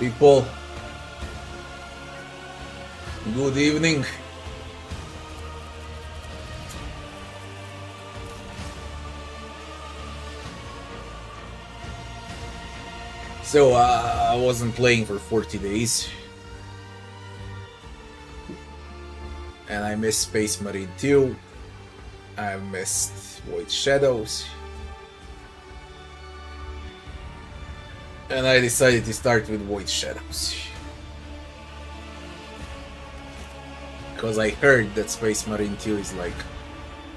people. Good evening. So, I wasn't playing for 40 days. And I missed Space Marine 2. I missed Void Shadows. And I decided to start with Void Shadows. Because I heard that Space Marine 2 is like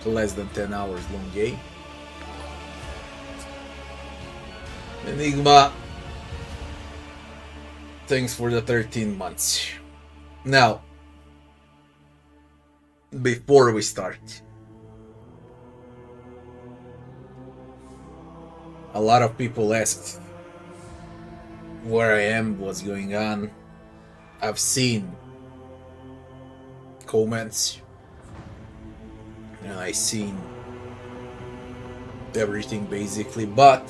less than 10 hours long game. Enigma, thanks for the 13 months. Now, before we start, a lot of people asked where I am, what's going on. I've seen comments and I've seen everything basically, but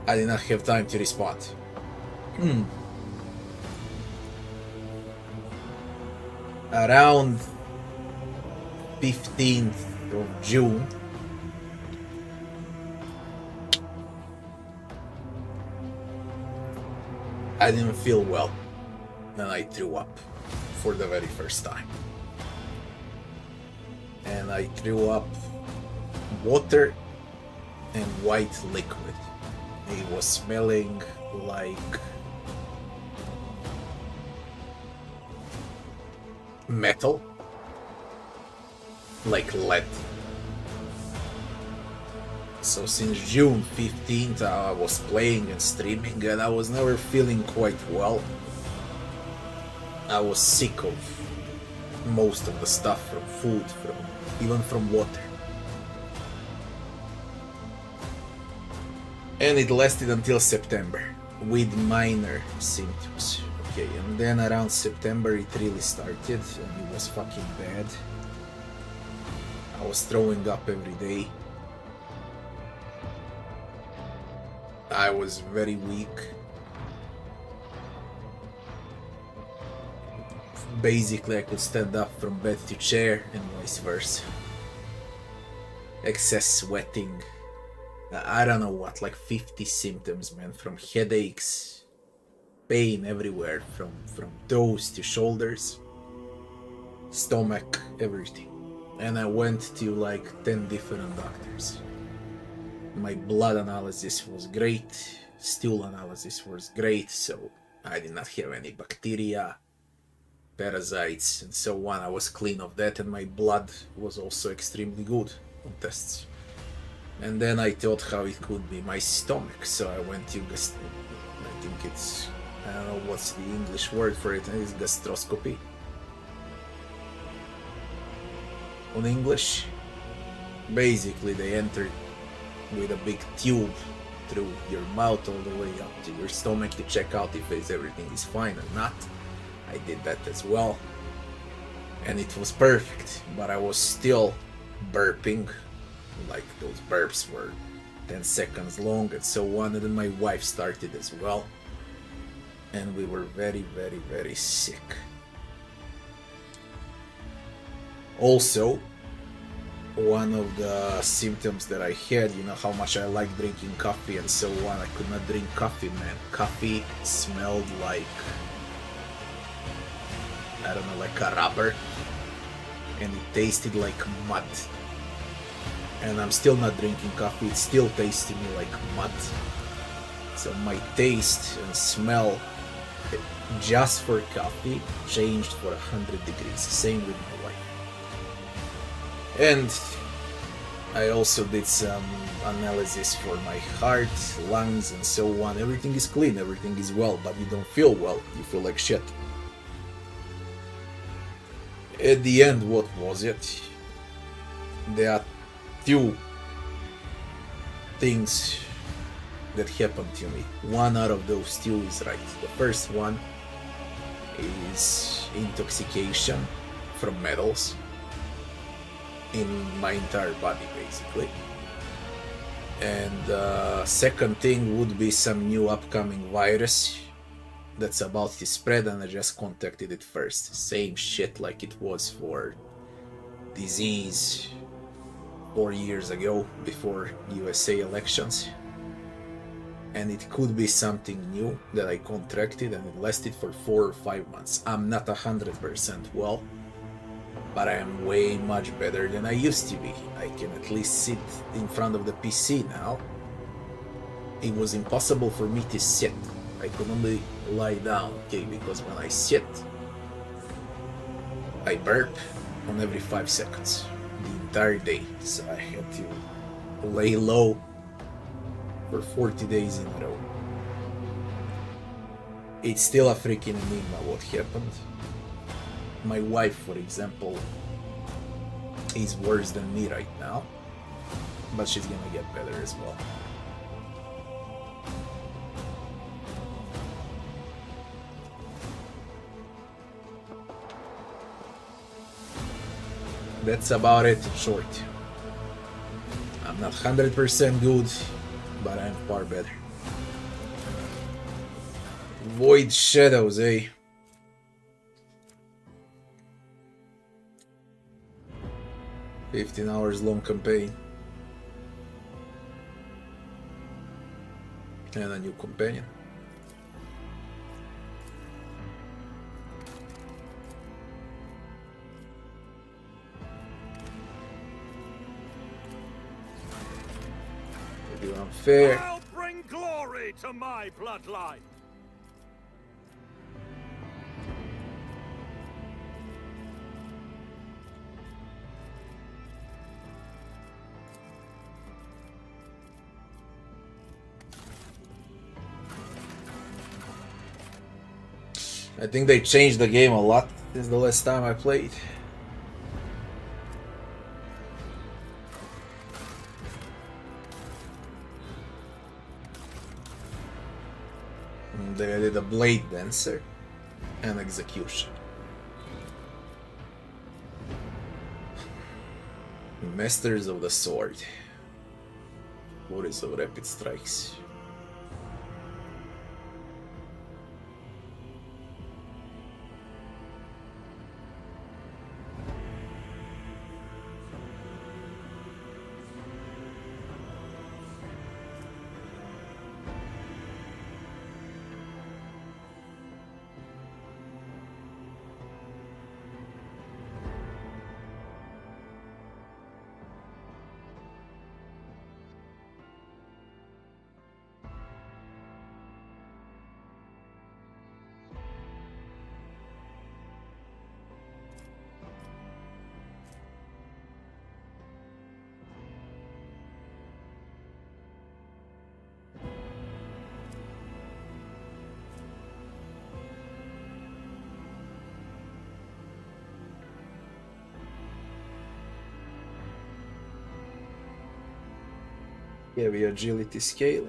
I did not have time to respond. Around 15th of June, I didn't feel well and I threw up for the very first time. And I threw up water and white liquid. It was smelling like metal, like lead. So since June 15th I was playing and streaming and I was never feeling quite well. I was sick of most of the stuff, from food, even from water. And it lasted until September with minor symptoms. Okay, and then around September it really started and it was fucking bad. I was throwing up every day. I was very weak. Basically, I could stand up from bed to chair and vice versa. Excess sweating. I don't know what, like 50 symptoms, man, from headaches, pain everywhere, from toes to shoulders, stomach, everything. And I went to like 10 different doctors. My blood analysis was great, stool analysis was great, so I did not have any bacteria, parasites and so on. I was clean of that, and my blood was also extremely good on tests. And then I thought how it could be my stomach, so I went to I think it's, I don't know what's the English word for it, it's gastroscopy on English. Basically they entered with a big tube through your mouth all the way up to your stomach to check out if everything is fine or not. I did that as well, and it was perfect, but I was still burping, like those burps were 10 seconds long and so on. And then my wife started as well, and we were very, very, very sick. Also, one of the symptoms that I had, you know how much I like drinking coffee and so on, I could not drink coffee, man. Coffee smelled like, I don't know, like a rubber, and it tasted like mud. And I'm still not drinking coffee, it still tastes to me like mud. So my taste and smell just for coffee changed for 100 degrees. Same with my wife. And I also did some analysis for my heart, lungs and so on. Everything is clean, everything is well, but you don't feel well, you feel like shit. At the end, what was it? There are two things that happened to me. One out of those two is right. The first one is intoxication from metals in my entire body, basically. And second thing would be some new upcoming virus that's about to spread, and I just contacted it first. Same shit like it was for disease 4 years ago before USA elections. And it could be something new that I contracted and it lasted for 4 or 5 months. I'm not 100% well, but I am way much better than I used to be. I can at least sit in front of the PC now. It was impossible for me to sit. I could only lie down, okay, because when I sit, I burp on every 5 seconds the entire day. So I had to lay low for 40 days in a row. It's still a freaking enigma what happened. My wife, for example, is worse than me right now, but she's gonna get better as well. That's about it in short. I'm not 100% good, but I'm far better. Void Shadows, eh? $15 long campaign. And a new companion. Pretty unfair. I'll bring glory to my bloodline. I think they changed the game a lot since the last time I played. They added a blade dancer and execution. Masters of the sword. What is of rapid strikes? Heavy agility scale.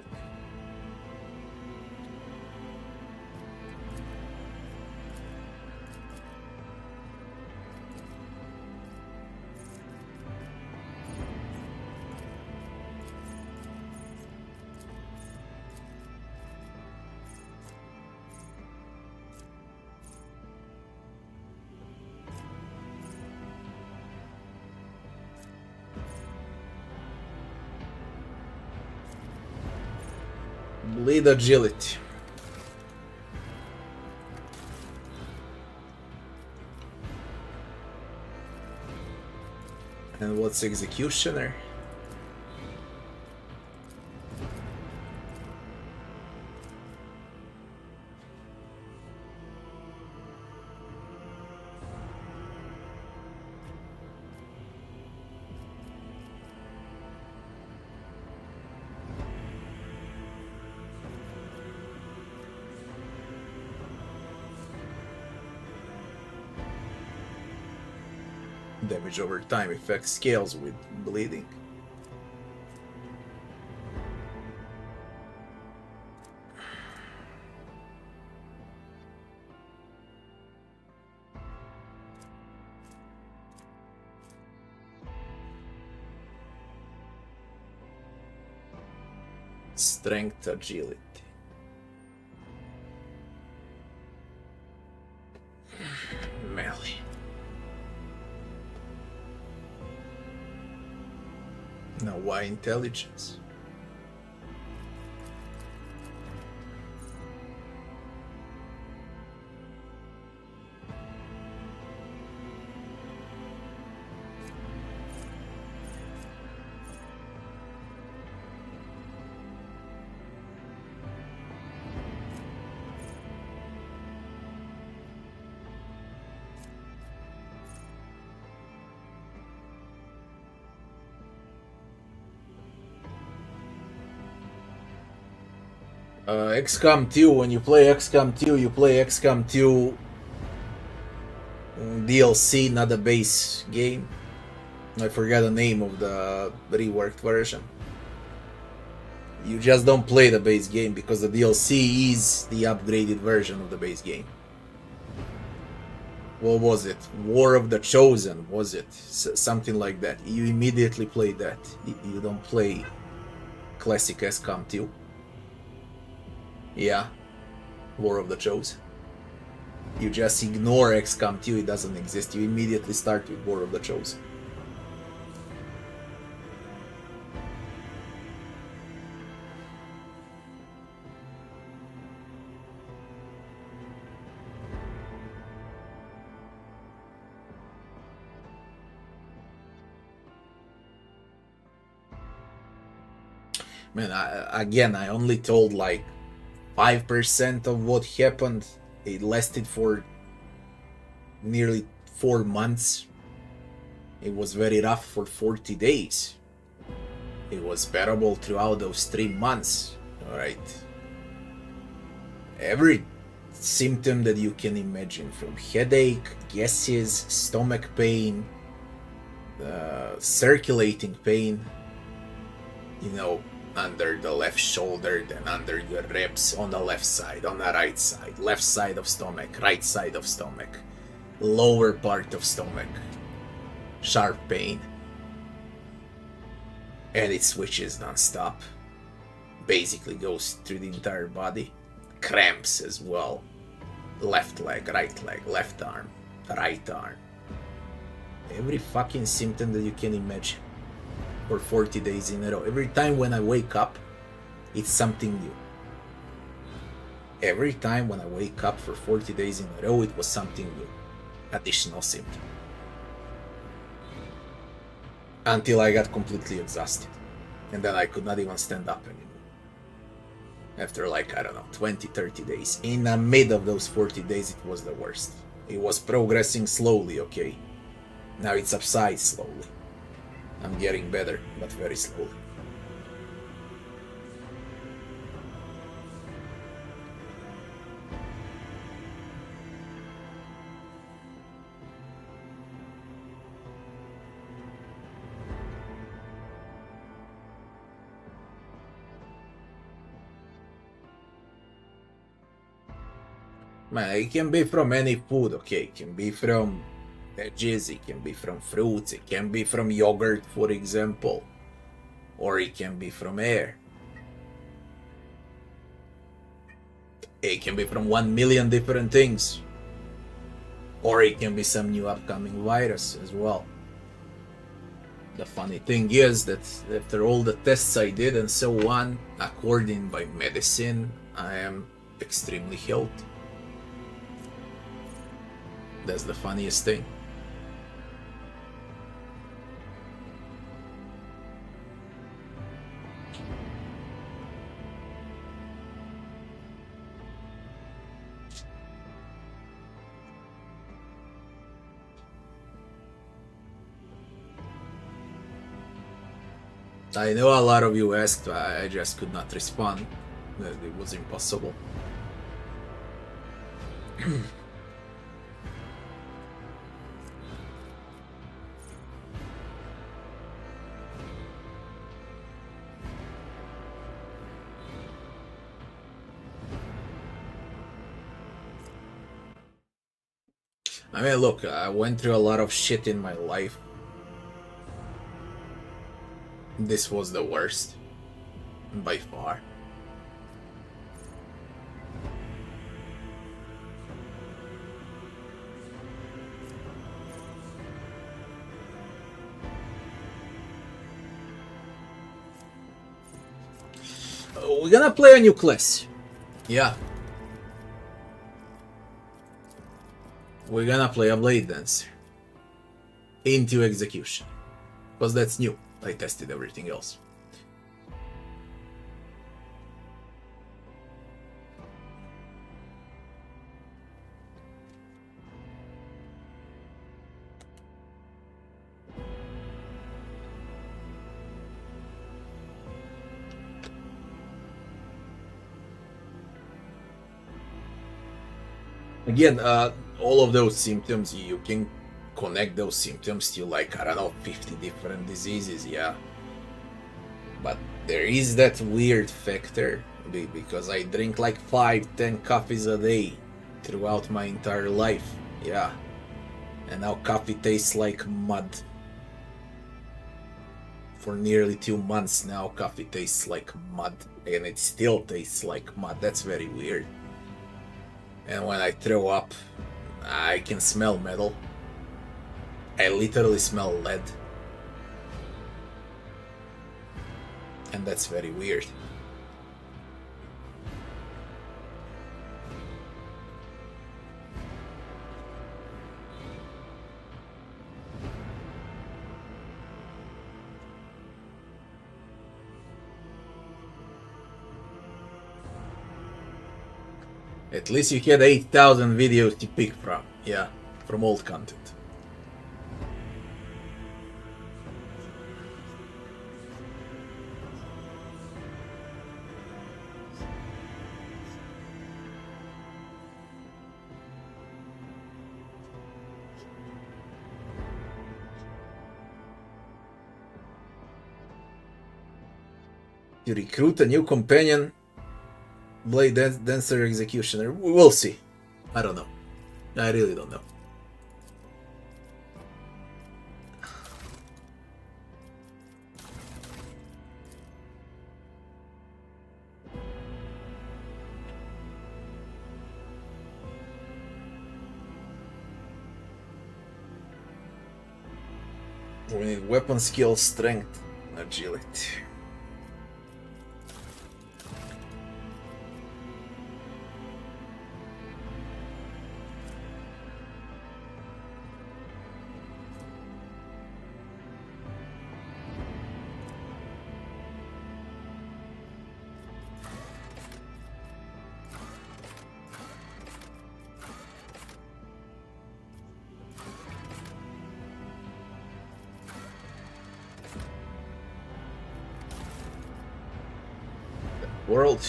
Bleed agility. And what's executioner? Damage over time effect scales with bleeding. Strength, agility. Melee. Now why intelligence? XCOM 2, when you play XCOM 2, you play XCOM 2 DLC, not the base game. I forgot the name of the reworked version. You just don't play the base game because the DLC is the upgraded version of the base game. What was it? War of the Chosen, was it? Something like that. You immediately play that. You don't play classic XCOM 2. Yeah, War of the Chosen. You just ignore XCOM 2, it doesn't exist. You immediately start with War of the Chosen. Man, I only told like 5% of what happened. It lasted for nearly 4 months. It was very rough for 40 days. It was bearable throughout those 3 months. Alright. Every symptom that you can imagine, from headache, gases, stomach pain, circulating pain, you know, under the left shoulder, then under your ribs, on the left side, on the right side of stomach, right side of stomach, lower part of stomach, sharp pain, and it switches non-stop, basically goes through the entire body, cramps as well, left leg, left arm, right arm, every fucking symptom that you can imagine. For 40 days in a row. Every time when I wake up, it's something new. Every time when I wake up for 40 days in a row, it was something new. Additional symptom. Until I got completely exhausted. And then I could not even stand up anymore. After like, I don't know, 20, 30 days. In the mid of those 40 days, it was the worst. It was progressing slowly, okay? Now it subsides slowly. I'm getting better, but very slowly. Man, it can be from any food, okay? It can be from veggies, it can be from fruits, it can be from yogurt, for example, or it can be from air. It can be from 1 million different things, or it can be some new upcoming virus as well. The funny thing is that after all the tests I did and so on, according by medicine, I am extremely healthy. That's the funniest thing. I know a lot of you asked, I just could not respond. It was impossible. I mean, look, I went through a lot of shit in my life. This was the worst. by far. We're gonna play a new class. Yeah. We're gonna play a blade dancer. Into execution. Because that's new. I tested everything else. Again, all of those symptoms, you can connect those symptoms to, like, I don't know, 50 different diseases, yeah. But there is that weird factor, because I drink like 5-10 coffees a day throughout my entire life, yeah. And now coffee tastes like mud. For nearly 2 months now, coffee tastes like mud, and it still tastes like mud. That's very weird. And when I throw up, I can smell metal. I literally smell lead. And that's very weird. At least you had 8,000 videos to pick from, yeah, from old content. To recruit a new companion, Blade Dancer Executioner, we'll see. I don't know. I really don't know. We need weapon skill, strength, agility. World.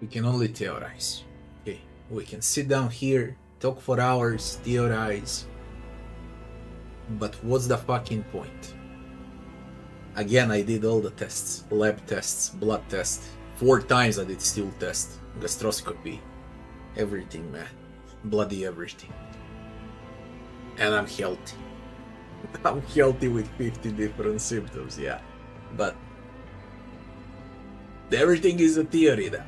We can only theorize. Okay, we can sit down here, talk for hours, theorize. But what's the fucking point? Again, I did all the tests. Lab tests, blood test. 4 times I did stool test, gastroscopy. Everything, man. Bloody everything. And I'm healthy. I'm healthy with 50 different symptoms, yeah. But everything is a theory now.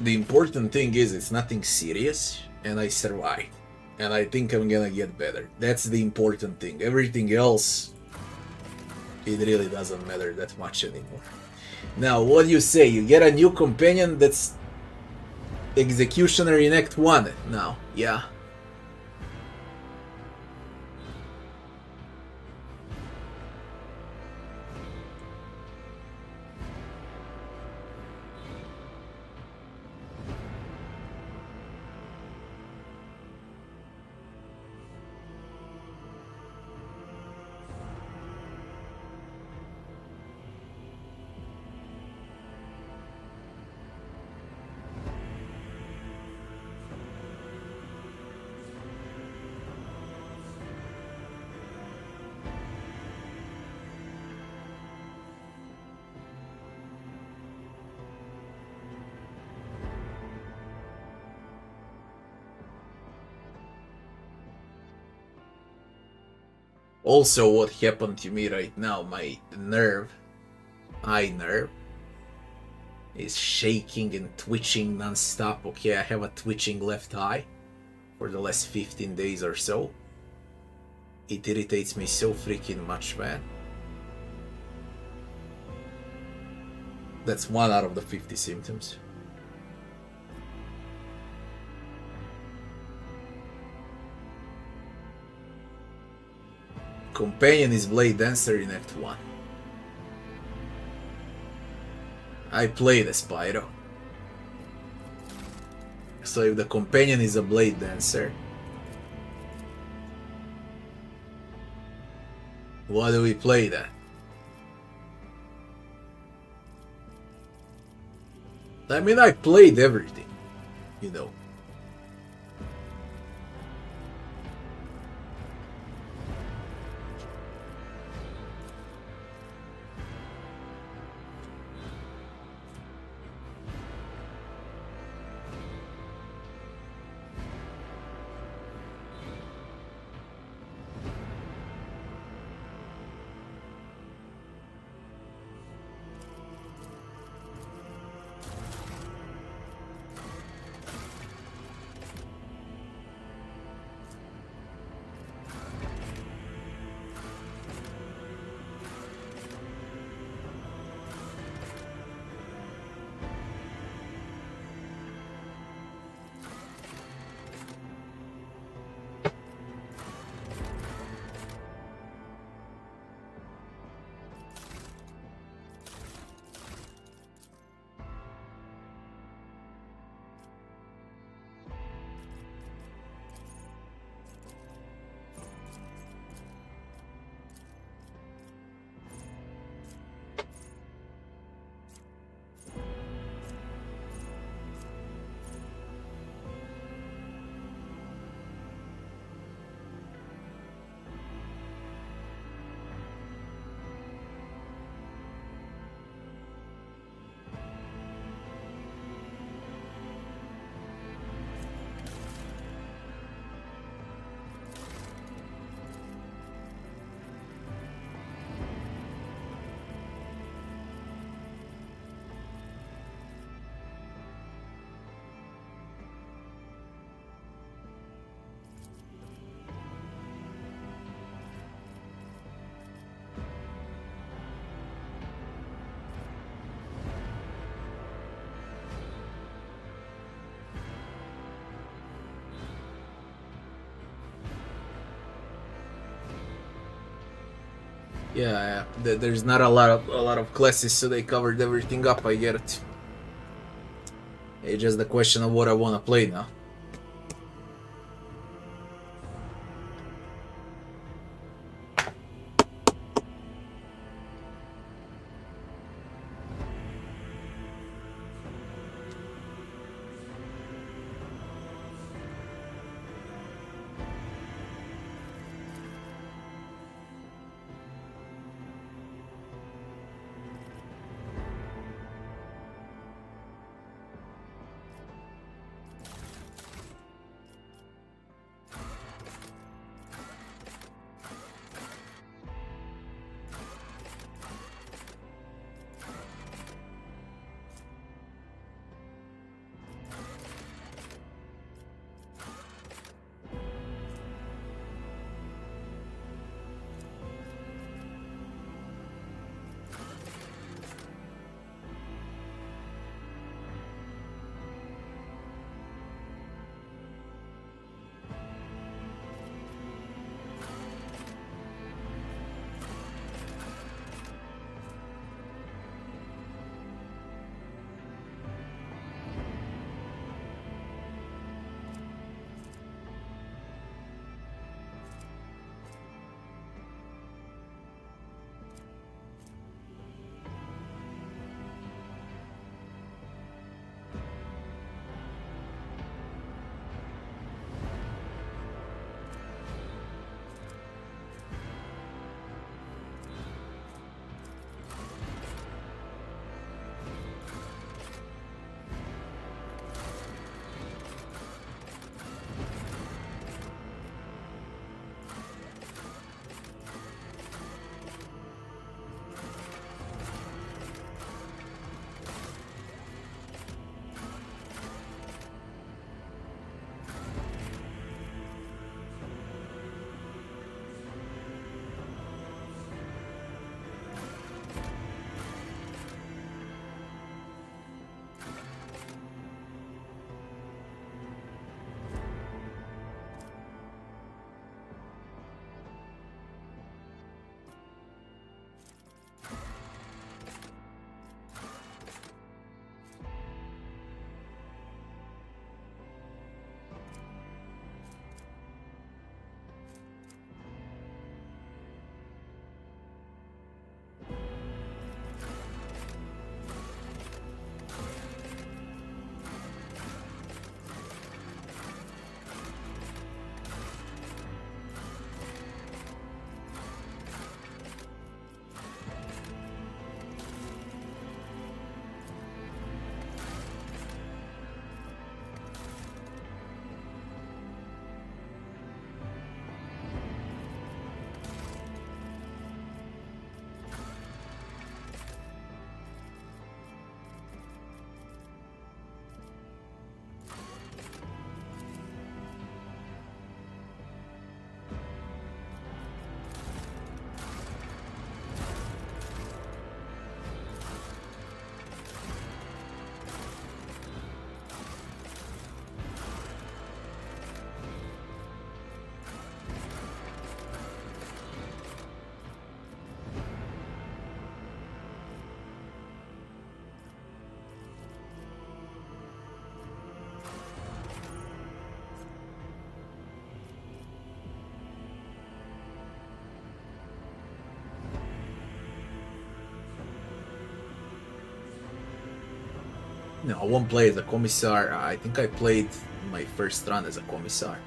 The important thing is it's nothing serious, and I survived. And I think I'm gonna get better. That's the important thing. Everything else it really doesn't matter that much anymore. Now, what do you say? You get a new companion that's Executioner in Act 1 now, yeah. Also, what happened to me right now, my eye nerve, is shaking and twitching non-stop. Okay, I have a twitching left eye for the last 15 days or so. It irritates me so freaking much, man. That's one out of the 50 symptoms. Companion is Blade Dancer in Act 1. I played a Spyro. So if the companion is a Blade Dancer, what do we play then? I mean, I played everything, you know. Yeah, there's not a lot of classes, so they covered everything up. I get it. It's just the question of what I want to play now. No, I won't play as a commissar. I think I played my first run as a commissar.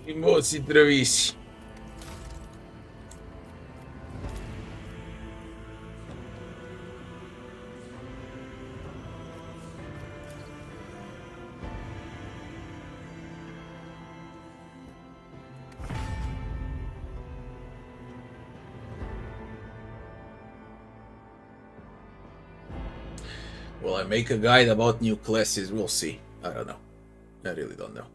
Emocji travis. Will I make a guide about new classes? We'll see. I don't know. I really don't know.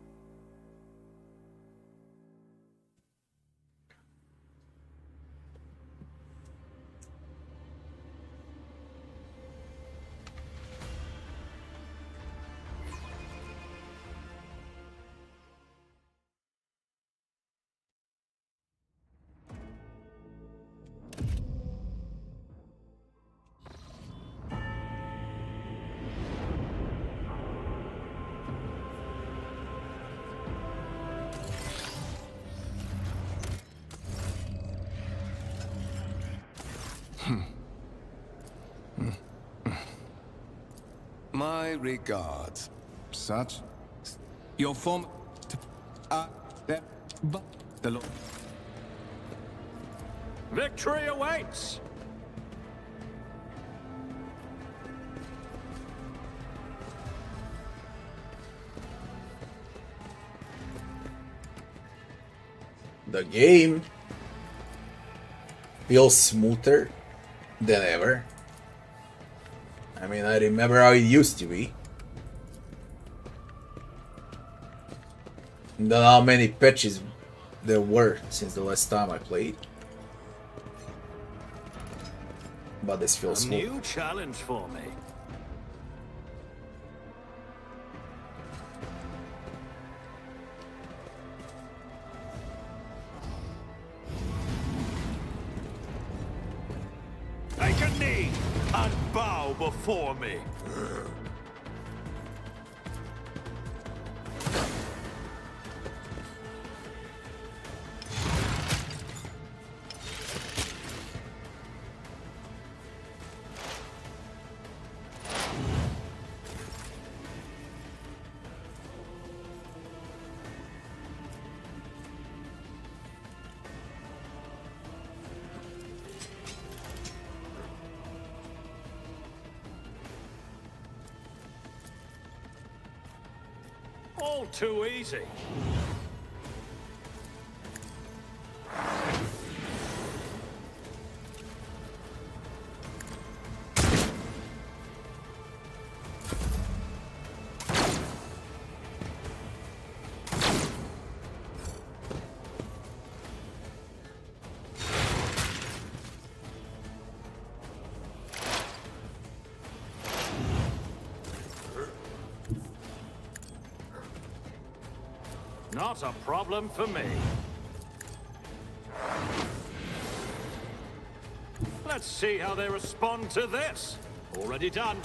My regards. Such. Your form. The Lord. Victory awaits! The game feels smoother than ever. I mean, I remember how it used to be. Don't know how many patches there were since the last time I played. But this feels smooth. New challenge for me. Take a knee and bow before me. All too easy. Not a problem for me. Let's see how they respond to this. Already done.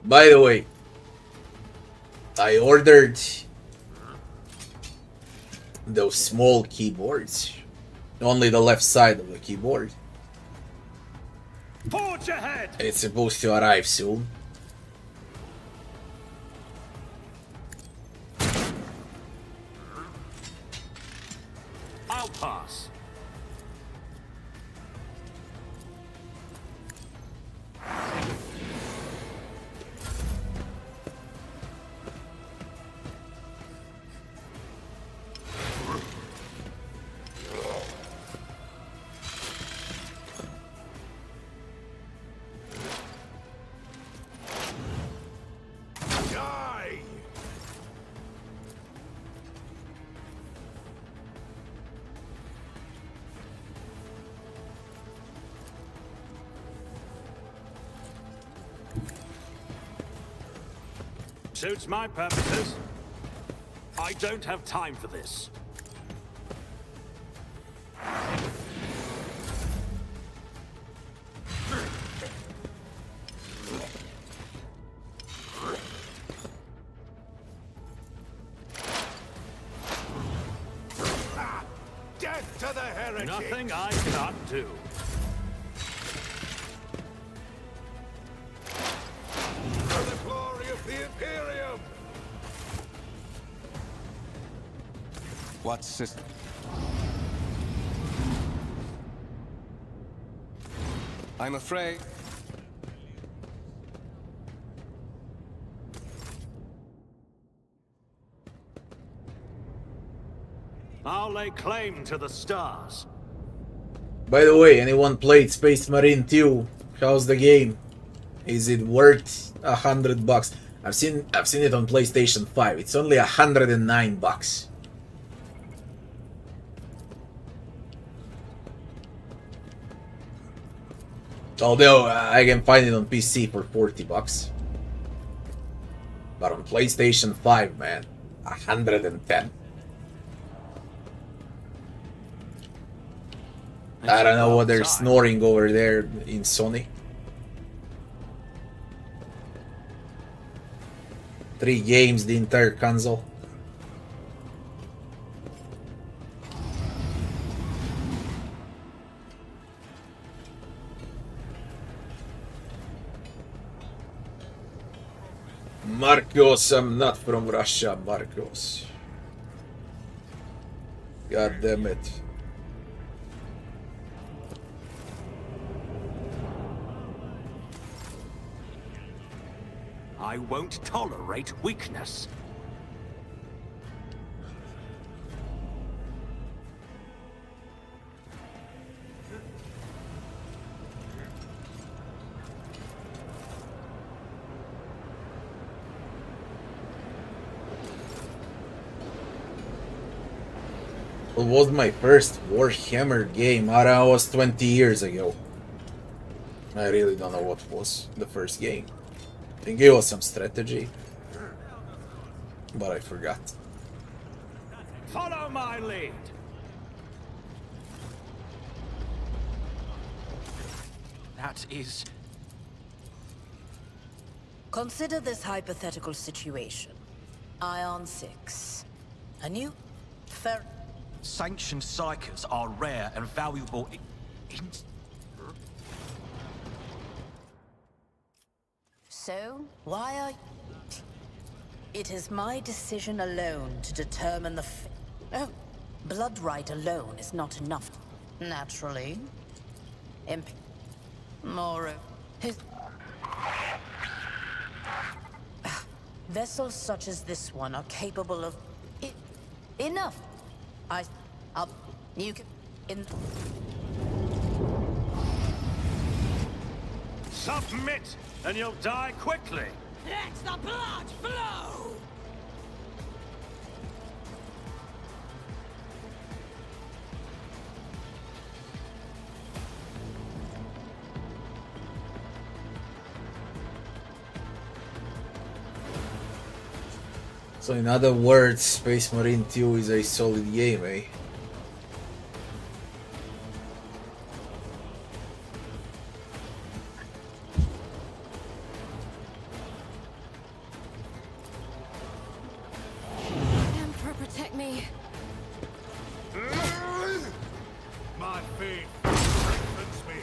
By the way, I ordered those small keyboards. Only the left side of the keyboard. Forge ahead! It's supposed to arrive soon. I'll pass. Die! Suits my purposes. I don't have time for this. Death to the heretic! Nothing I can't do. For the glory of the Imperium! What system? I'm afraid. I'll lay claim to the stars. By the way, anyone played Space Marine 2? How's the game? Is it worth $100? I've seen it on PlayStation 5. It's only $109. Although I can find it on PC for $40. But on PlayStation 5, man, 110. I don't know what they're snoring over there in Sony. 3 games, the entire console. Marcos, I'm not from Russia, Marcos. God damn it. I won't tolerate weakness. It was my first Warhammer game. I was 20 years ago. I really don't know what was the first game. I think it was some strategy, but I forgot. Follow my lead. That is... Consider this hypothetical situation. Ion 6. A new... Sanctioned psychers are rare and valuable So, why are... It is my decision alone to determine the Oh, blood right alone is not enough. Naturally. More... His... Vessels such as this one are capable of... Enough! You can... Submit, and you'll die quickly. Let the blood flow! So in other words, Space Marine 2 is a solid game, eh? Emperor, protect me. My faith strengthens me.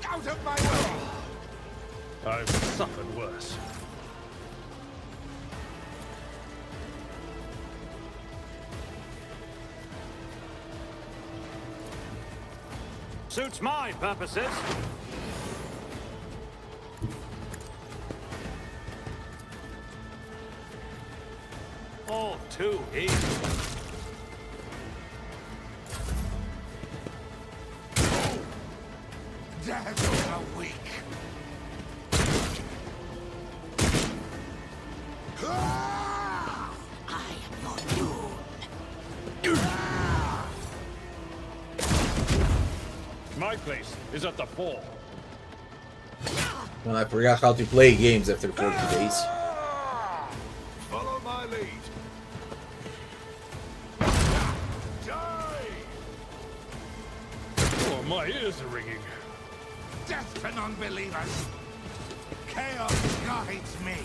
Out of my way! I've suffered worse. Suits my purposes. All too easy. Daggers are weak. I am your doom. My place is at the fore. Well, I forgot how to play games after 40 days. Follow my lead. Die! Oh, my ears are ringing. Death to non-believers! Chaos guides me!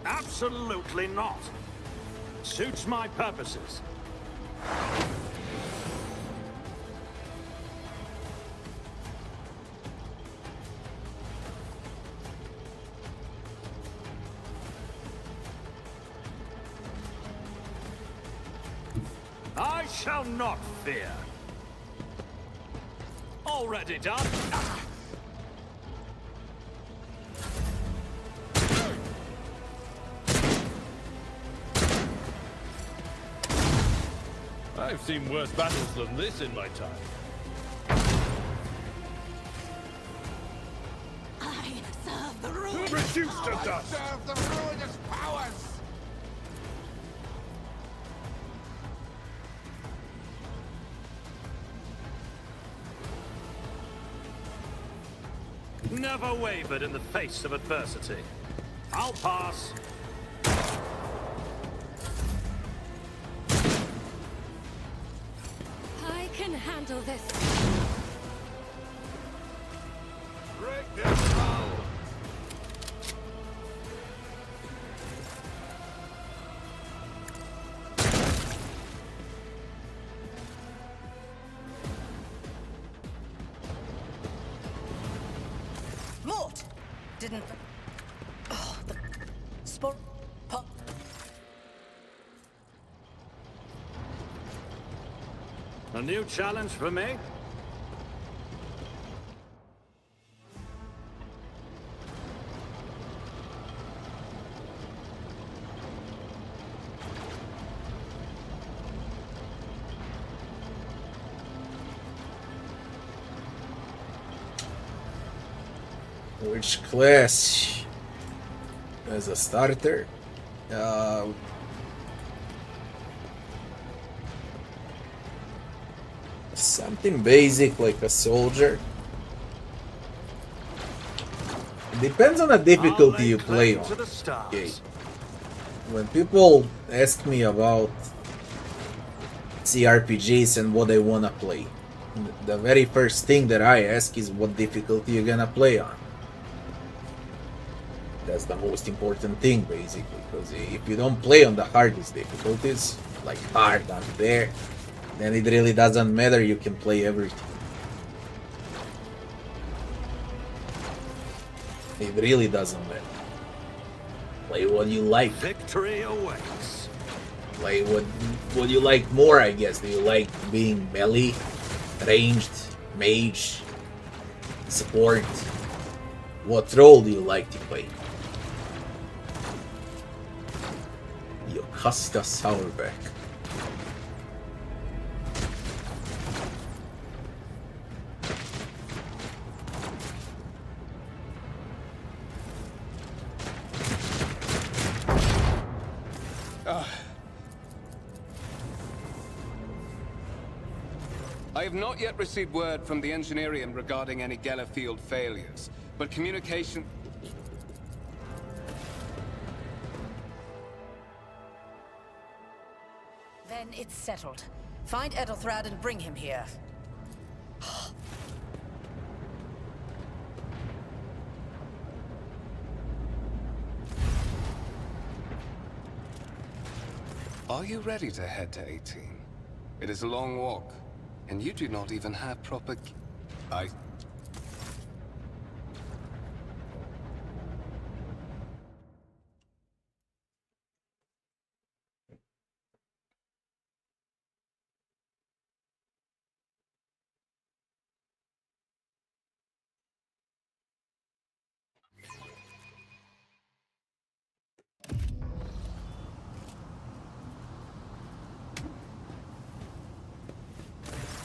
Absolutely not. Suits my purposes. I shall not fear. Already done. I've seen worse battles than this in my time. I serve the rule. Reduced to dust. Serve the ruinous powers! Never wavered in the face of adversity. I'll pass. I can handle this. Break their power! Mort! Didn't... Oh, the... Sport... Pop... A new challenge for me? Which class as a starter? Something basic like a soldier. It depends on the difficulty you play on. Okay. When people ask me about CRPGs and what I wanna play, the very first thing that I ask is what difficulty you're gonna play on. That's the most important thing, basically, because if you don't play on the hardest difficulties, like hard, unfair, then it really doesn't matter, you can play everything. It really doesn't matter. Play what you like. Victory awaits. Play what you like more, I guess. Do you like being melee, ranged, mage, support? What role do you like to play? Yokosta Sourback. I have not yet received word from the Engineering regarding any Gellerfield failures, but communication... it's settled. Find Ethelthrad and bring him here. Are you ready to head to 18? It is a long walk, and you do not even have proper... I...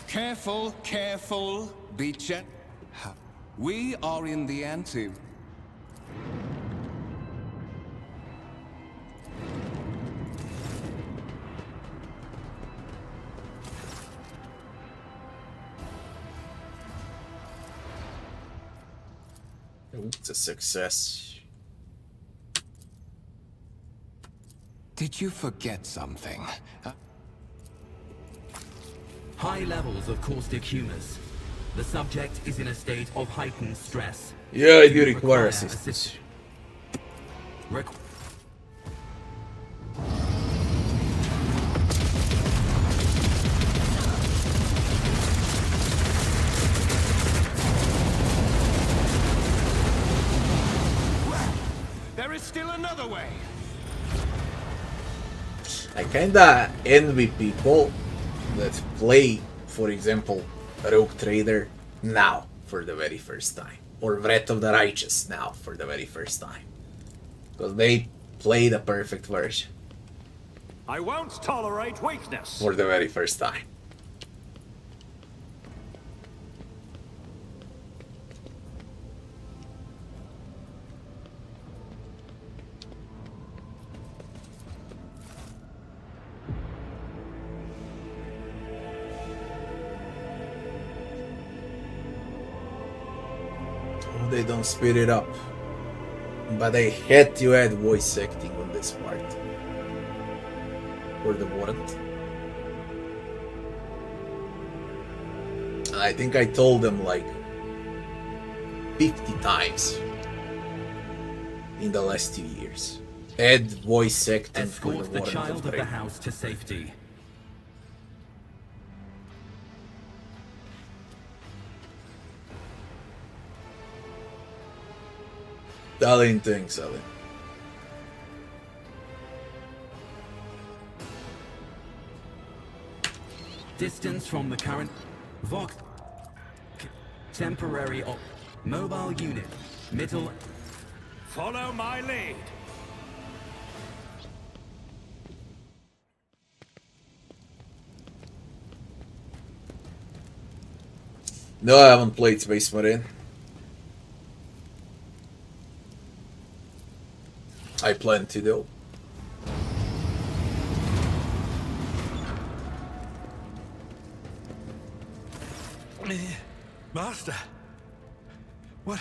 Careful, careful. Be gentle. We are in the ante. It's a success. Did you forget something? High levels of caustic humus. The subject is in a state of heightened stress. Yeah, I do require assistance. There is still another way. I kinda envy people that play, for example, Rogue Trader now for the very first time, or Wrath of the Righteous now for the very first time, because they play the perfect version I won't tolerate weakness. for the very first time. They don't speed it up, but I had to add voice acting on this part for the warrant. I think I told them like 50 times in the last 2 years. Add voice acting for the Escort the warrant child of the trade. house to safety. Darling, thanks, Alan. Distance from the current Vox. Temporary op. Mobile unit. Middle. Follow my lead. No, I haven't played Space Marine. I plan to though. Master. What?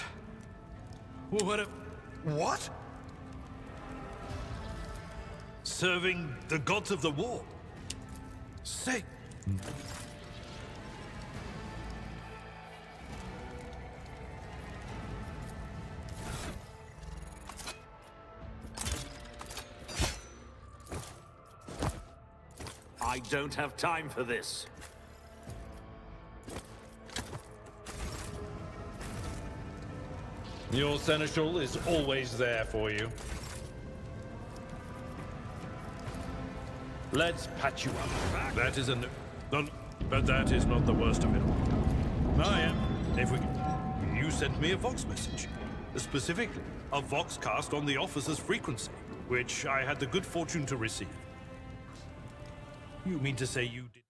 What? Serving the gods of the war. Say. I don't have time for this. Your seneschal is always there for you. Let's patch you up. That is but that is not the worst of it all. I am. If we... You sent me a Vox message. Specifically, a Vox cast on the officer's frequency, which I had the good fortune to receive. You mean to say you did...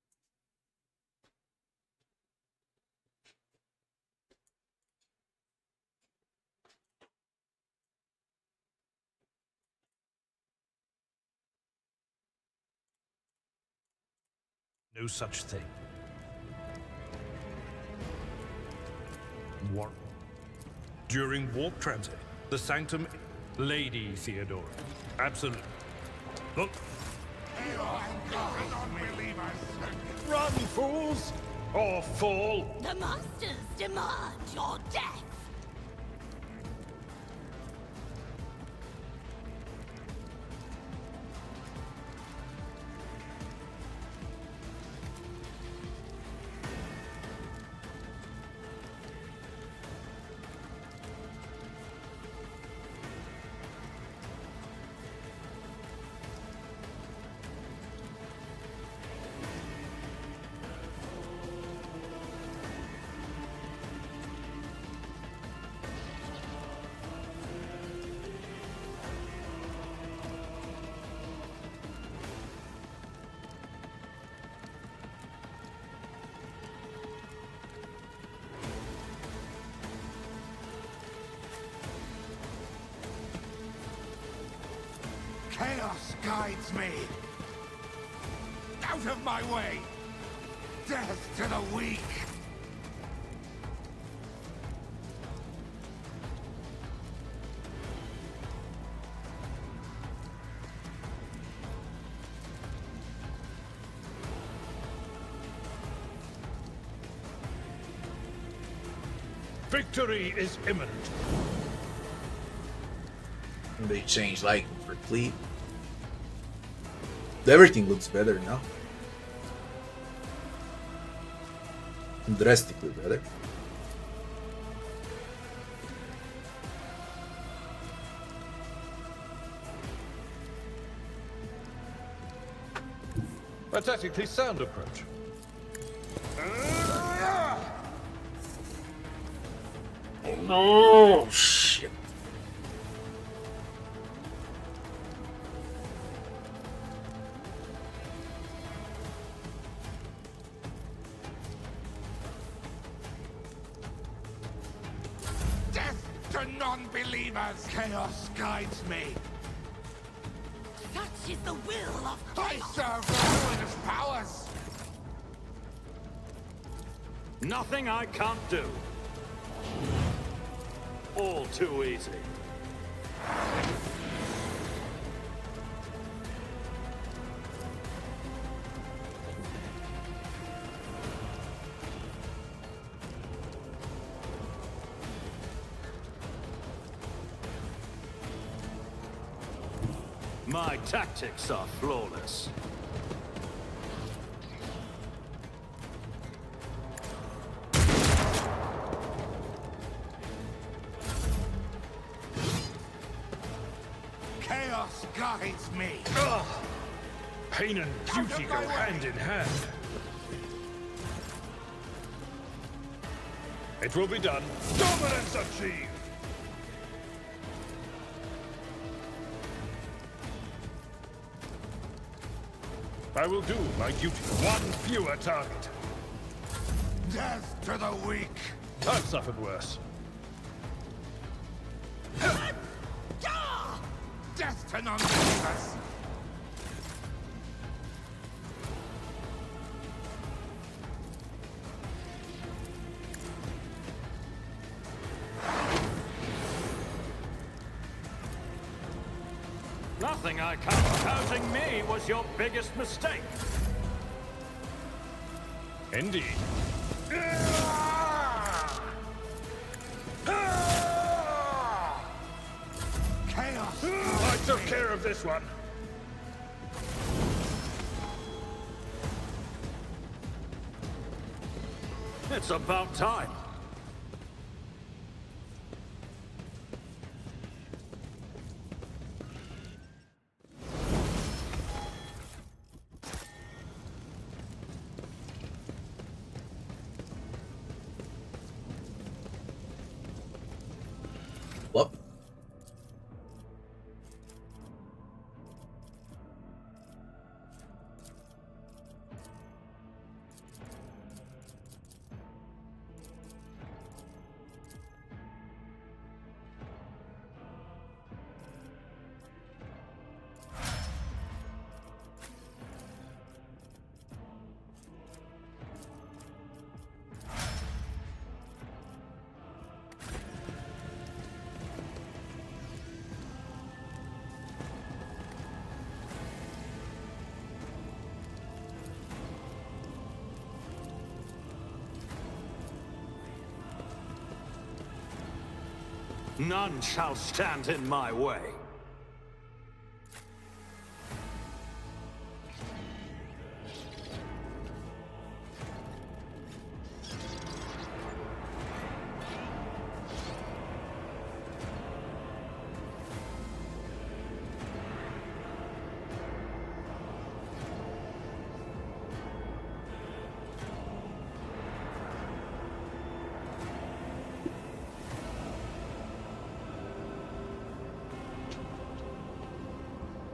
No such thing. War. During warp transit, the sanctum... Lady Theodora. Absolutely. Look, Run, fools! Or fall! The monsters demand your death. Chaos guides me! Out of my way! Death to the weak! Victory is imminent. They changed lighting for fleet. Everything looks better now. Drastically better. A tactically sound approach. Oh shit. Death to non-believers! Chaos guides me! Such is the will of I chaos. serve the ruinous powers! Nothing I can't do. All too easy. My tactics are flawless. Chaos guides me! Ugh. Pain and duty go hand in hand. It will be done. Dominance achieved! I will do my duty. One fewer target. Death to the weak! I've suffered worse. Death to non-believers! Nothing I can't. Counting me was your biggest mistake. Indeed. Chaos! I took care of this one. It's about time. What? None shall stand in my way.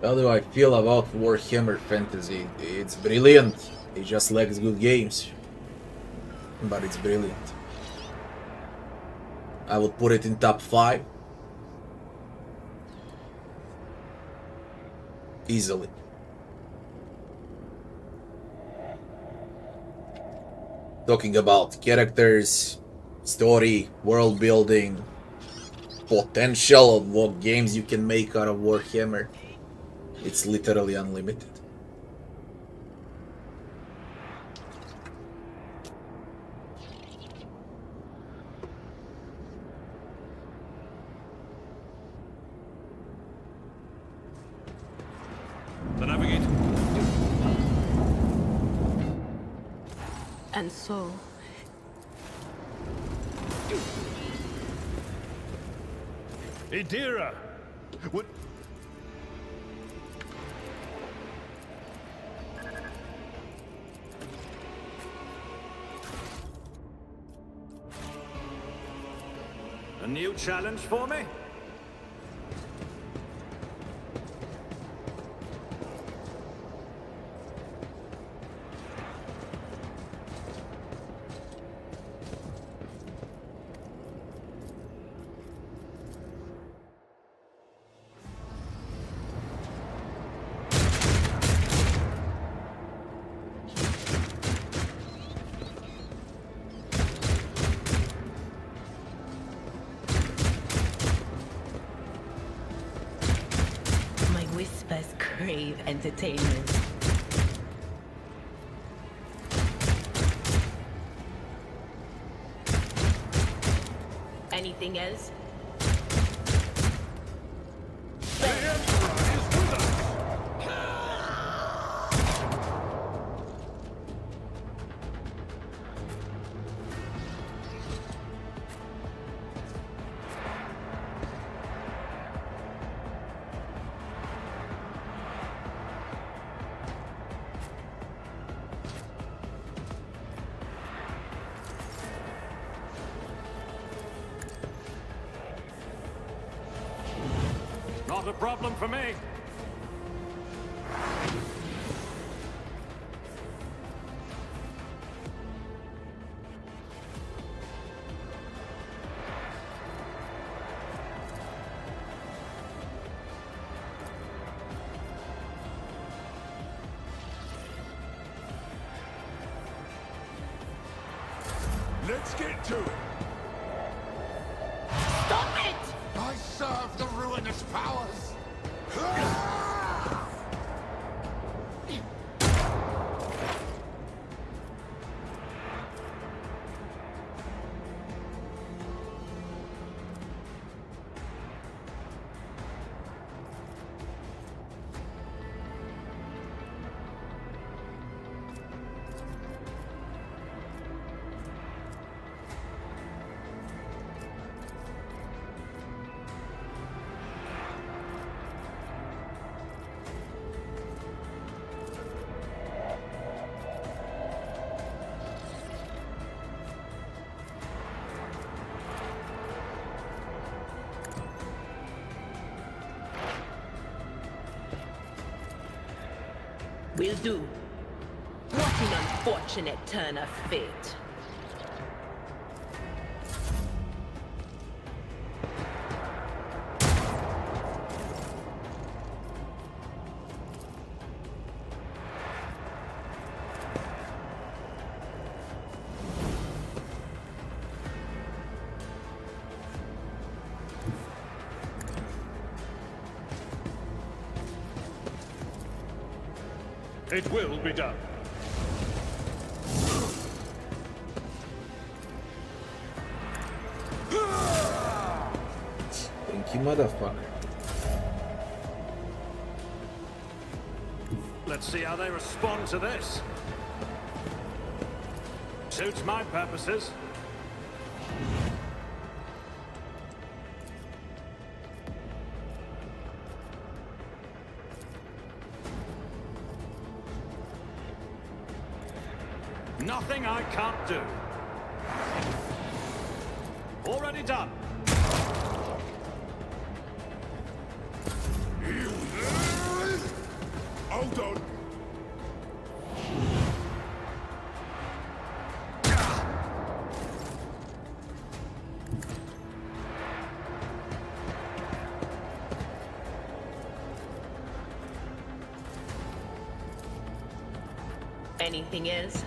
How do I feel about Warhammer Fantasy? It's brilliant. It just lacks good games. But it's brilliant. I would put it in top 5. Easily. Talking about characters, story, world building, potential of what games you can make out of Warhammer. It's literally unlimited. The navigator. And so, Idira! What? A new challenge for me? my whispers crave entertainment. Anything else? Not a problem for me. Let's get to it. Stop it! I serve the ruinous powers. Will do. What an unfortunate turn of fate. It will be done. Sneaky motherfucker. Let's see how they respond to this. Suits my purposes. Nothing I can't do. Already done. Hold on. Anything is?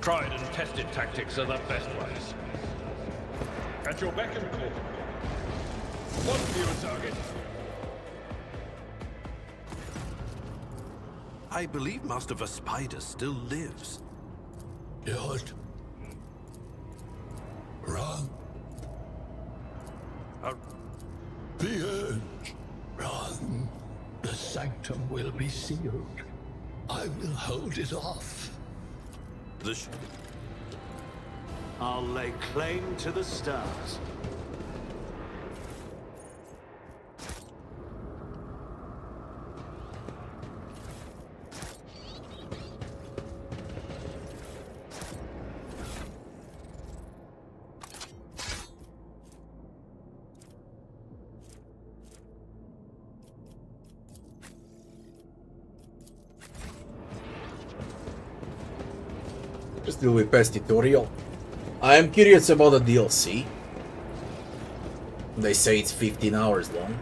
Tried and tested tactics are the best ones. At your beck and call. One view target. I believe Master Vespider still lives. Not. Wrong. The urge. Wrong. The sanctum will be sealed. I will hold it off. I'll lay claim to the stars. Still with past tutorial. I am curious about the DLC. They say it's 15 hours long.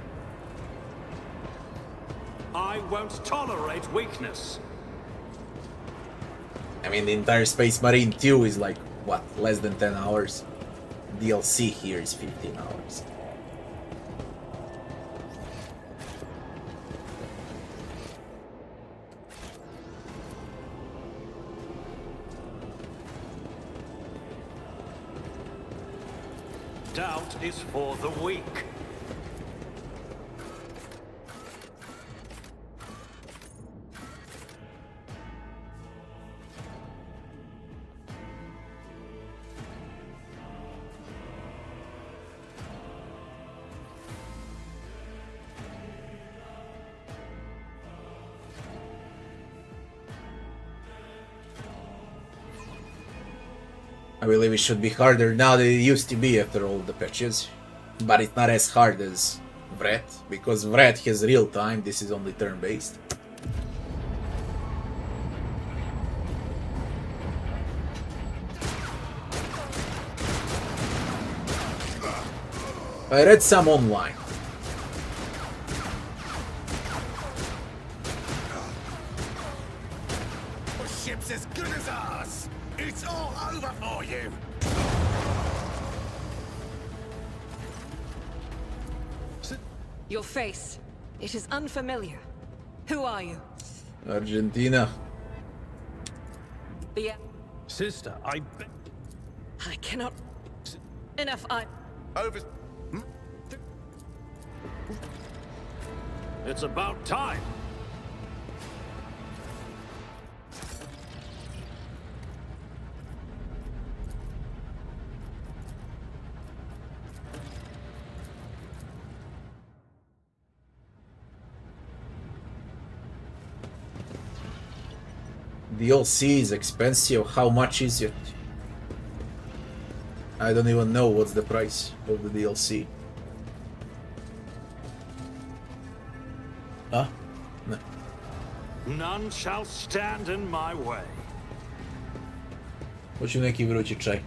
I won't tolerate weakness. I mean, the entire Space Marine 2 is like, what, less than 10 hours? DLC here is 15 hours. Doubt is for the weak. I believe it should be harder now than it used to be after all the patches. But it's not as hard as Vred, because Vred has real time, this is only turn-based. I read some online. The ship's as good as ours. It's all over for you. Your face. It is unfamiliar. Who are you? Argentina. Yeah. Sister, I cannot. Enough. Over. It's about time. DLC is expensive. How much is it? I don't even know what's the price of the DLC. Huh? No. None shall stand in my way. Hoću neki vrući čaj.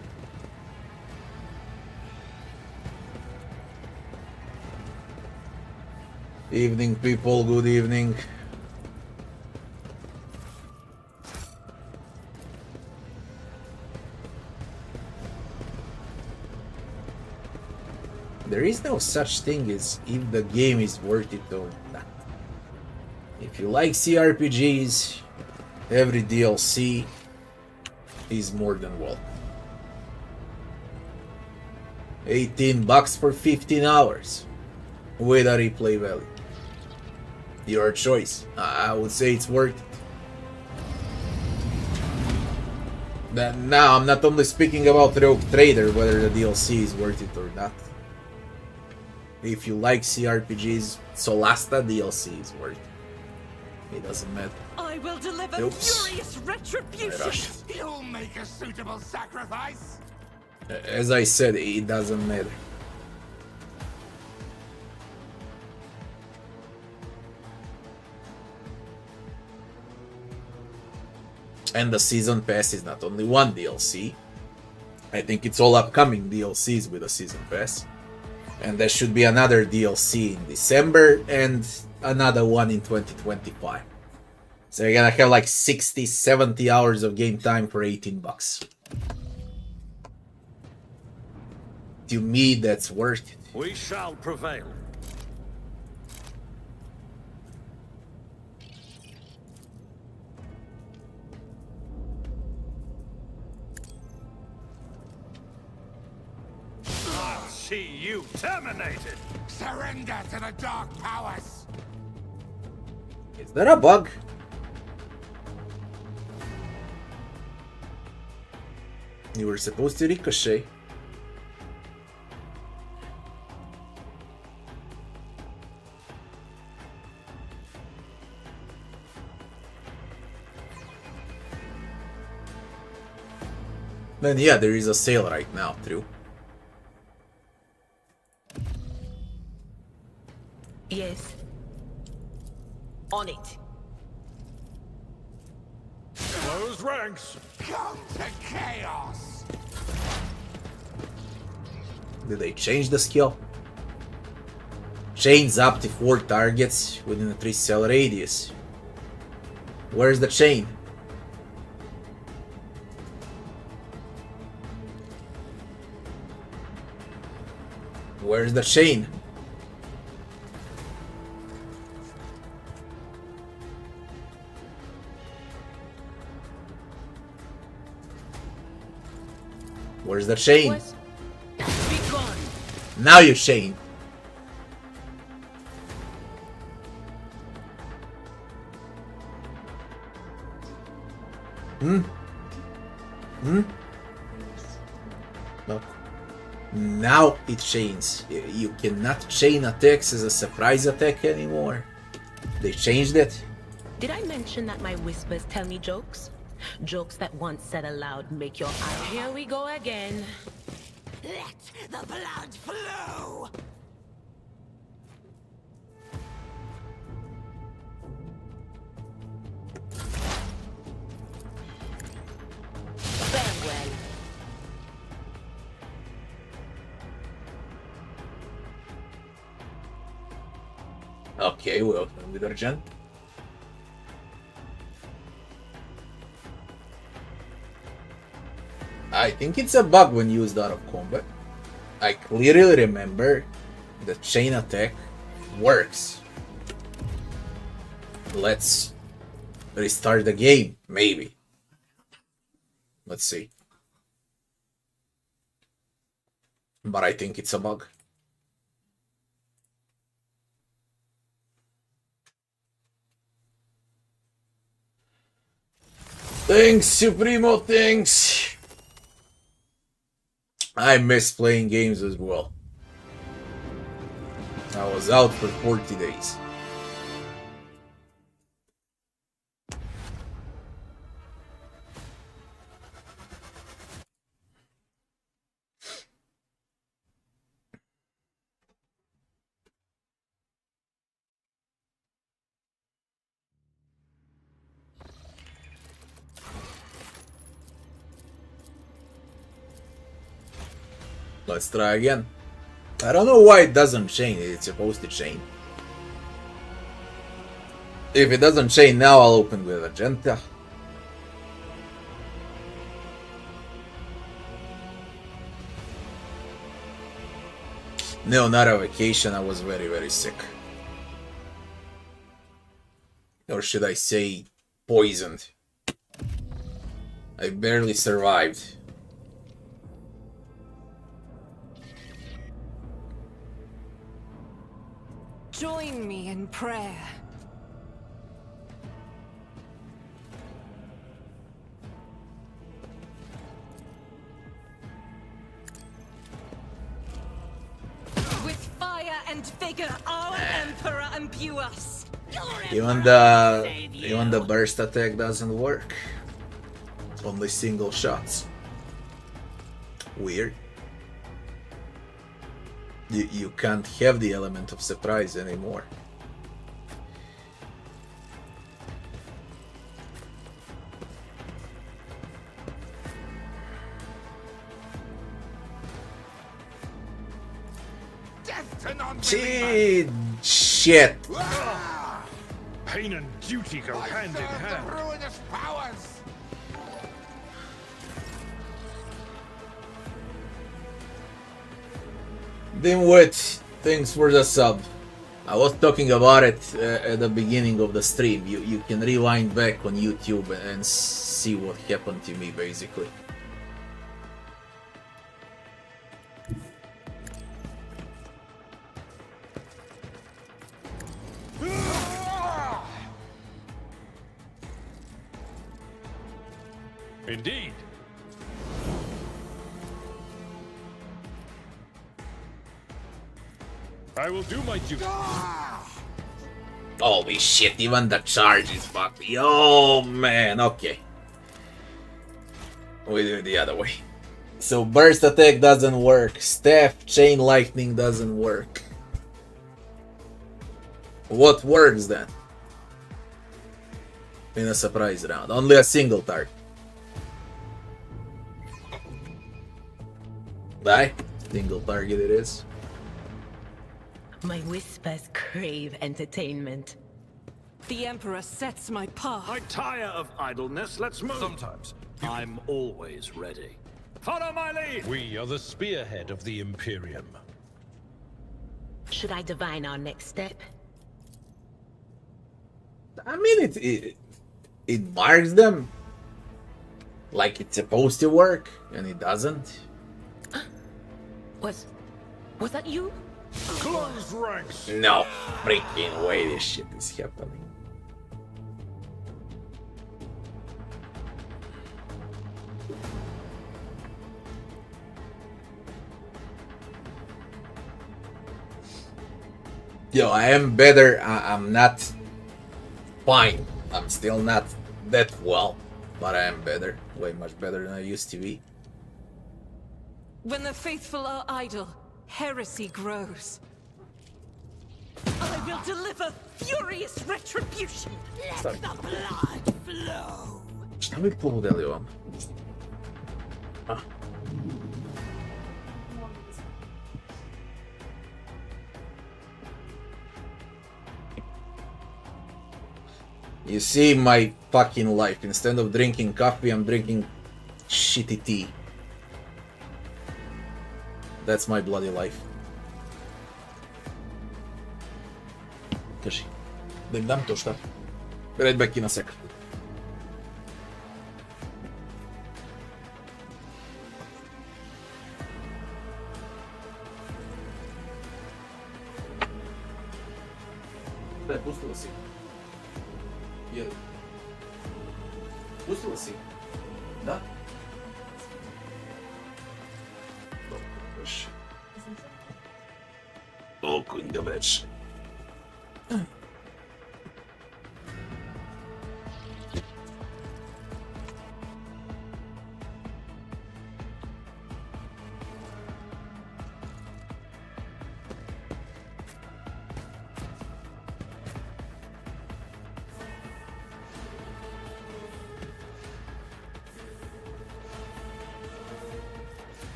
Evening people, good evening. There is no such thing as if the game is worth it or not. If you like CRPGs, every DLC is more than welcome. $18 for 15 hours with a replay value. Your choice. I would say it's worth it. Now, I'm not only speaking about Rogue Trader, whether the DLC is worth it or not. If you like CRPGs, Solasta DLC is worth it. It doesn't matter. I will deliver furious retribution. You'll make a suitable sacrifice. As I said, it doesn't matter. And the Season Pass is not only one DLC. I think it's all upcoming DLCs with a Season Pass. And there should be another DLC in December and another one in 2025. So you're gonna have like 60, 70 hours of game time for $18. To me, that's worth it. We shall prevail. I'll see you terminated. Surrender to the dark powers. Is that a bug? You were supposed to ricochet. Then yeah, there is a sale right now, true. Yes. On it. Close ranks. Come to chaos. Did they change the skill? Chains up to 4 targets within a 3 cell radius. Where's the chain? Where's the chain? Where's the chain? Now you chain. No. Now it chains. You cannot chain attacks as a surprise attack anymore. They changed it. Did I mention that my whispers tell me jokes? Jokes that once said aloud make your eye. Here we go again. Let the blood flow. Farewell. Okay, welcome with Argent. I think it's a bug when used out of combat. I clearly remember the chain attack works. Let's restart the game, maybe. Let's see. But I think it's a bug. Thanks, Supremo, thanks. I miss playing games as well. I was out for 40 days. Let's try again. I don't know why it doesn't chain. It's supposed to chain. If it doesn't chain now, I'll open with Agenta. No, not a vacation. I was very, very sick. Or should I say, poisoned. I barely survived. Join me in prayer. With fire and vigor, our Emperor imbue us. Even the burst attack doesn't work. Only single shots. Weird. You can't have the element of surprise anymore. Shit. Pain and duty go hand in hand. Ruinous powers. Dimwit, thanks for the sub. I was talking about it at the beginning of the stream. You can rewind back on YouTube and see what happened to me, basically. Indeed. I will do my duty. Holy shit, even the charge is fucked. Oh man, okay. We do it the other way. So burst attack doesn't work. Staff chain lightning doesn't work. What works then? In a surprise round. Only a single target. Die. Single target it is. My whispers crave entertainment. The Emperor sets my path. I tire of idleness. Let's move. Sometimes. I'm always ready. Follow my lead. We are the spearhead of the Imperium. Should I divine our next step? I mean, it marks them like it's supposed to work, and it doesn't. Was that you? Close ranks. No freaking way this shit is happening. Yo, I am better. I'm not fine. I'm still not that well, but I am better. Way much better than I used to be. When the faithful are idle, heresy grows. I will deliver furious retribution. Let the blood flow. Šta mi poludeli vam? You see my fucking life. Instead of drinking coffee, I'm drinking shitty tea. That's my bloody life. Кажи. Да им дам то šta? Right back in a sec. Да, пустила си. Еду. Пустила си? Да? Толкова да беше.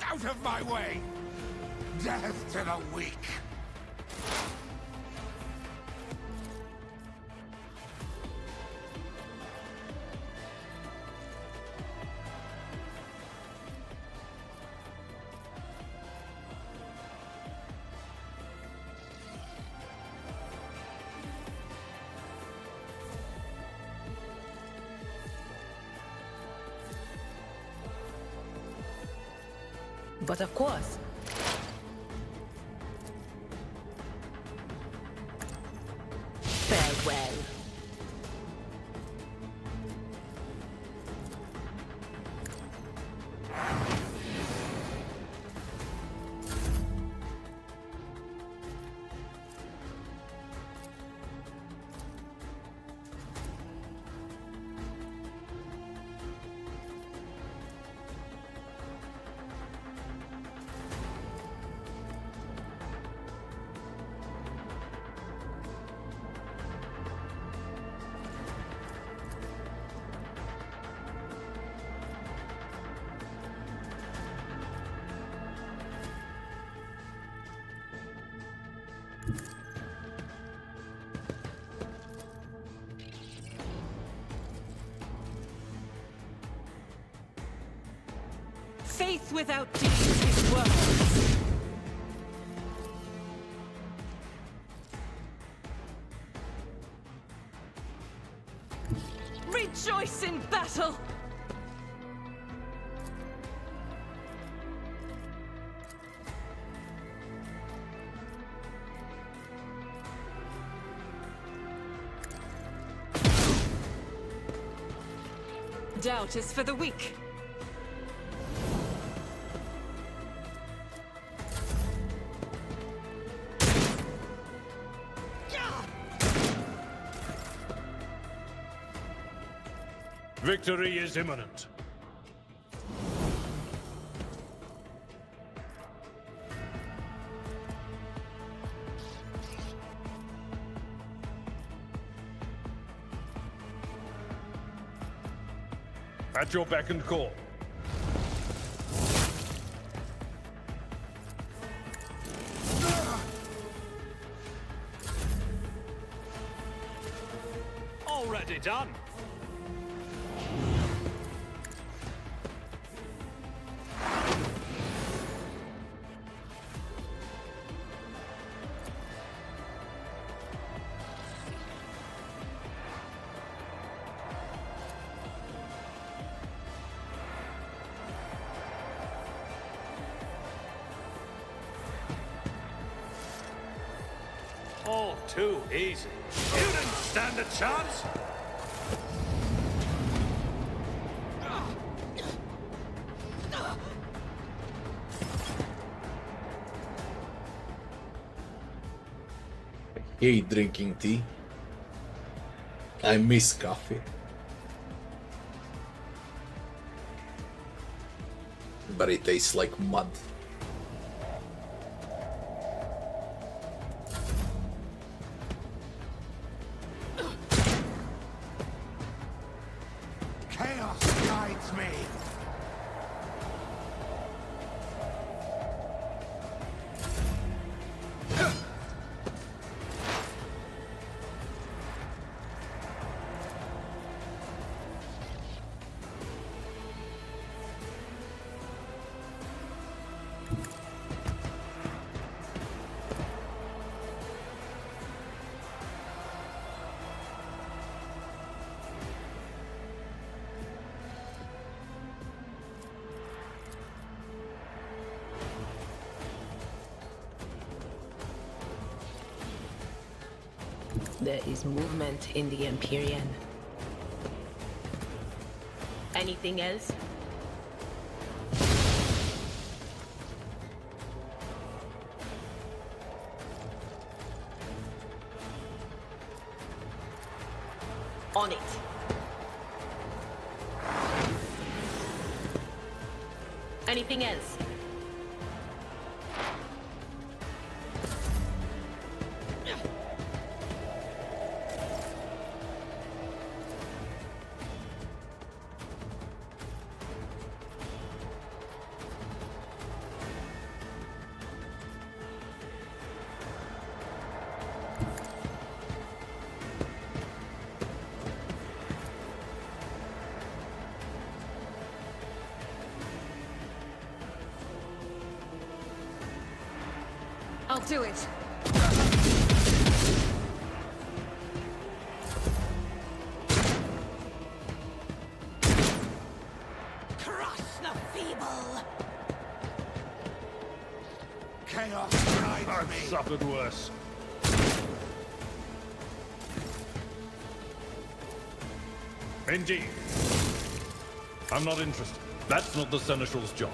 Out of my way! Death to the weak! But of course, farewell. Faith without deeds is worthless. Rejoice in battle! Doubt is for the weak. Victory is imminent. At your beck and call. Already done. All too easy. You didn't stand a chance! I hate drinking tea. I miss coffee. But it tastes like mud. Chaos guides me. There is movement in the Imperium. Anything else? On it. Anything else? I'll do it. Crush the feeble! chaos drives I've me. suffered worse. Indeed. I'm not interested. That's not the Seneschal's job.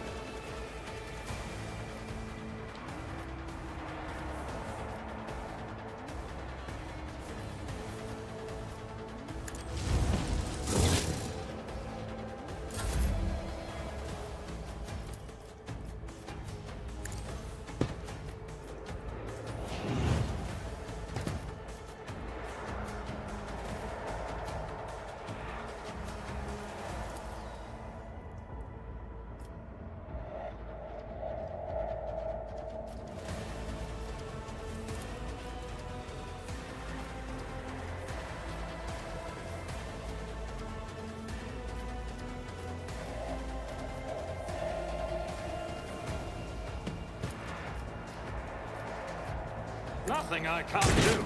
Nothing I can't do.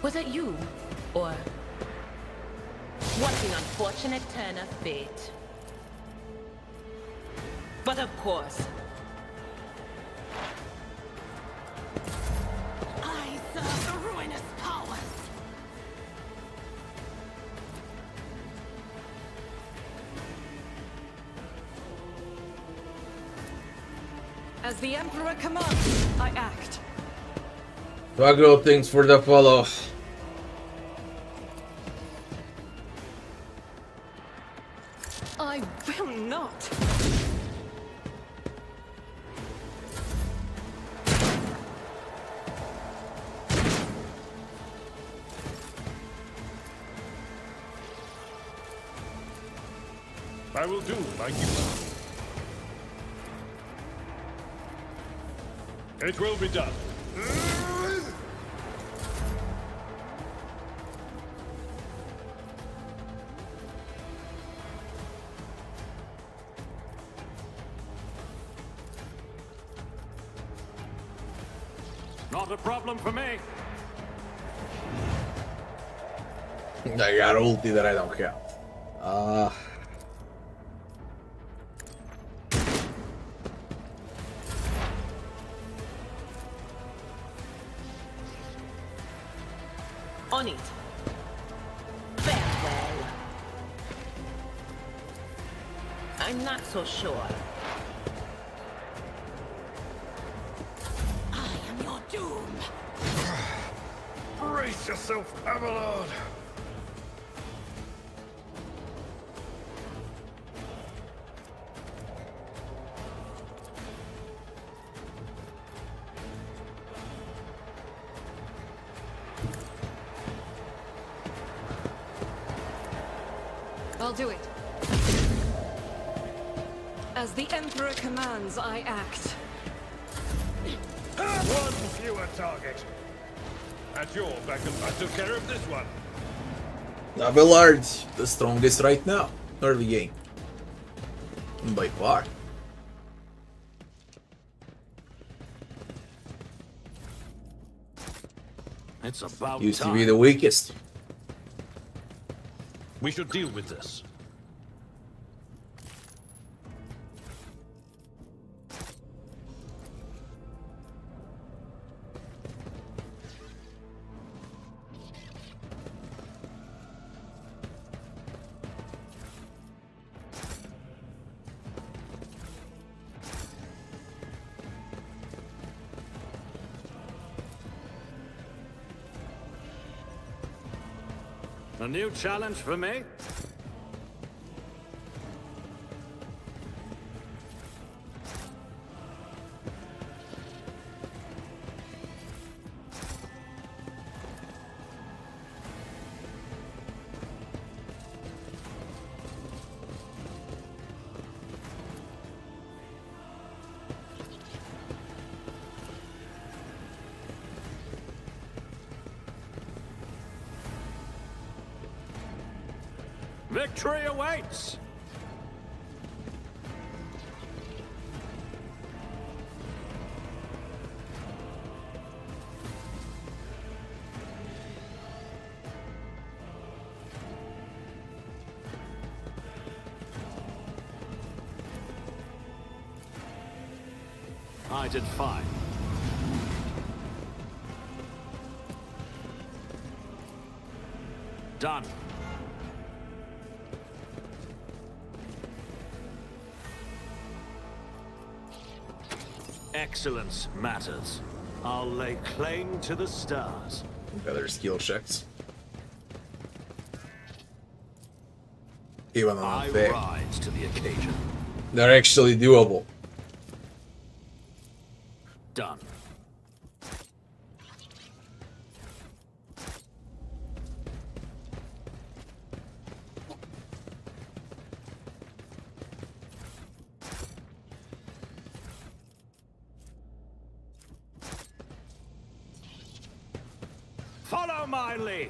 Was it you? Or what an unfortunate turn of fate. But of course, I serve the ruinous powers. As the Emperor commands, I act. Waggle, thanks for the follow. I will not. I will do like you. It will be done. Not a problem for me. I got ulti that I don't have. On it. Farewell. I'm not so sure. I am your doom. Brace yourself, Abelard. I'll do it. As the Emperor commands, I act. One fewer target. At your back, and I took care of this one. Abelard, the strongest right now. Early game. By far. It's about Used to time. be the weakest. We should deal with this. A new challenge for me? Victory awaits! I did fine. Done. Excellence matters. I'll lay claim to the stars. Better skill checks. Even on I unfair. rise to the occasion. They're actually doable. Done. Follow my lead.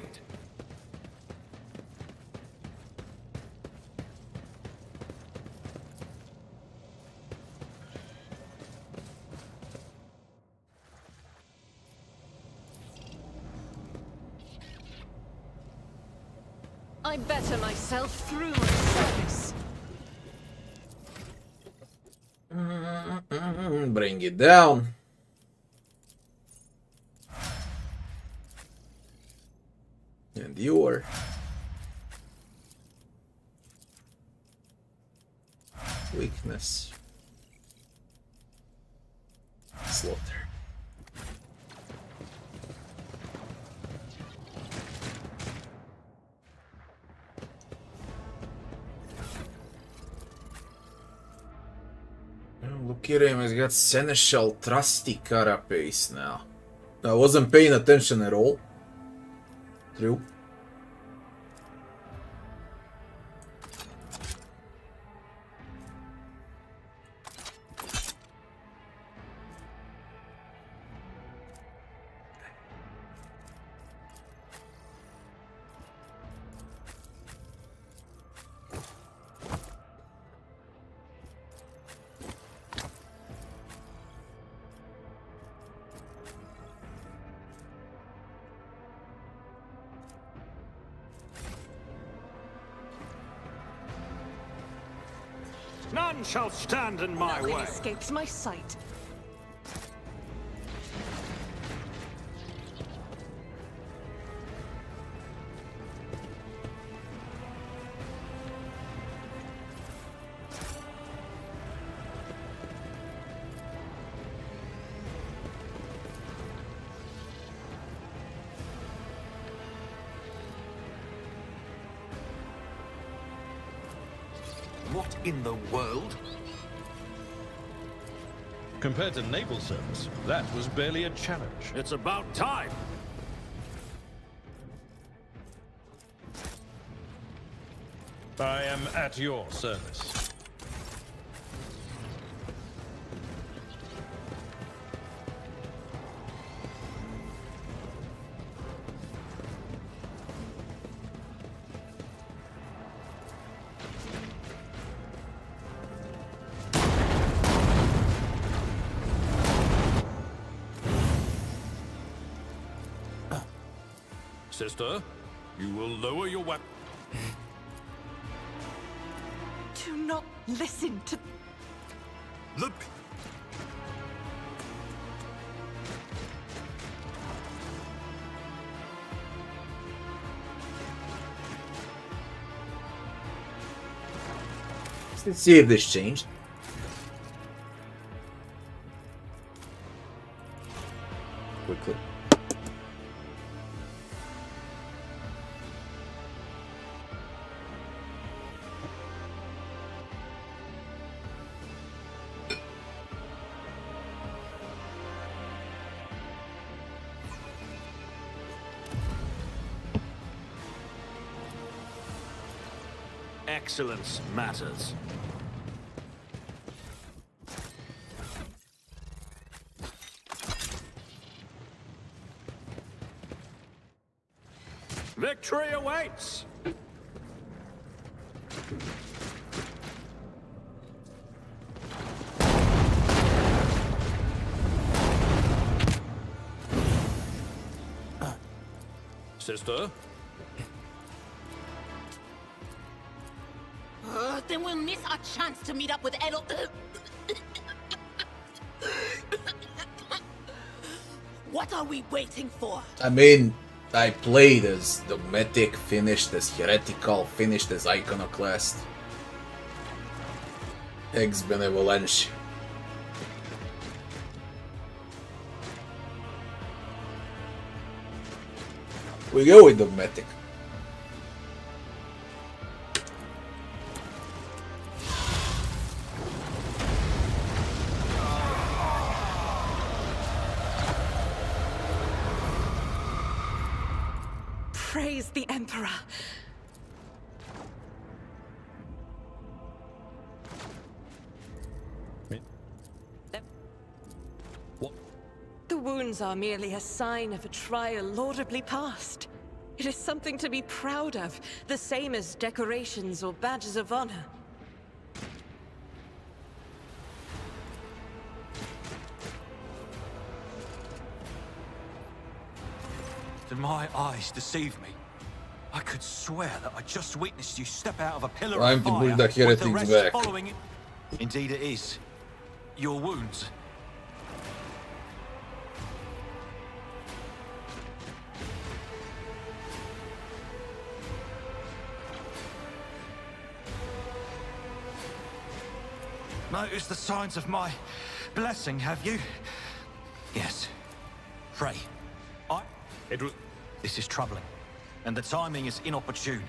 I better myself through my service. Bring it down. And your weakness. Slaughter. Look at him, he's got seneschal trusty carapace now. I wasn't paying attention at all. True. None shall stand in my Nothing way. escapes my sight. What in the world? Compared to naval service, that was barely a challenge. It's about time. I am at your service. Sister, you will lower your weapon. Do not listen to... Look! Let's see if this changed. Quickly. Excellence matters. Victory awaits! Sister? Then we'll miss our chance to meet up with Edel. What are we waiting for? I mean, I played as Dogmatic, finished as Heretical, finished as Iconoclast. Ex Benevolence. We go with Dogmatic. Praise the Emperor. The wounds are merely a sign of a trial laudably passed. It is something to be proud of, the same as decorations or badges of honor. Did my eyes deceive me? I could swear that I just witnessed you step out of a pillar Time of to fire bring the with the heretics rest back. following it. Indeed it is. Your wounds. Notice the signs of my blessing, have you? Yes. Pray. This is troubling, and the timing is inopportune.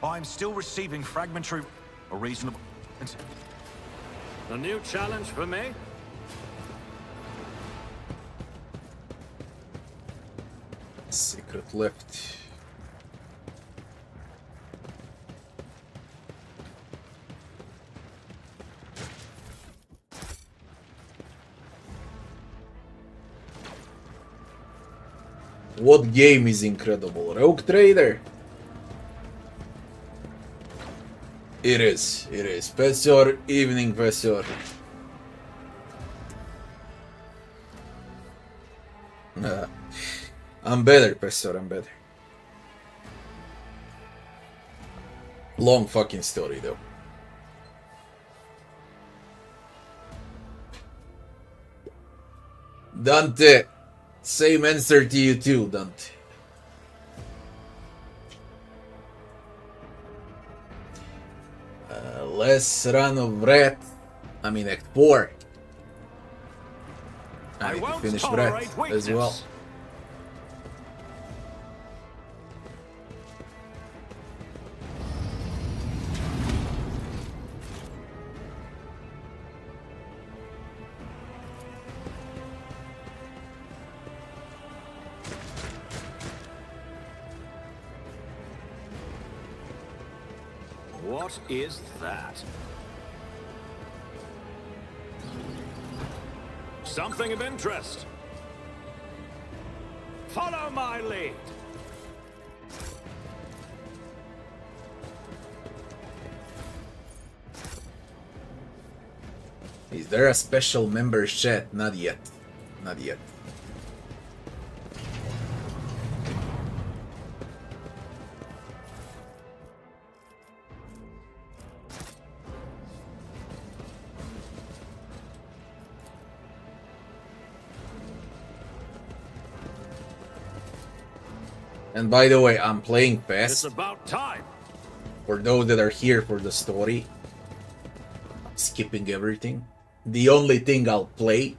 I am still receiving fragmentary or reasonable... A new challenge for me? Secret left. What game is incredible? Rogue Trader? It is. Pesor, evening Pesor. I'm better, Pesor, I'm better. Long fucking story though. Dante, same answer to you too, Dante. Less run of Wrath. I mean Act 4. I need to finish Wrath as well. What is that? Something of interest. Follow my lead. Is there a special member chat? Not yet. Not yet. And by the way, I'm playing fast. It's about time. For those that are here for the story, skipping everything. The only thing I'll play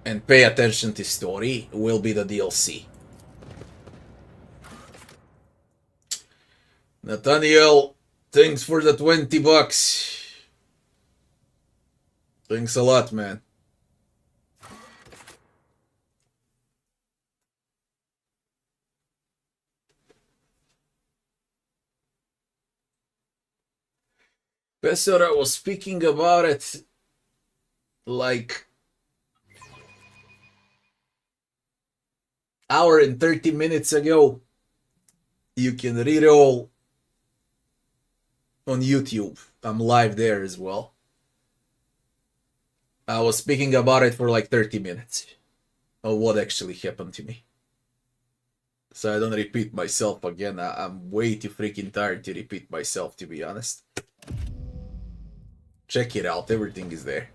and pay attention to story will be the DLC. Nathaniel, thanks for the $20. Thanks a lot, man. Pesora was speaking about it like hour and 30 minutes ago. You can read it all on YouTube. I'm live there as well. I was speaking about it for like 30 minutes of what actually happened to me. So I don't repeat myself again. I'm way too freaking tired to repeat myself, to be honest. Check it out, everything is there.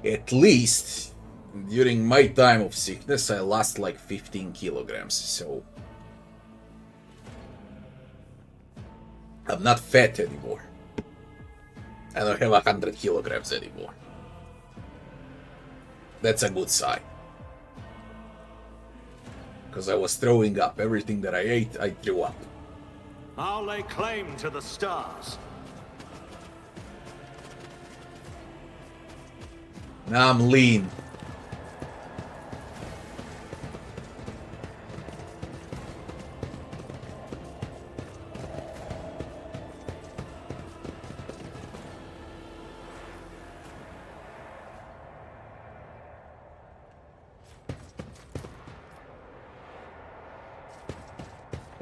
At least during my time of sickness I lost like 15 kilograms, so I'm not fat anymore. I don't have 100 kilograms anymore. That's a good sign. Because I was throwing up. Everything that I ate, I threw up. I'll lay claim to the stars. Now I'm lean.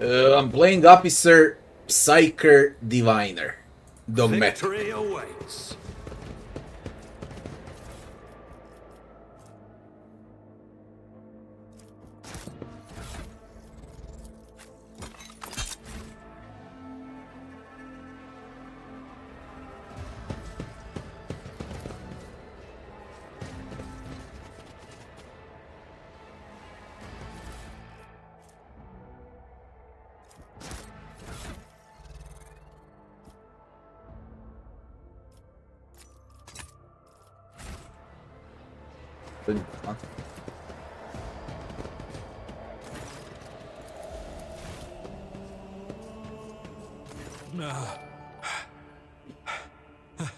I'm playing Officer Psyker Diviner. Dogmatic. Victory awaits.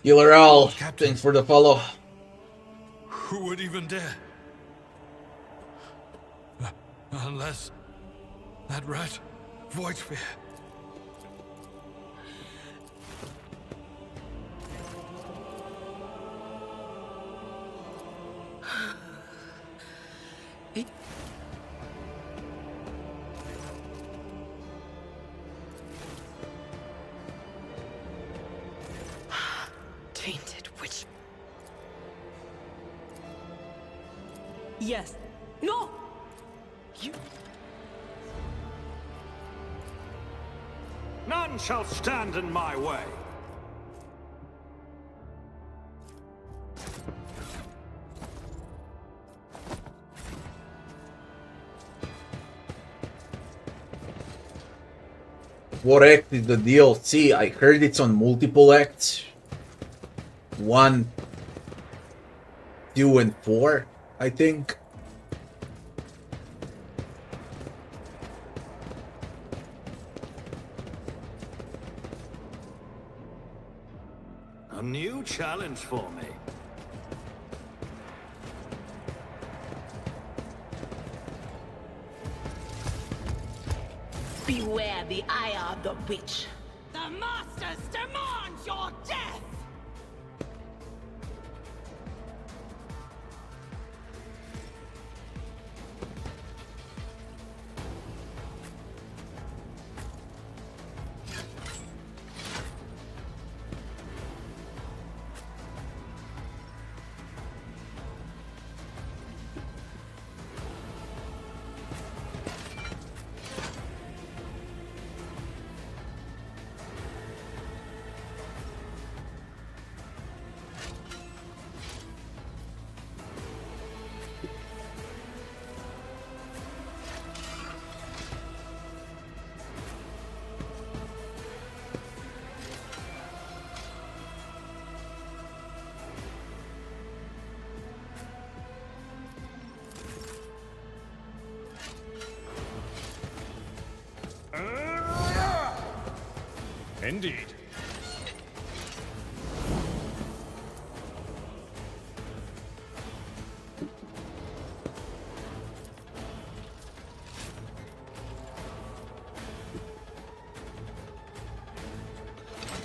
Killer Owl, thanks for the follow. Who would even dare? Unless that rat, Voidsphere. Tainted witch. Yes. No! You... None shall stand in my way. What act is the DLC? I heard it's on multiple acts. 1, 2, and 4, I think. A new challenge for me. Beware the eye of the witch. The Masters demand your death! Indeed.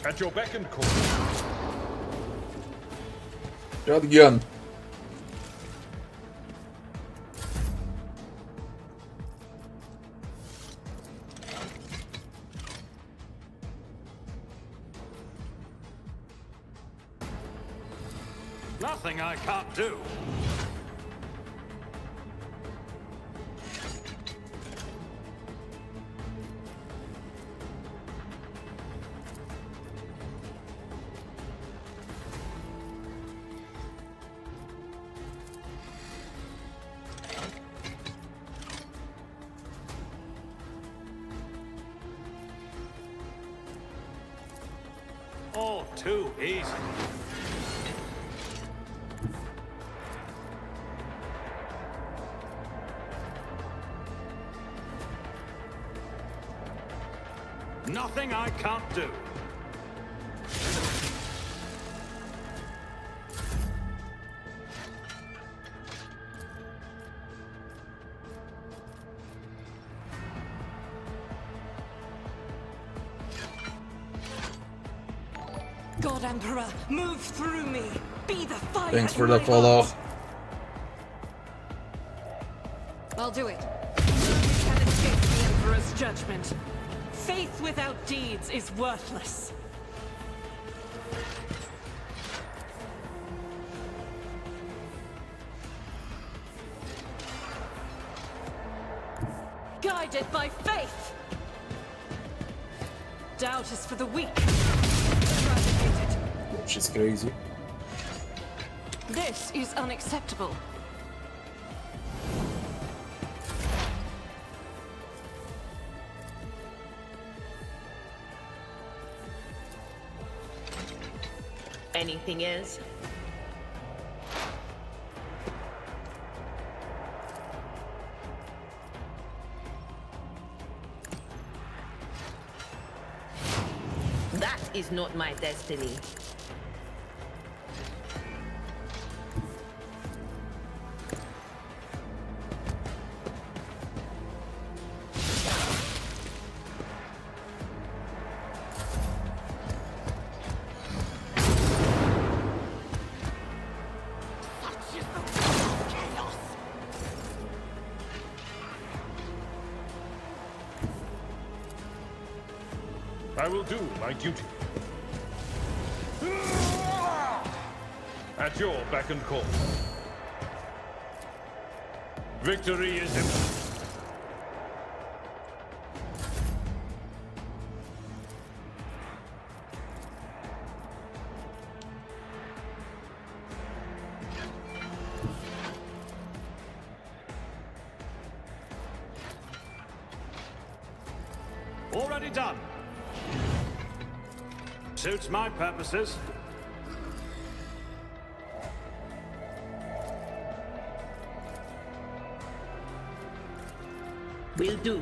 At your beck and call. Shotgun. Nothing I can't do. All too easy. Nothing I can't do. God Emperor, move through me. Be the fire. Thanks for in the my follow. heart. I'll do it. None can escape the Emperor's judgment. Faith without deeds is worthless. Guided by faith. Doubt is for the weak. Eradicated. She's crazy. This is unacceptable. Anything else? That is not my destiny. I will do my duty. At your beck and call. Victory is imminent. Already done. Suits my purposes. Will do.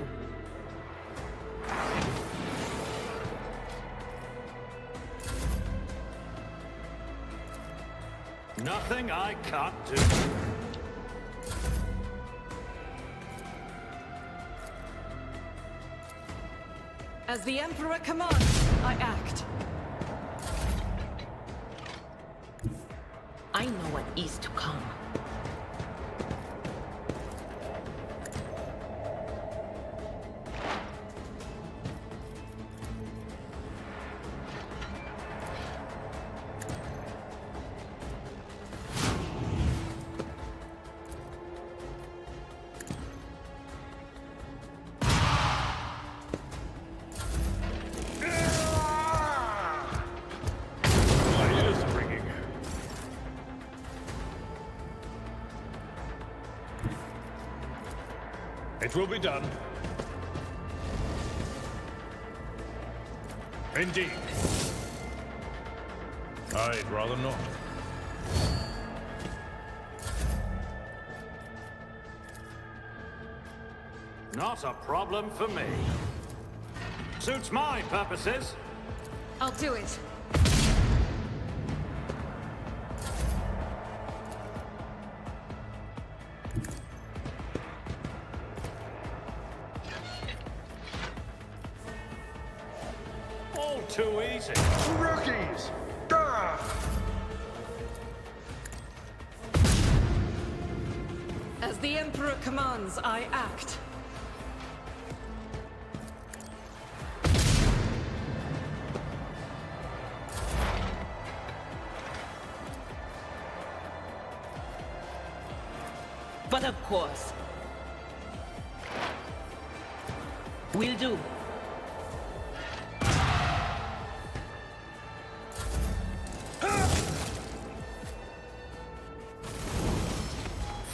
Nothing I can't do. As the Emperor commands, I act. I know what is to come. It will be done. Indeed. I'd rather not. Not a problem for me. Suits my purposes. I'll do it. All too easy. Rookies! As the Emperor commands, I act. but of course. Will do.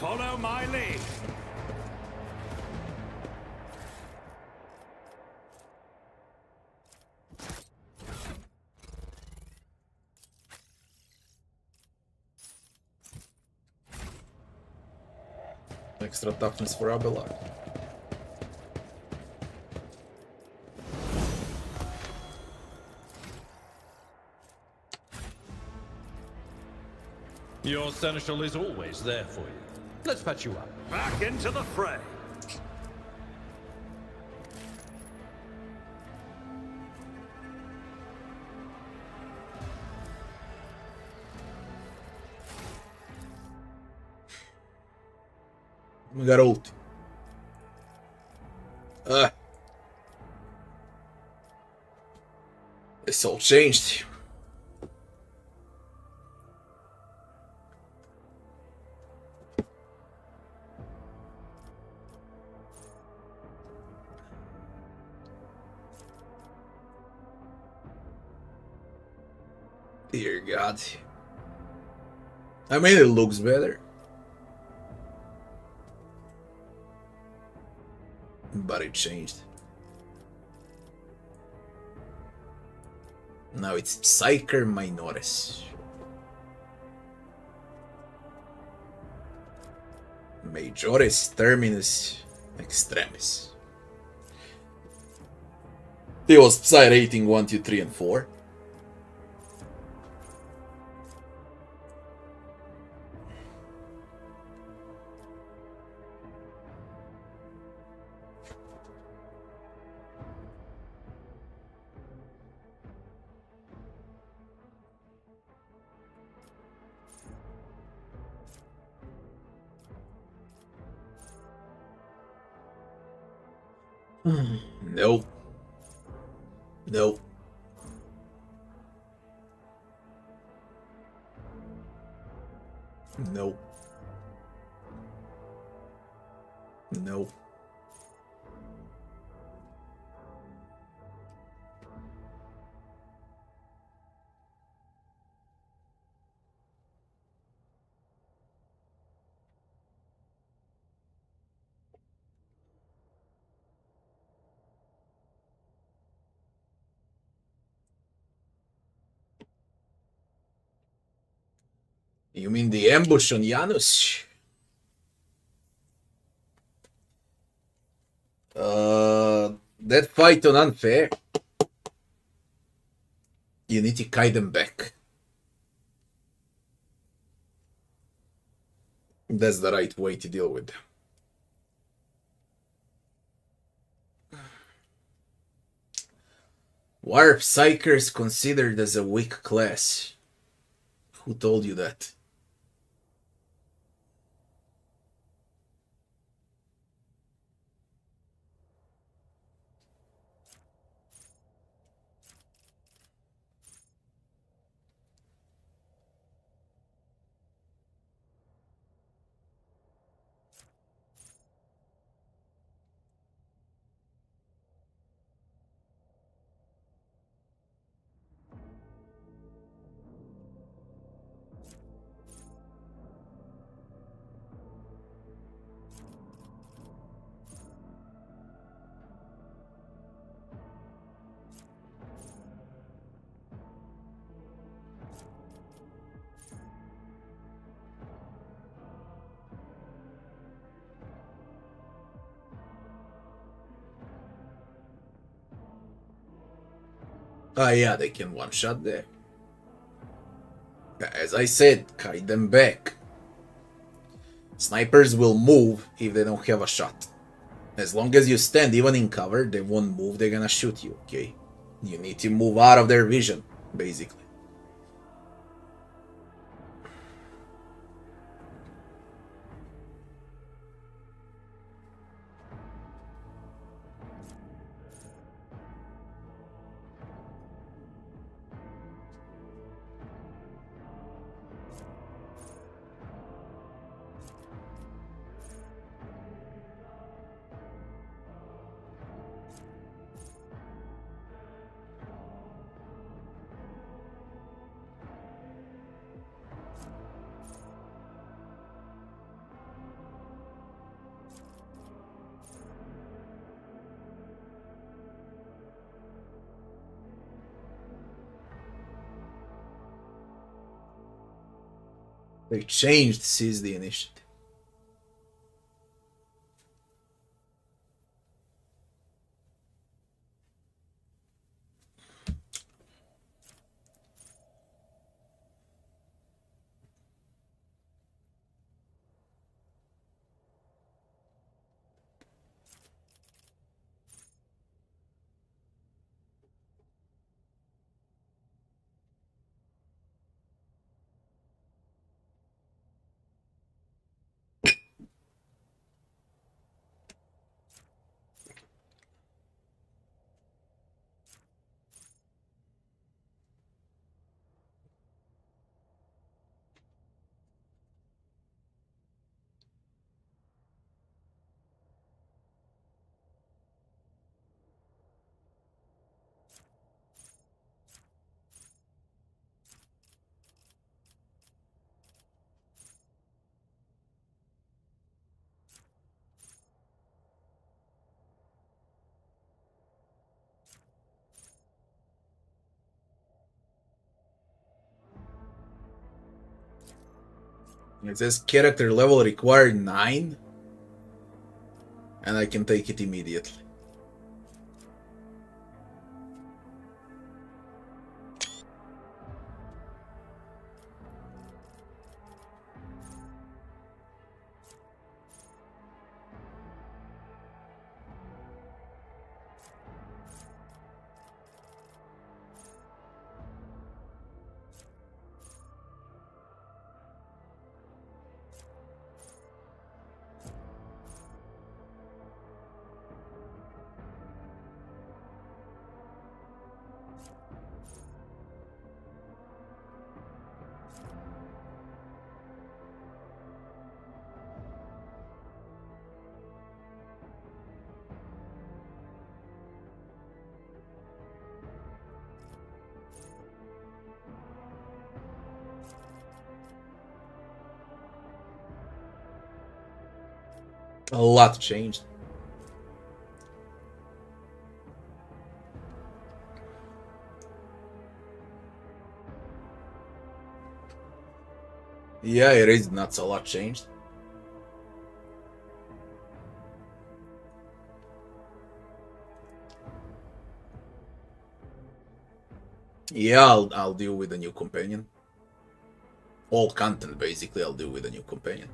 Follow my lead. Extra toughness for Abelard. Your seneschal is always there for you. Let's patch you up. Back into the fray. We got ult. It's all changed. Dear God. I mean, it looks better. But it changed. Now it's Psyker Minoris. Majoris Terminus Extremis. He was Psy rating 1, 2, 3, and 4. Nope. Nope. Nope. Nope. You mean the ambush on Janus? That fight on Unfair. You need to kite them back. That's the right way to deal with them. Warp Psychers considered as a weak class. Who told you that? Ah, yeah, they can one-shot there. As I said, kite them back. Snipers will move if they don't have a shot. As long as you stand even in cover, they won't move, they're gonna shoot you, okay? You need to move out of their vision, basically. They changed seize the initiative. It says character level required 9, and I can take it immediately. A lot changed. Yeah, it is nuts. A lot changed. Yeah, I'll deal with a new companion. All content, basically, I'll deal with a new companion.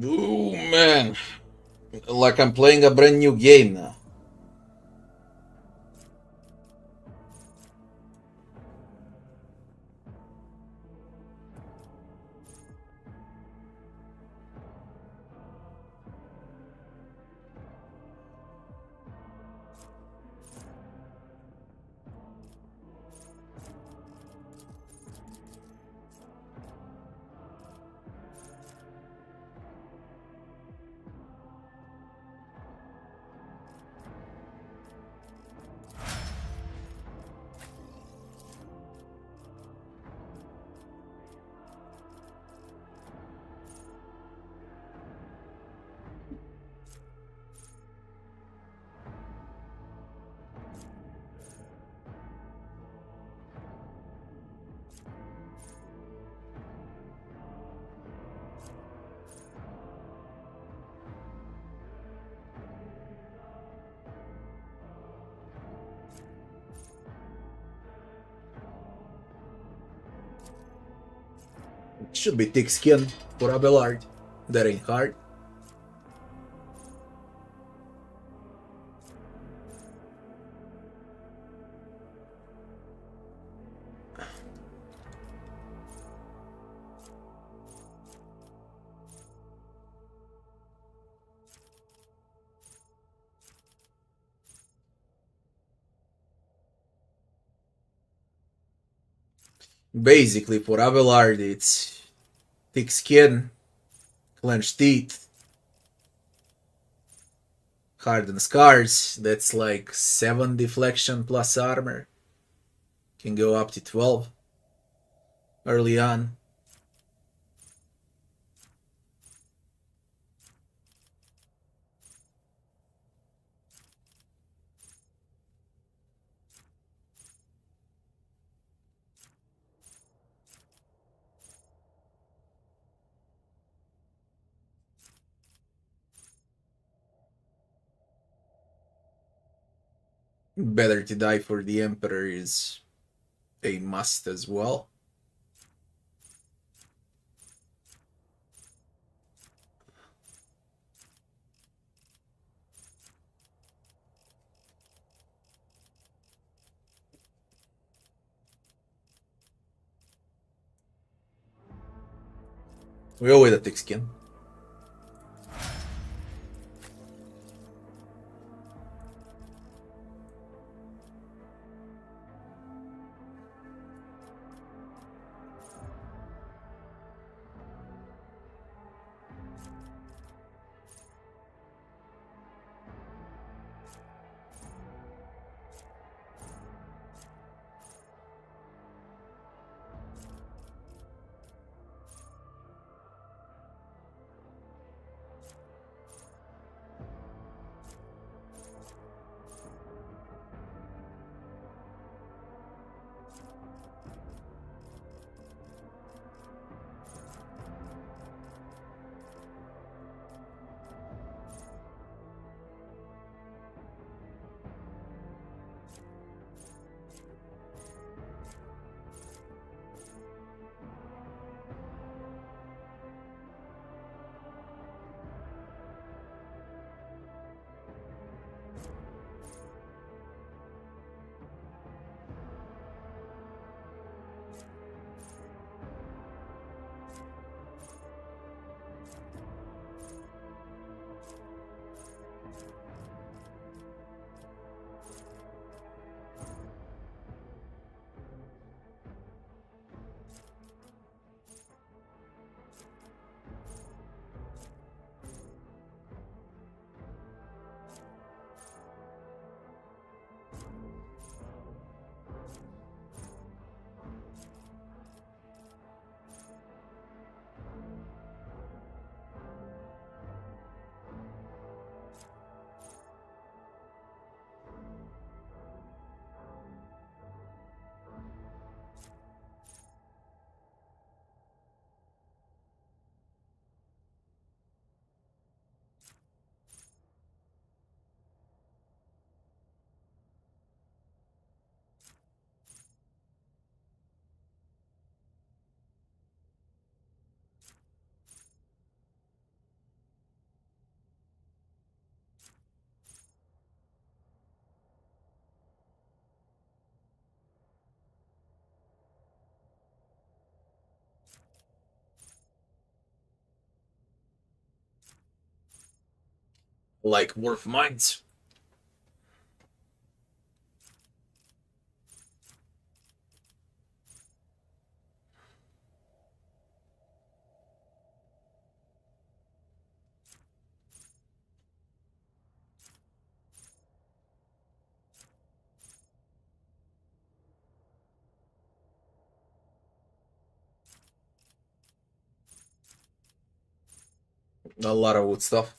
Ooh, man. Like I'm playing a brand new game now. Should be thick skin for Abelard. That ain't hard. Basically, for Abelard, it's thick skin, clenched teeth, hardened scars. That's like 7 deflection plus armor. Can go up to 12 early on. Better to die for the Emperor is a must as well. We go with a thick skin. Like Wolf Mines. A lot of wood stuff.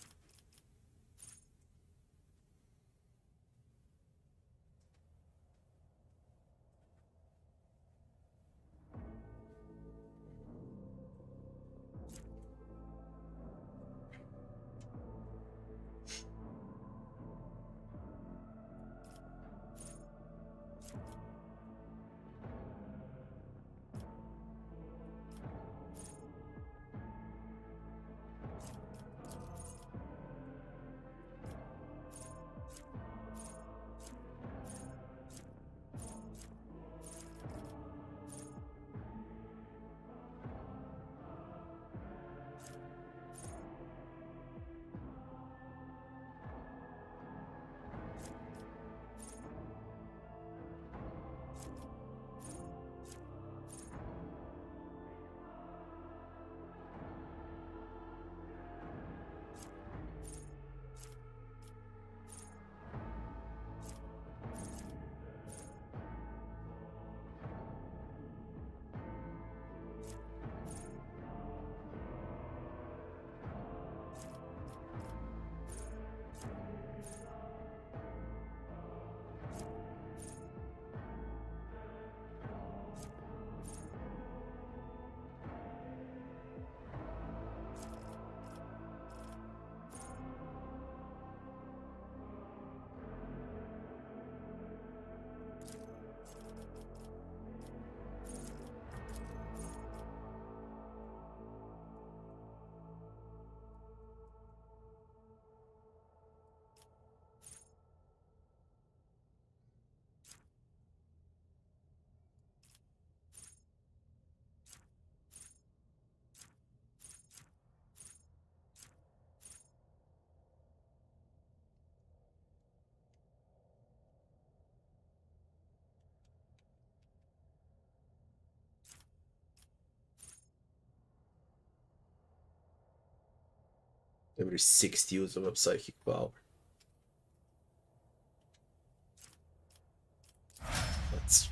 Every 6th use of a psychic power. Let's...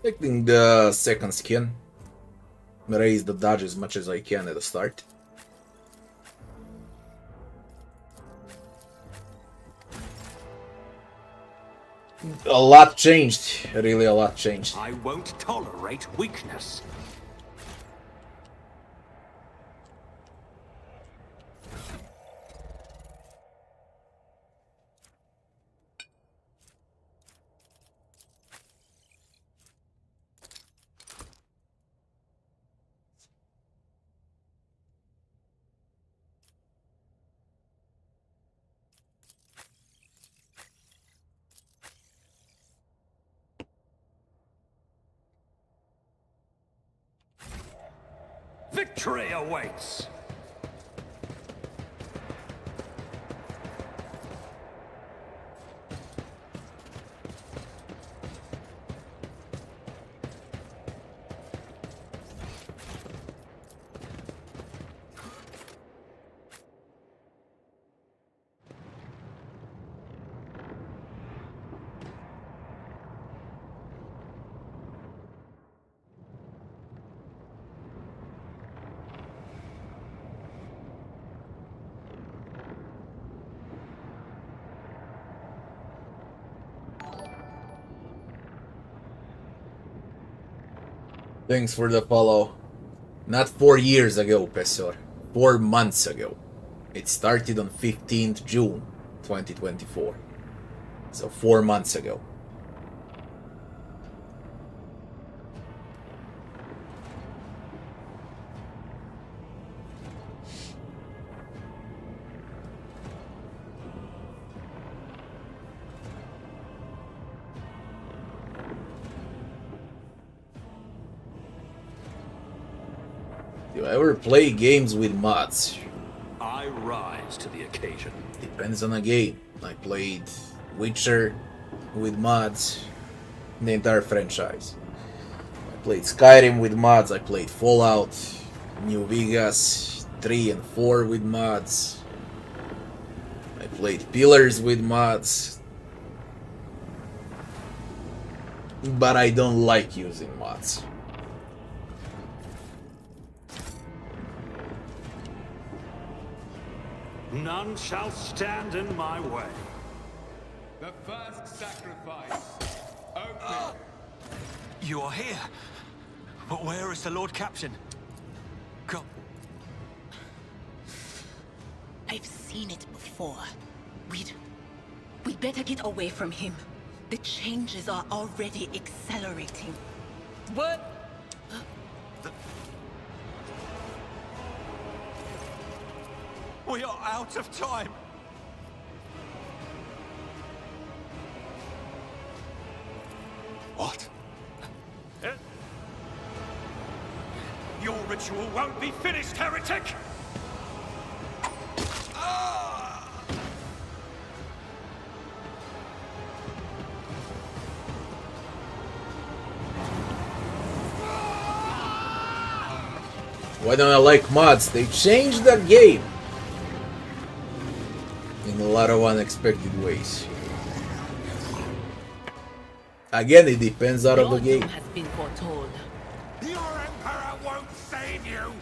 Taking the second skin. Raise the dodge as much as I can at the start. A lot changed. Really a lot changed. I won't tolerate weakness. Victory awaits! Thanks for the follow. Not 4 years ago, Pesor. 4 months ago. It started on 15th June 2024. So 4 months ago. Do I ever play games with mods? I rise to the occasion. Depends on the game. I played Witcher with mods, the entire franchise. I played Skyrim with mods, I played Fallout, New Vegas 3 and 4 with mods. I played Pillars with mods. But I don't like using mods. None shall stand in my way. The first sacrifice. Open. You are here. But where is the Lord Captain? Go. I've seen it before. We'd better get away from him. The changes are already accelerating. What? We are out of time. What? Your ritual won't be finished, heretic! Why don't I like mods? They changed the game in a lot of unexpected ways. Again, it depends out of the game. Has been foretold. Your Emperor won't save you!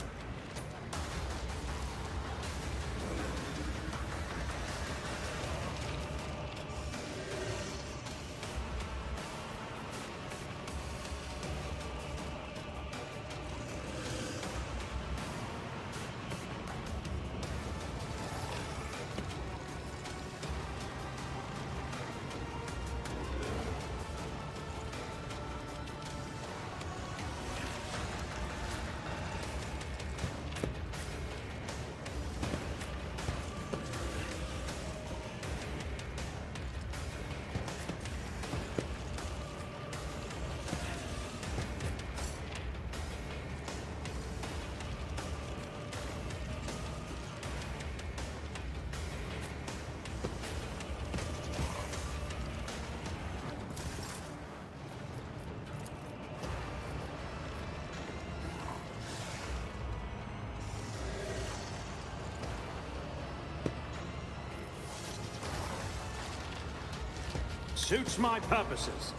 Suits my purposes.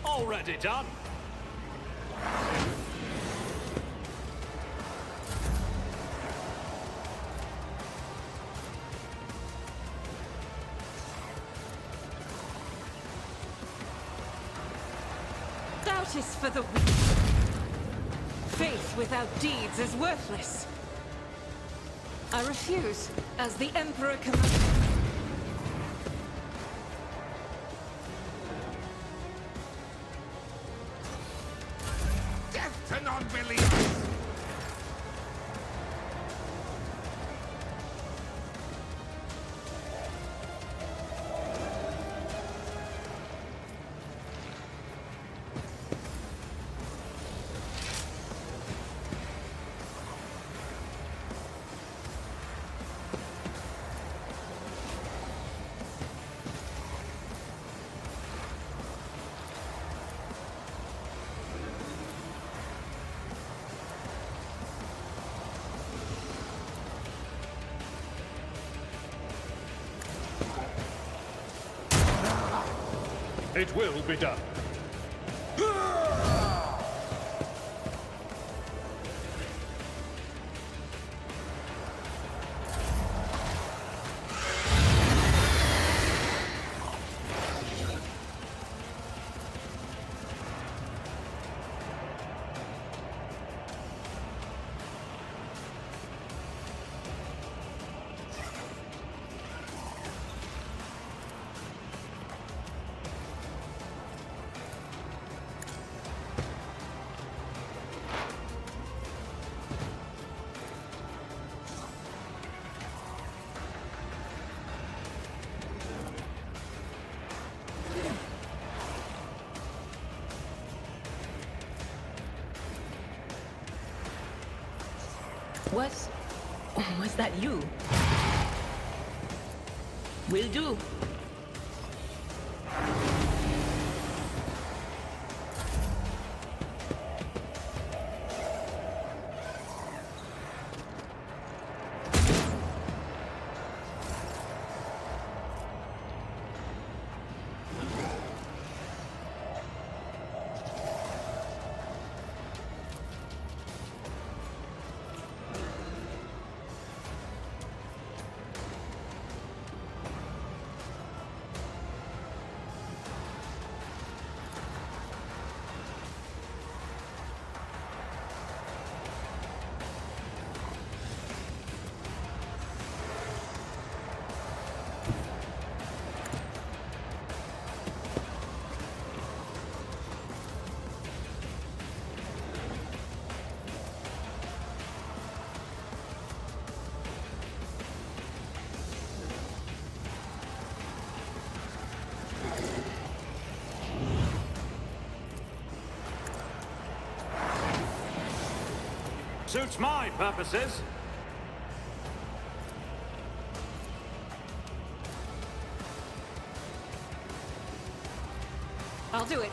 Already done. Doubt is for the weak. Faith without deeds is worthless. I refuse, as the Emperor commands. Death to non-believers! It will be done. Was that you? Will do. Suits my purposes. I'll do it.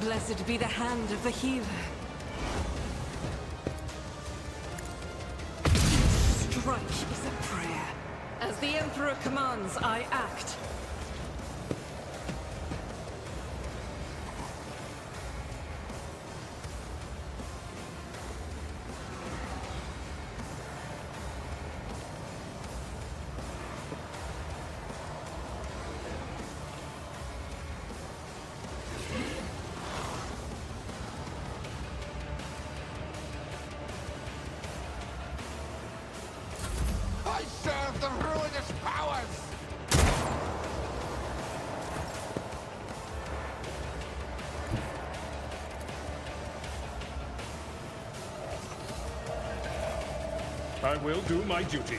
Blessed be the hand of the healer. Each strike is a prayer. As the Emperor commands, I act. I serve the ruinous powers! I will do my duty.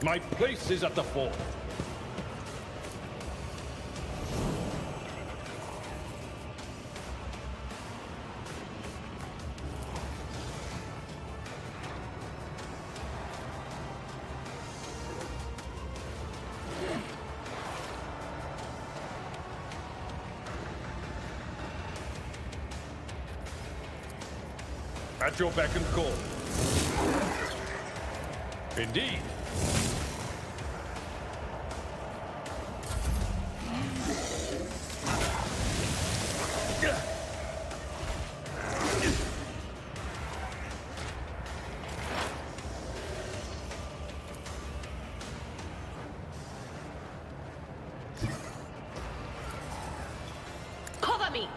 My place is at the fore. At your beck and call. Indeed. Cover me!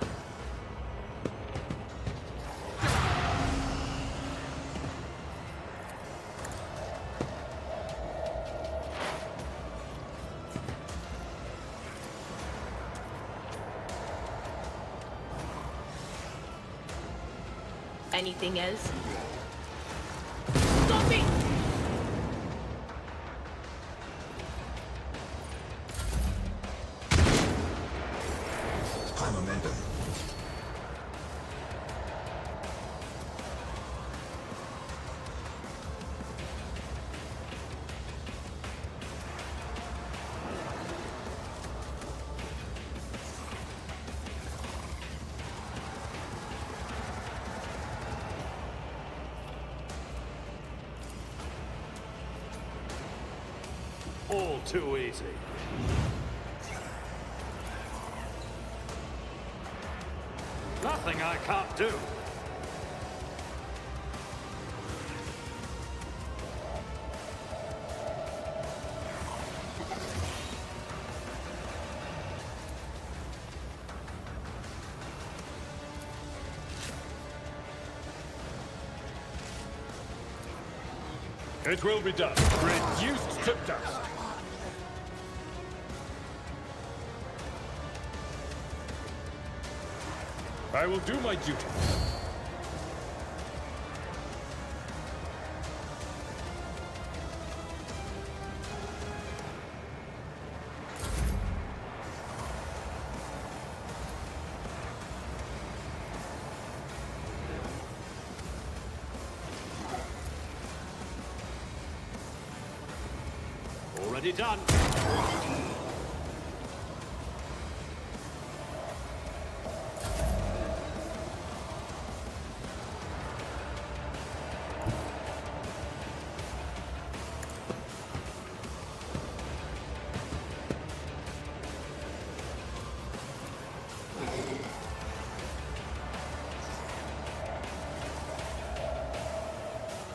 Anything else? Stop me! High momentum. All too easy. Nothing I can't do. It will be done. Reduced to dust. I will do my duty. Already done.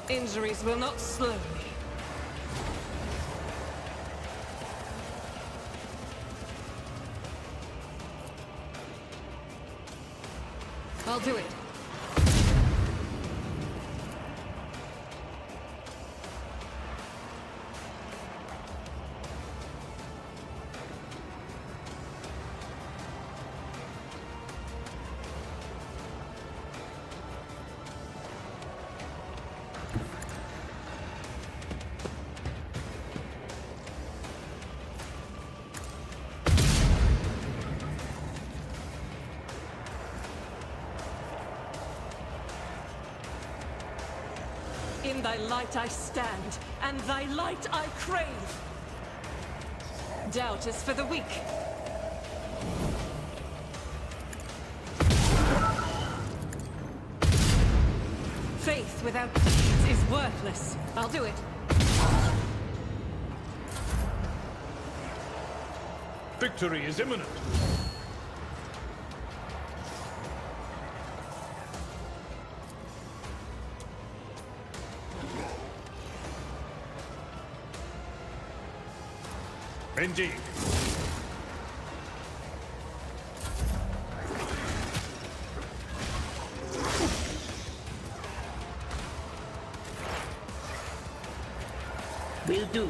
Injuries will not slow me. I'll do it. In thy light I stand, and thy light I crave. Doubt is for the weak. Faith without deeds is worthless. I'll do it. Victory is imminent. Indeed. Will do.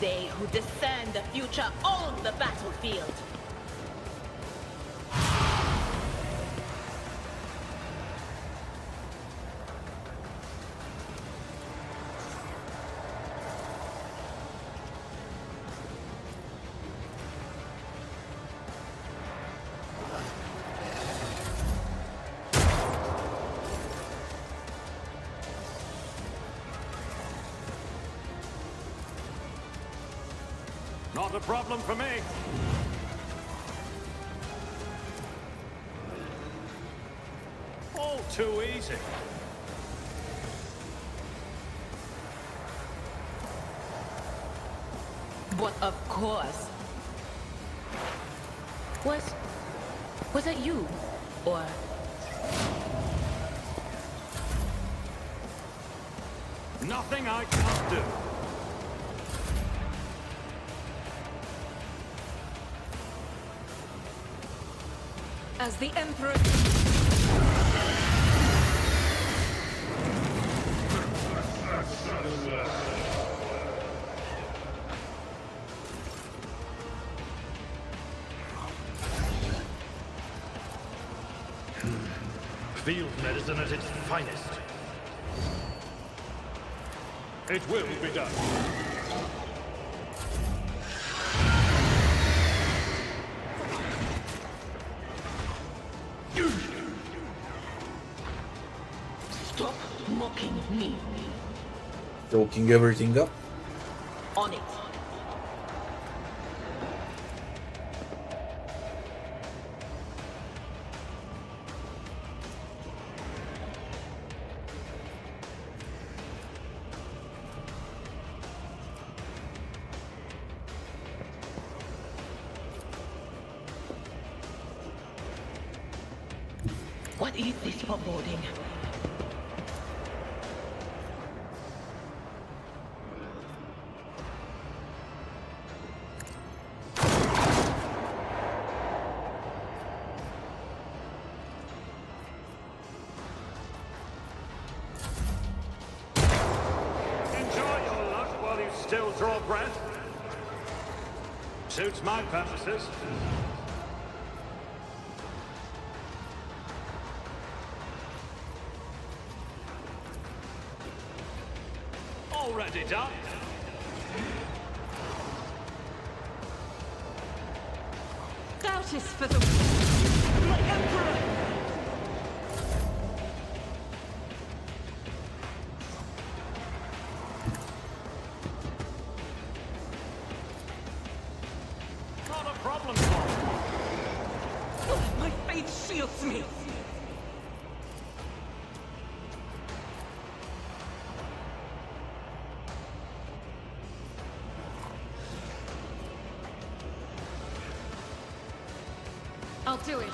They who discern the future own the battlefield. Not a problem for me. All too easy. But of course. Was it you? Or... Nothing I can't do. As the Emperor... Field medicine at its finest. It will be done. Stop mocking me. Joking everything up. On it. is this foreboding? Enjoy your luck while you still draw breath. Suits my purposes. Already done. Doubt is for the... My Emperor! Not a problem. Oh, my faith shields me! I'll do it.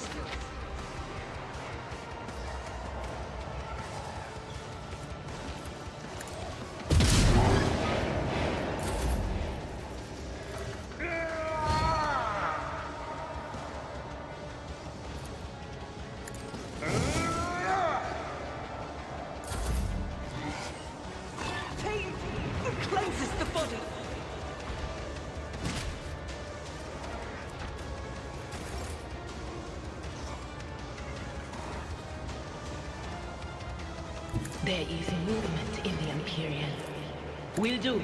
Pain cleanses the body. There is movement in the Imperium. Will do.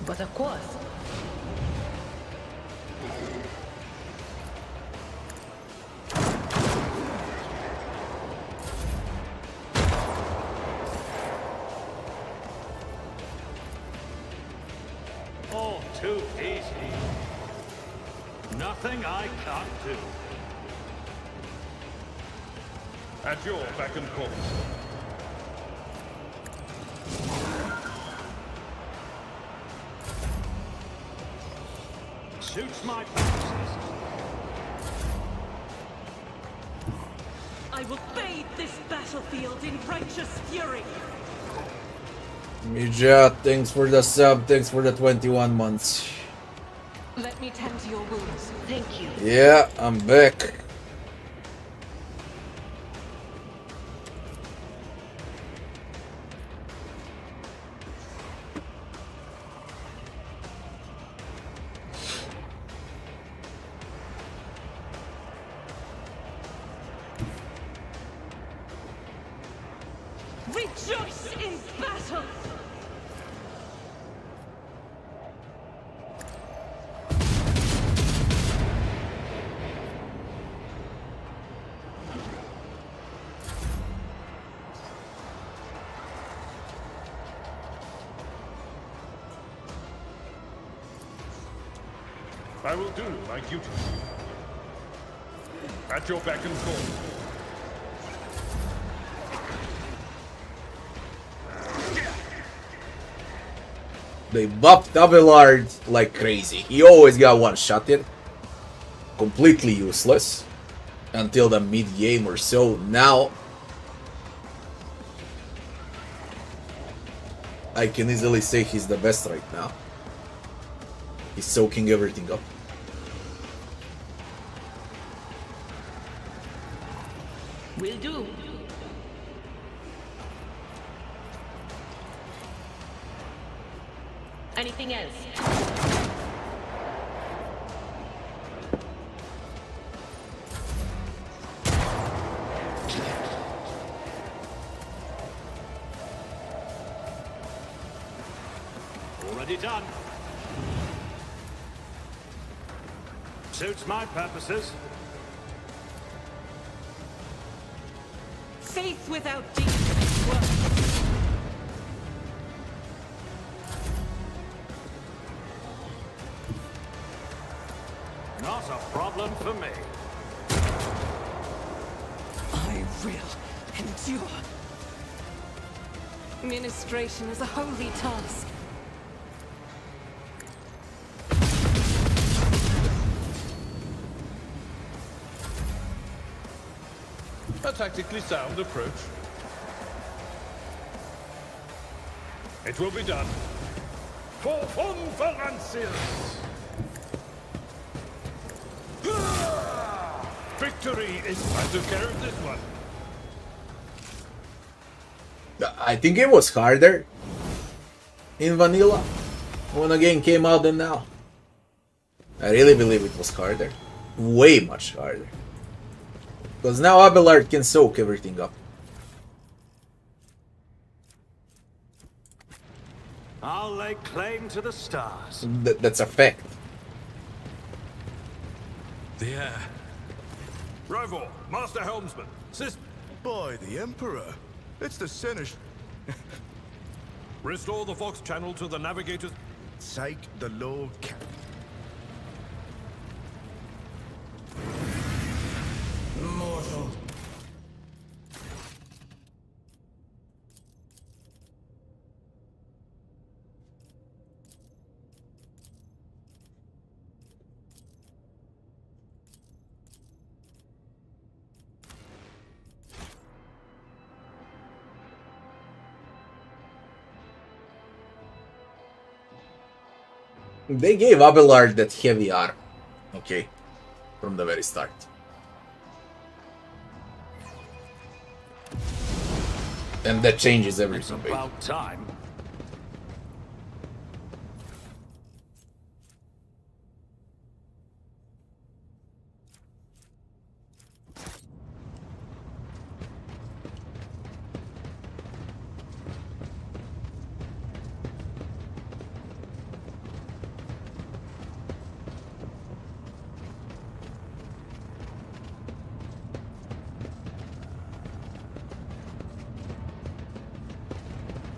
But of course, All too easy. Nothing I can't do. At your beck and call. Suits my purposes. I will bathe this battlefield in righteous fury. Mija, thanks for the sub, thanks for the 21 months. Let me tend to your wounds. thank you. Yeah, I'm back. Rejoice in battle! I will do my duty. At your beck and call. They buffed Abelard like crazy. He always got one shot in. Completely useless. Until the mid-game or so. Now I can easily say he's the best right now. He's soaking everything up. Will do. Anything else? Already done. Suits my purposes. Faith without deeds is worthless. problem for me. I will endure. Ministration is a holy task. A tactically sound approach. It will be done. For von Valancius! Victory is... I took care of this one. I think it was harder in vanilla when the game came out than now. I really believe it was harder. Way much harder. Because now Abelard can soak everything up. I'll lay claim to the stars. That's a fact. The air. Rival, Master Helmsman, By the Emperor. It's the Senesh. Restore the Vox channel to the navigator's... Take the Lord Mortal. They gave Abelard that heavy arm. Okay. From the very start. And that changes everything. It's about time.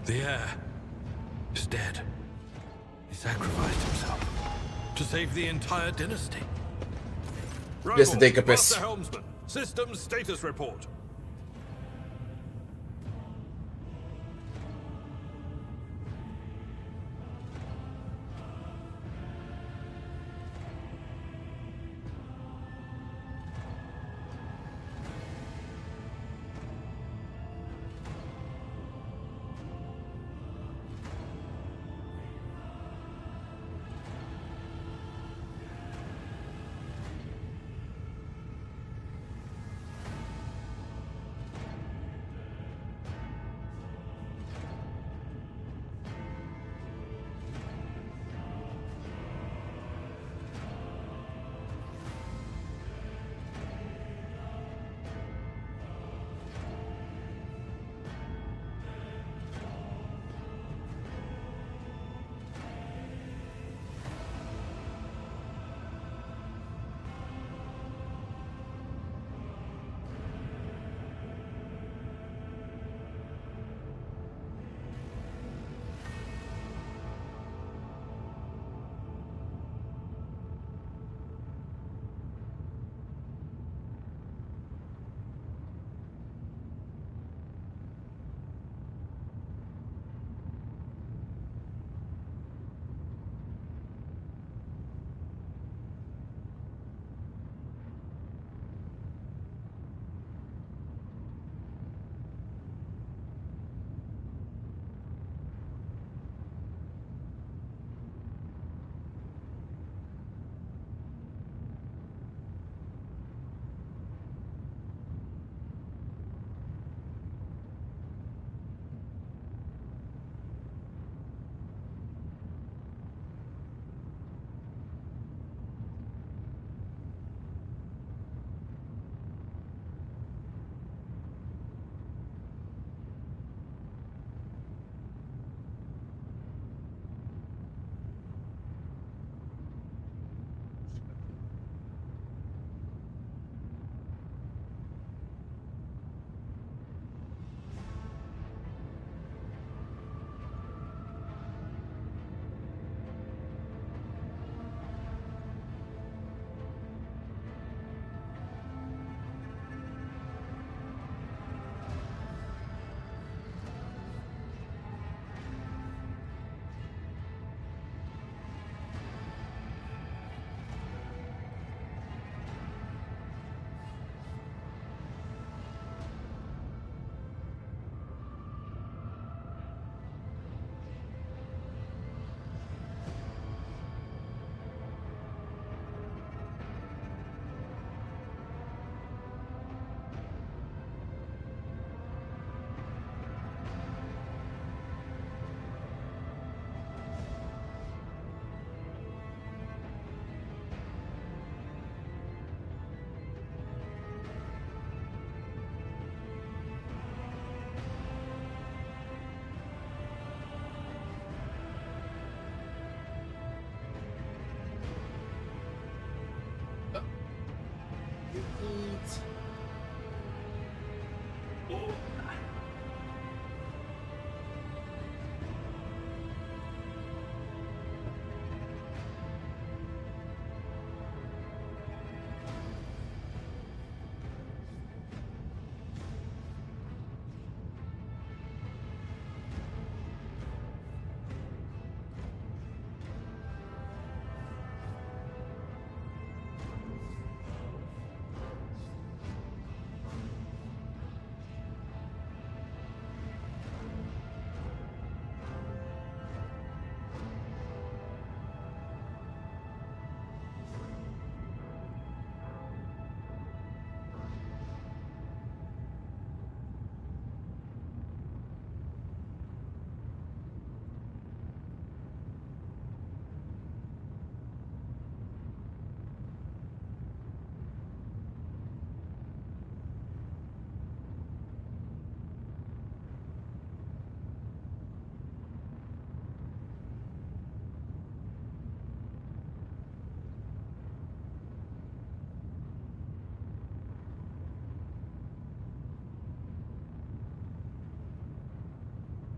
The heir is dead. He sacrificed himself to save the entire dynasty. Just to take a piss. Master Helmsman, systems status report.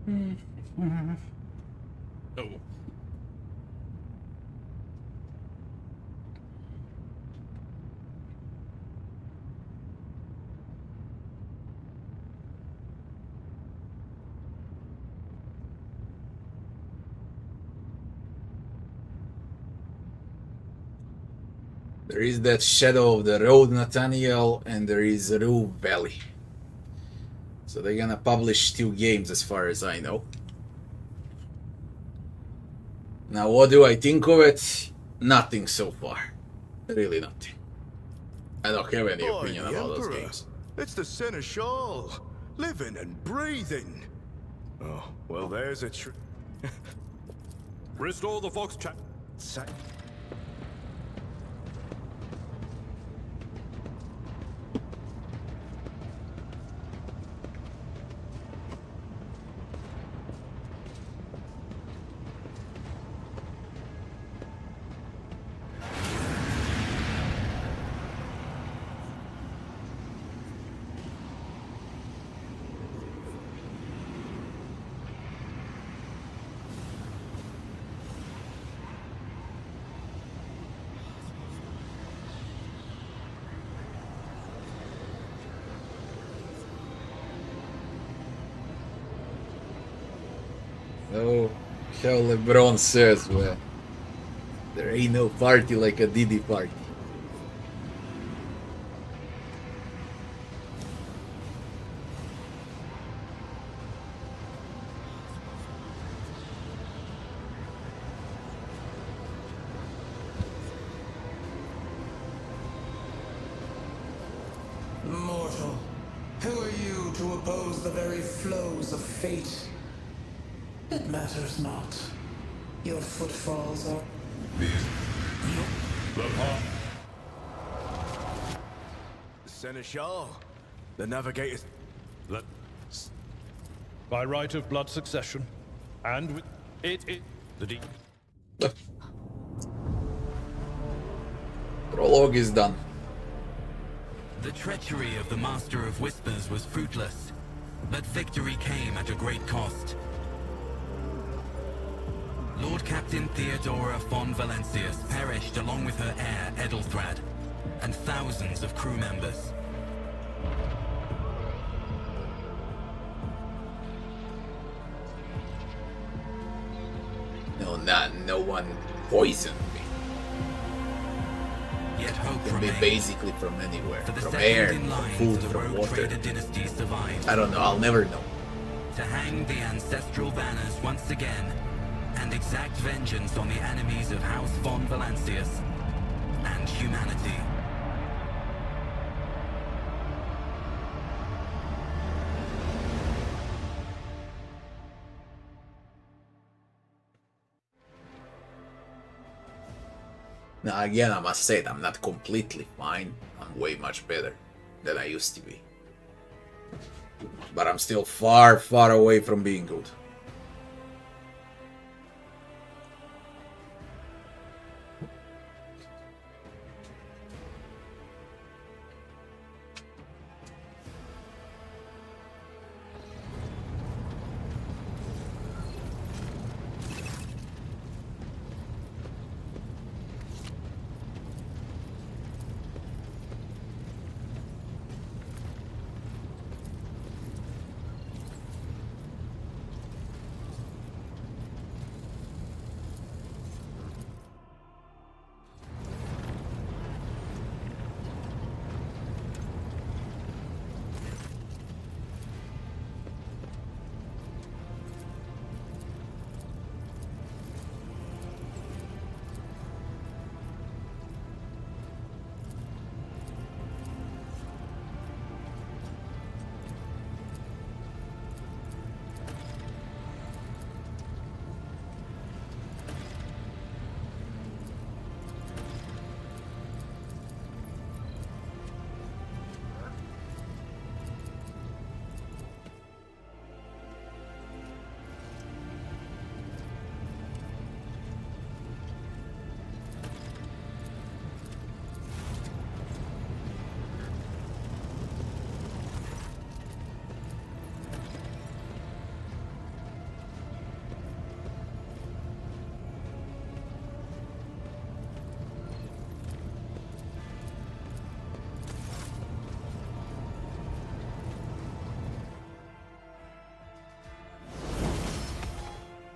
Oh. There is that shadow of the road, Nathaniel, and there is Rue Valley. So they're gonna publish 2 games as far as I know. Now what do I think of it? Nothing so far. Really nothing. I don't have any Boy, opinion the about those Emperor. games. It's the Seneschal. Living and breathing. Oh, well, there's a Restore the Vox chat. Oh, how LeBron says, well, there ain't no party like a Diddy party. Mortal, who are you to oppose the very flows of fate? It matters not. Your footfalls are... The Seneschal. The Navigators. By right of blood succession, and with it the deep. Prologue is done. The treachery of the Master of Whispers was fruitless, but victory came at a great cost. Lord Captain Theodora von Valancius perished along with her heir, Edelthrad, and thousands of crew members. No one poisoned me. Yet hope Can be remained. basically from anywhere. For the From second air, in from line food, to the from Rogue water. Trader dynasty survived. I don't know, I'll never know. To hang the ancestral banners once again, and exact vengeance on the enemies of House von Valancius and humanity. Now again, I must say that I'm not completely fine. I'm way much better than I used to be. But I'm still far, far away from being good.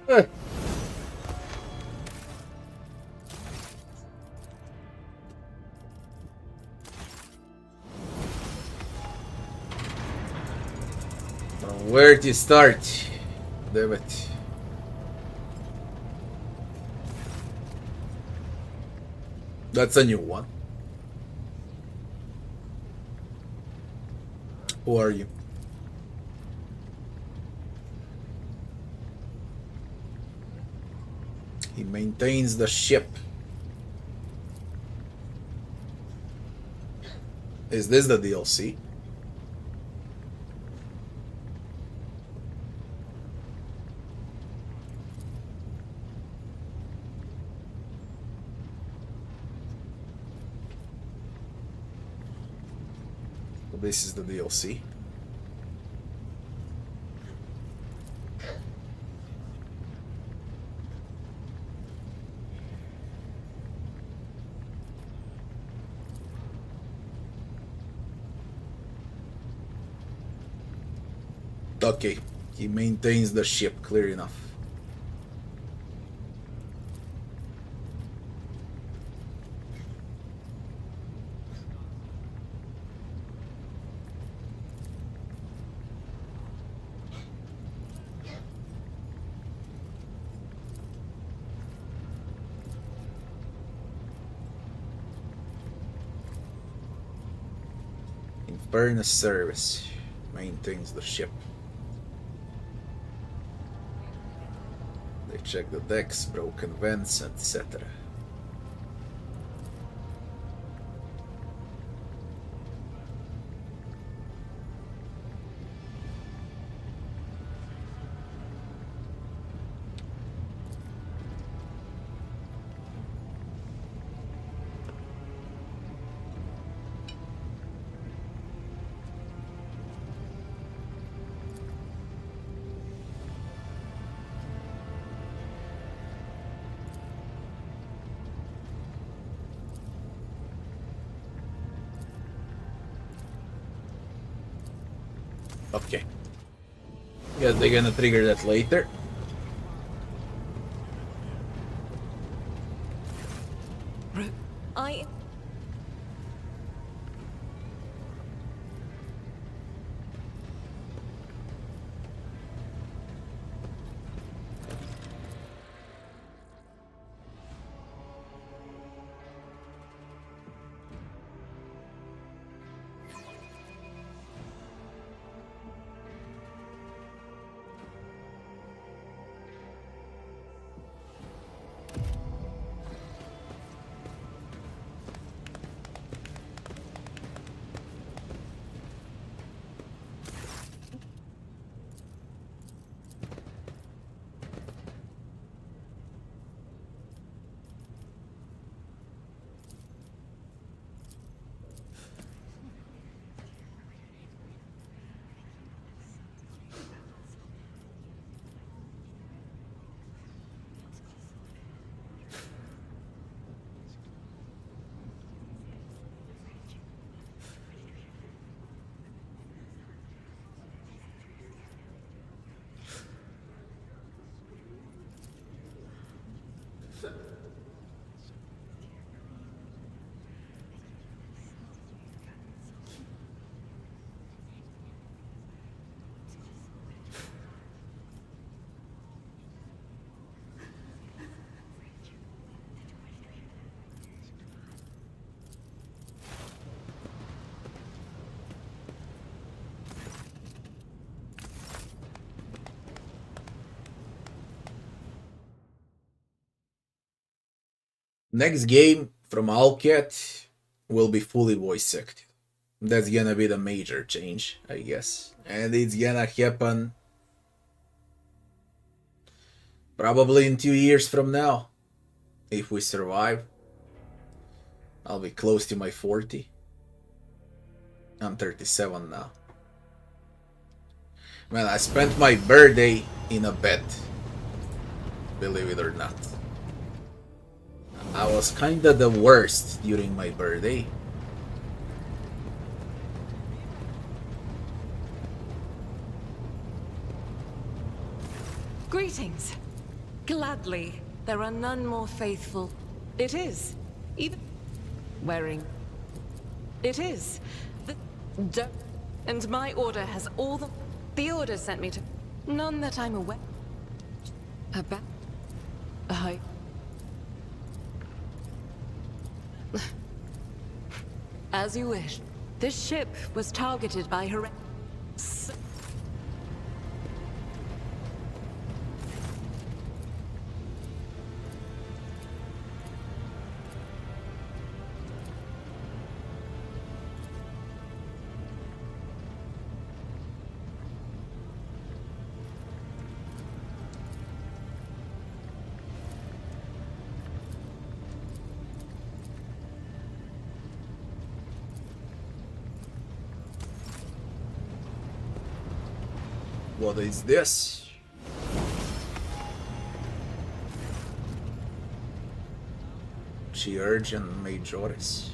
Where to start? Damn it. That's a new one. Who are you? He maintains the ship. Is this the DLC? This is the DLC. Okay, he maintains the ship, clear enough. Furnace service maintains the ship. They check the decks, broken vents, etc. Okay. Guess they're gonna trigger that later. Next game from Alcat will be fully voice acted. That's gonna be the major change, I guess. And it's gonna happen probably in 2 years from now. If we survive. I'll be close to my 40. I'm 37 now. Man, I spent my birthday in a bed. Believe it or not. I was kinda the worst during my birthday. Greetings. Gladly. There are none more faithful. It is. Even wearing. It is. And my order has all the... The order sent me to... None that I'm aware... About... As you wish. This ship was targeted by her... What is this? Chirurgeon Majoris.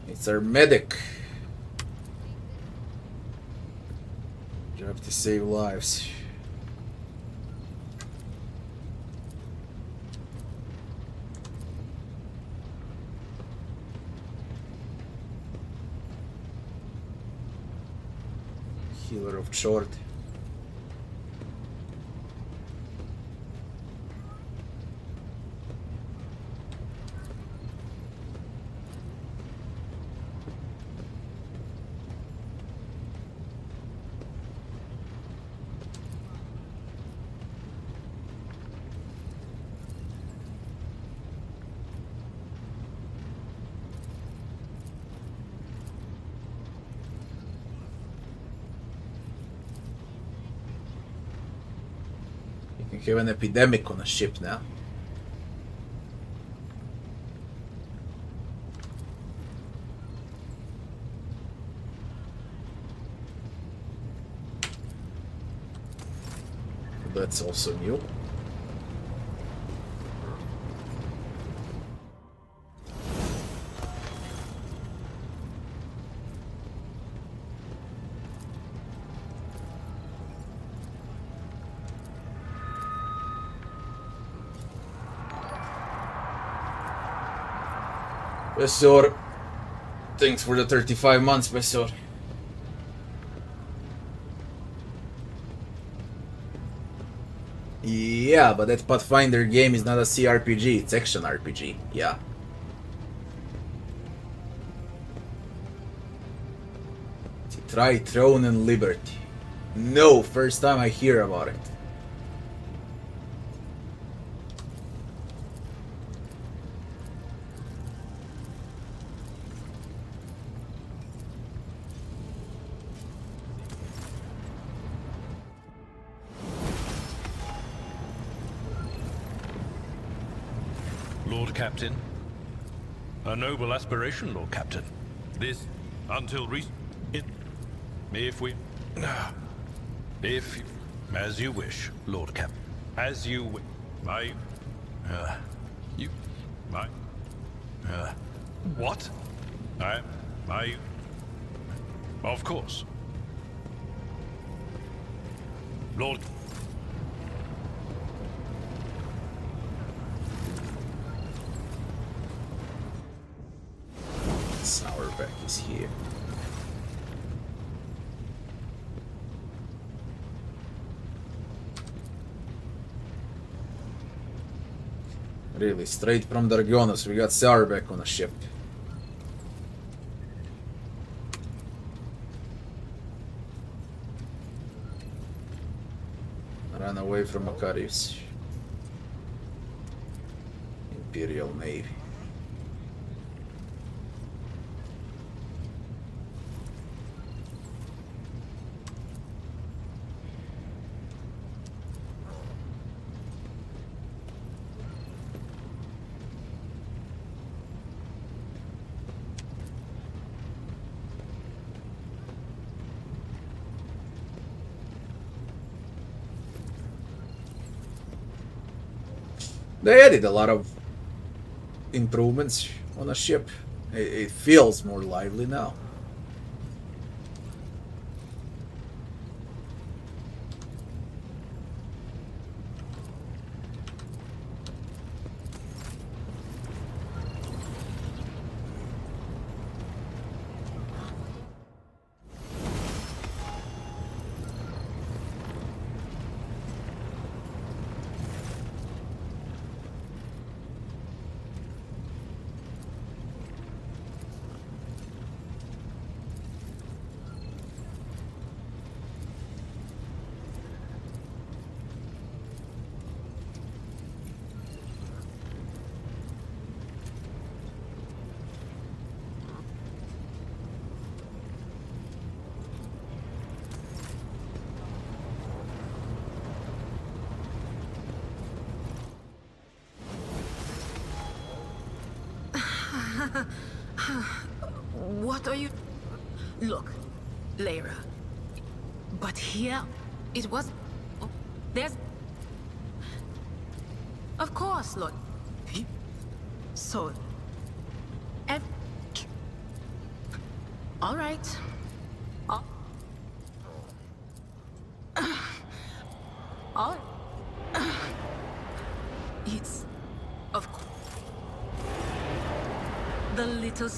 It's our medic. Job to save lives. Healer of short. We have an epidemic on a ship now. That's also new. Besor, thanks for the 35 months, Besor. Yeah, but that Pathfinder game is not a CRPG, it's action RPG, yeah. Try Throne and Liberty. No, first time I hear about it. Lord Captain. A noble aspiration, Lord Captain. This, until if we... If... As you wish, Lord Captain. As you wish. You... What? Of course. Lord... Sourback is here. Really, straight from Dargonos, we got Sourback on a ship. Run away from Macarius. Imperial Navy. They added a lot of improvements on a ship. It feels more lively now. What are you... Look, Lyra. But here, it was... There's... Of course, Lord. So... All right. All... It's... Of course... The little...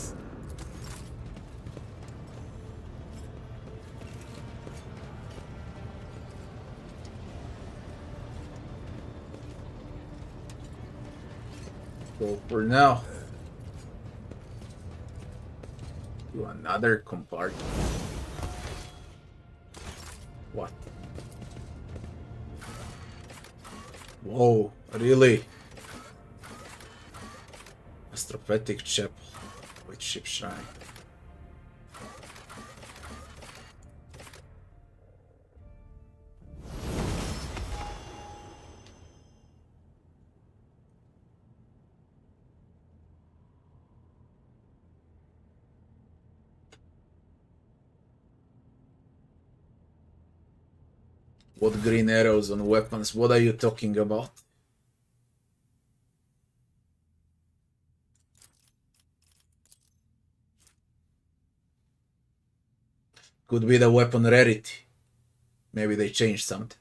So for now, to another compartment. What? Whoa, really? Astropathic chapel with ship shrine. What green arrows on weapons? What are you talking about? Could be the weapon rarity. Maybe they changed something.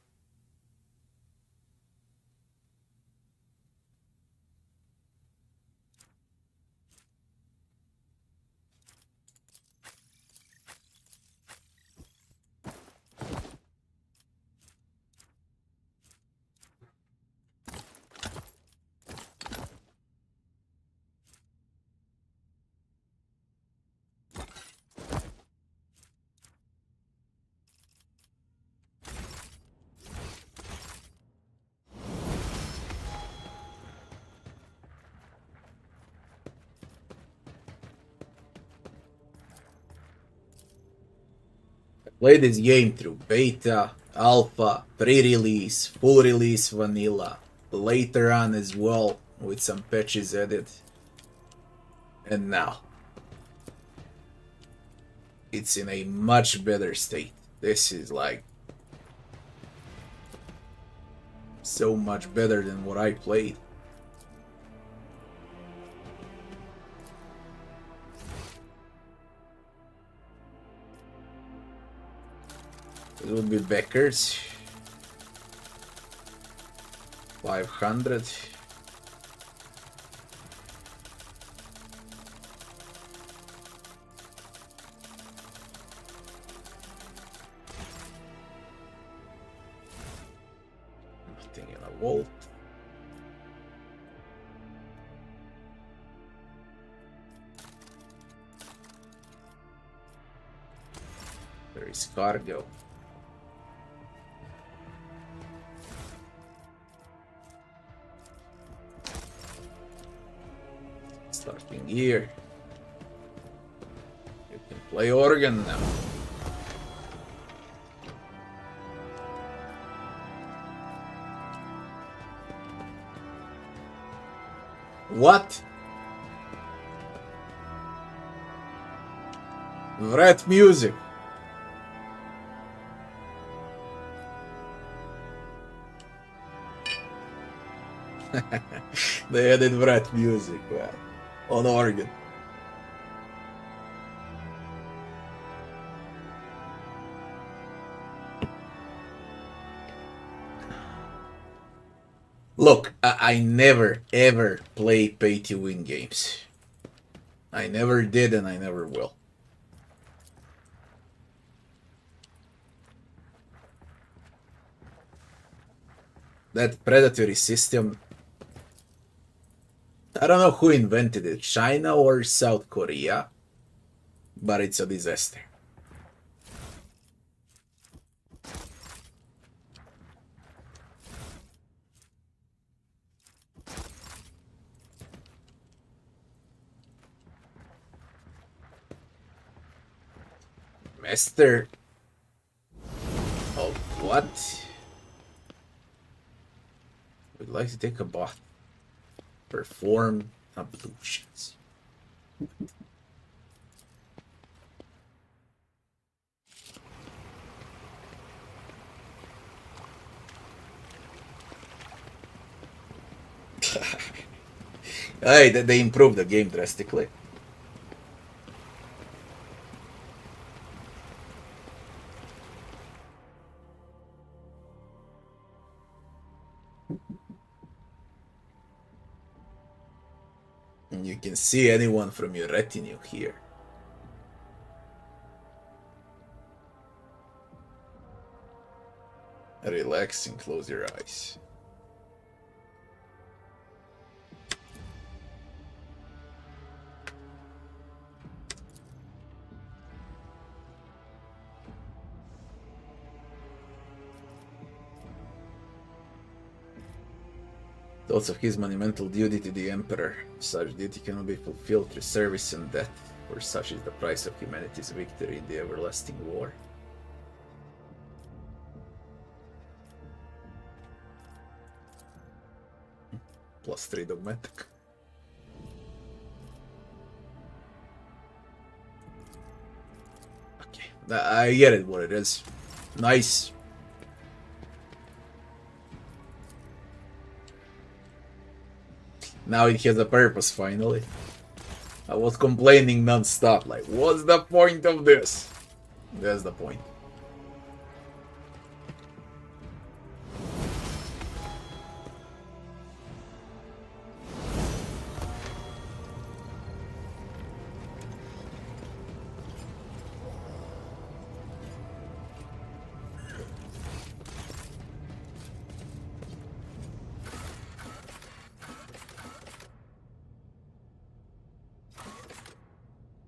Play this game through beta, alpha, pre-release, full release vanilla, later on as well with some patches added. And now it's in a much better state. This is like so much better than what I played. It would be Becker's 500. Nothing in a vault. There is cargo. Starting here. You can play organ now. What? Red music. They added rat music, man. On organ. Look, I never ever play pay to win games. I never did and I never will. That predatory system, I don't know who invented it, China or South Korea, but it's a disaster. Master of what? Would like to take a bath. Perform ablutions. Hey, they improved the game drastically. And you can see anyone from your retinue here. Relax and close your eyes. Thoughts of his monumental duty to the Emperor. Such duty cannot be fulfilled through service and death, for such is the price of humanity's victory in the everlasting war. +3 dogmatic. Okay, I get it what it is. Nice. Now it has a purpose, finally. I was complaining non-stop, like, what's the point of this? That's the point.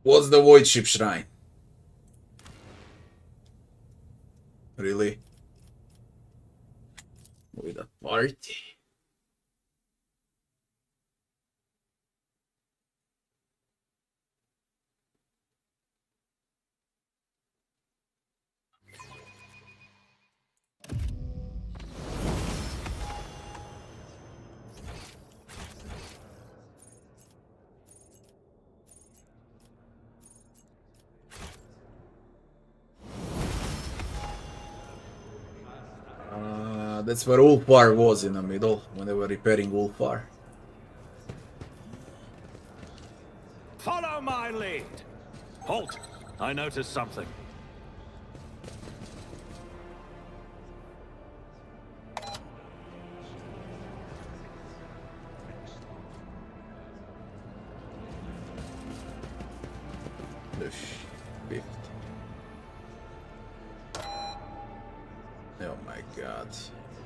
What's the voidship shrine? Really? With a party? That's where Ulfar was in the middle, when they were repairing Ulfar. Follow my lead. Halt! I noticed something. Oh my god.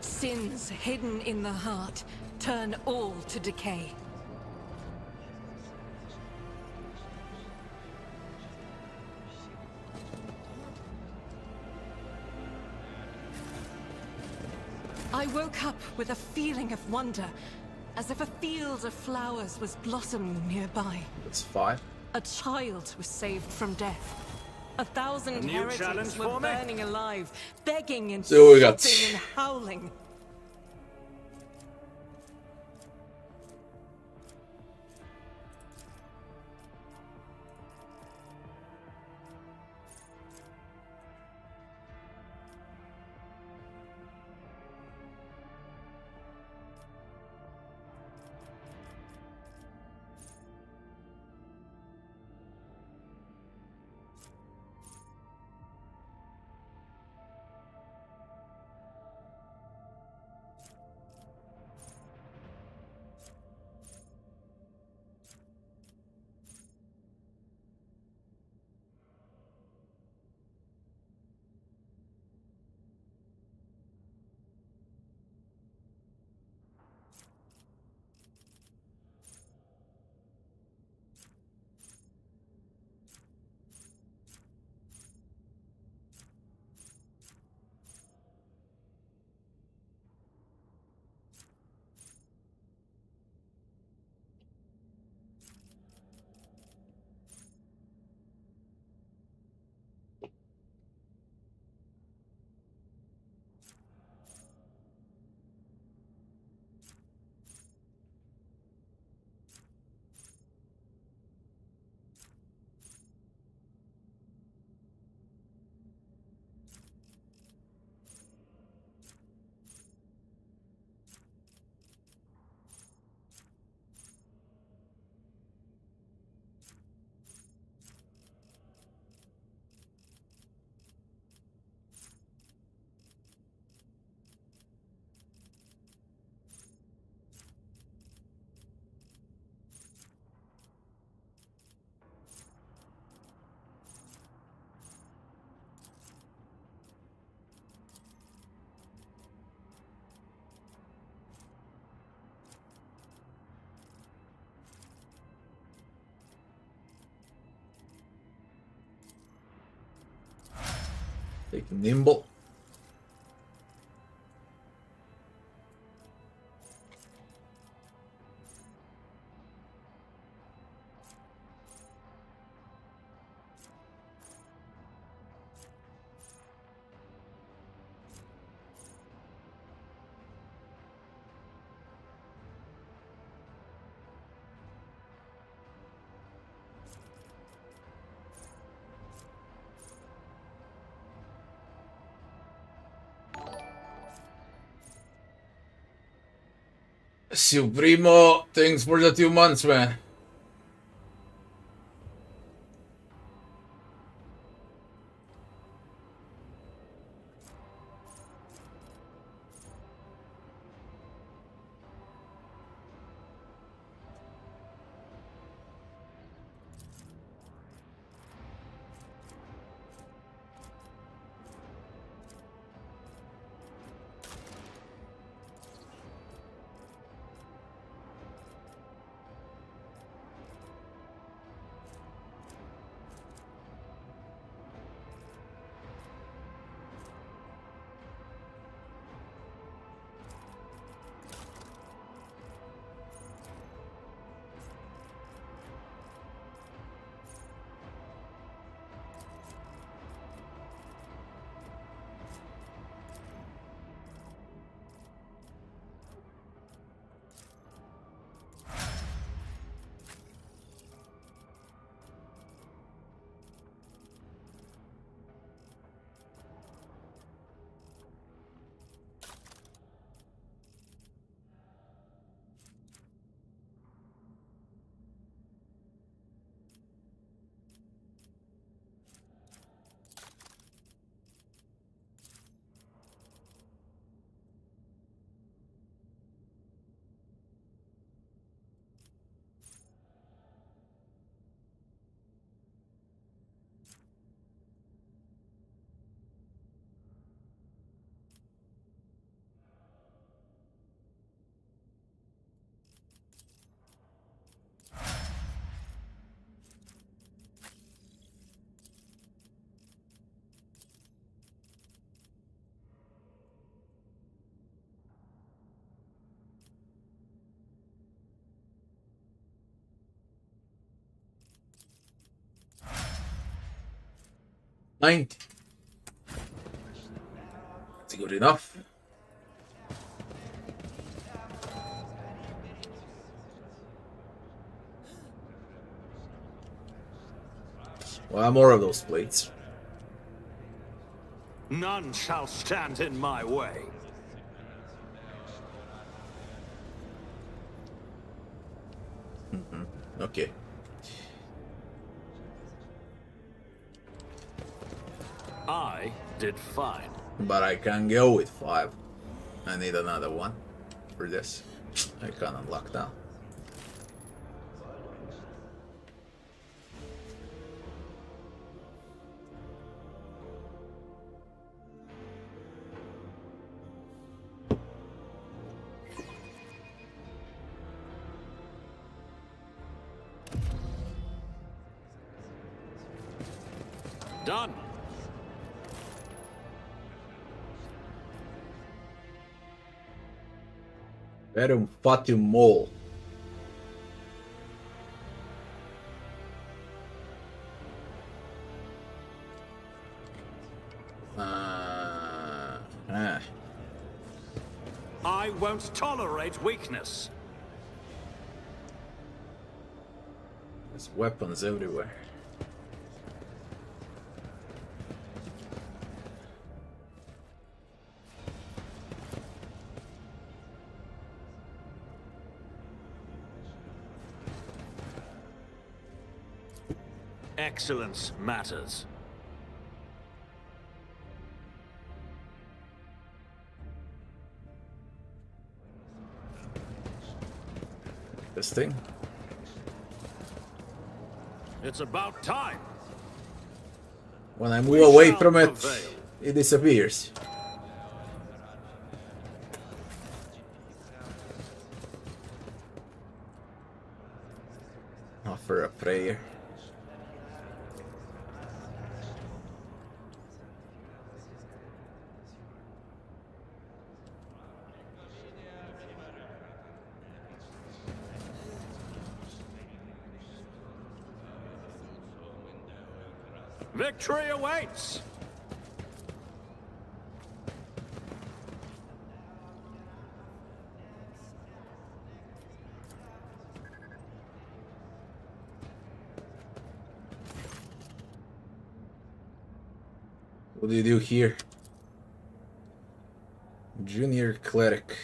Sins hidden in the heart turn all to decay. I woke up with a feeling of wonder, as if a field of flowers was blossoming nearby. That's 5. A child was saved from death. 1,000 A new heretics challenge were for me? burning alive, begging and So we got- sobbing and howling. Take nimble. Supremo, thanks for the 2 months, man. $90. That's good enough. Well, more of those plates. None shall stand in my way. Okay. I did fine. But I can go with 5. I need another one for this. I can't unlock now. Done. Verum fatium mol. I won't tolerate weakness. There's weapons everywhere. Excellence matters. This thing? It's about time. When I move away from it, it disappears. Offer a prayer. Victory awaits! What do you do here? Junior cleric.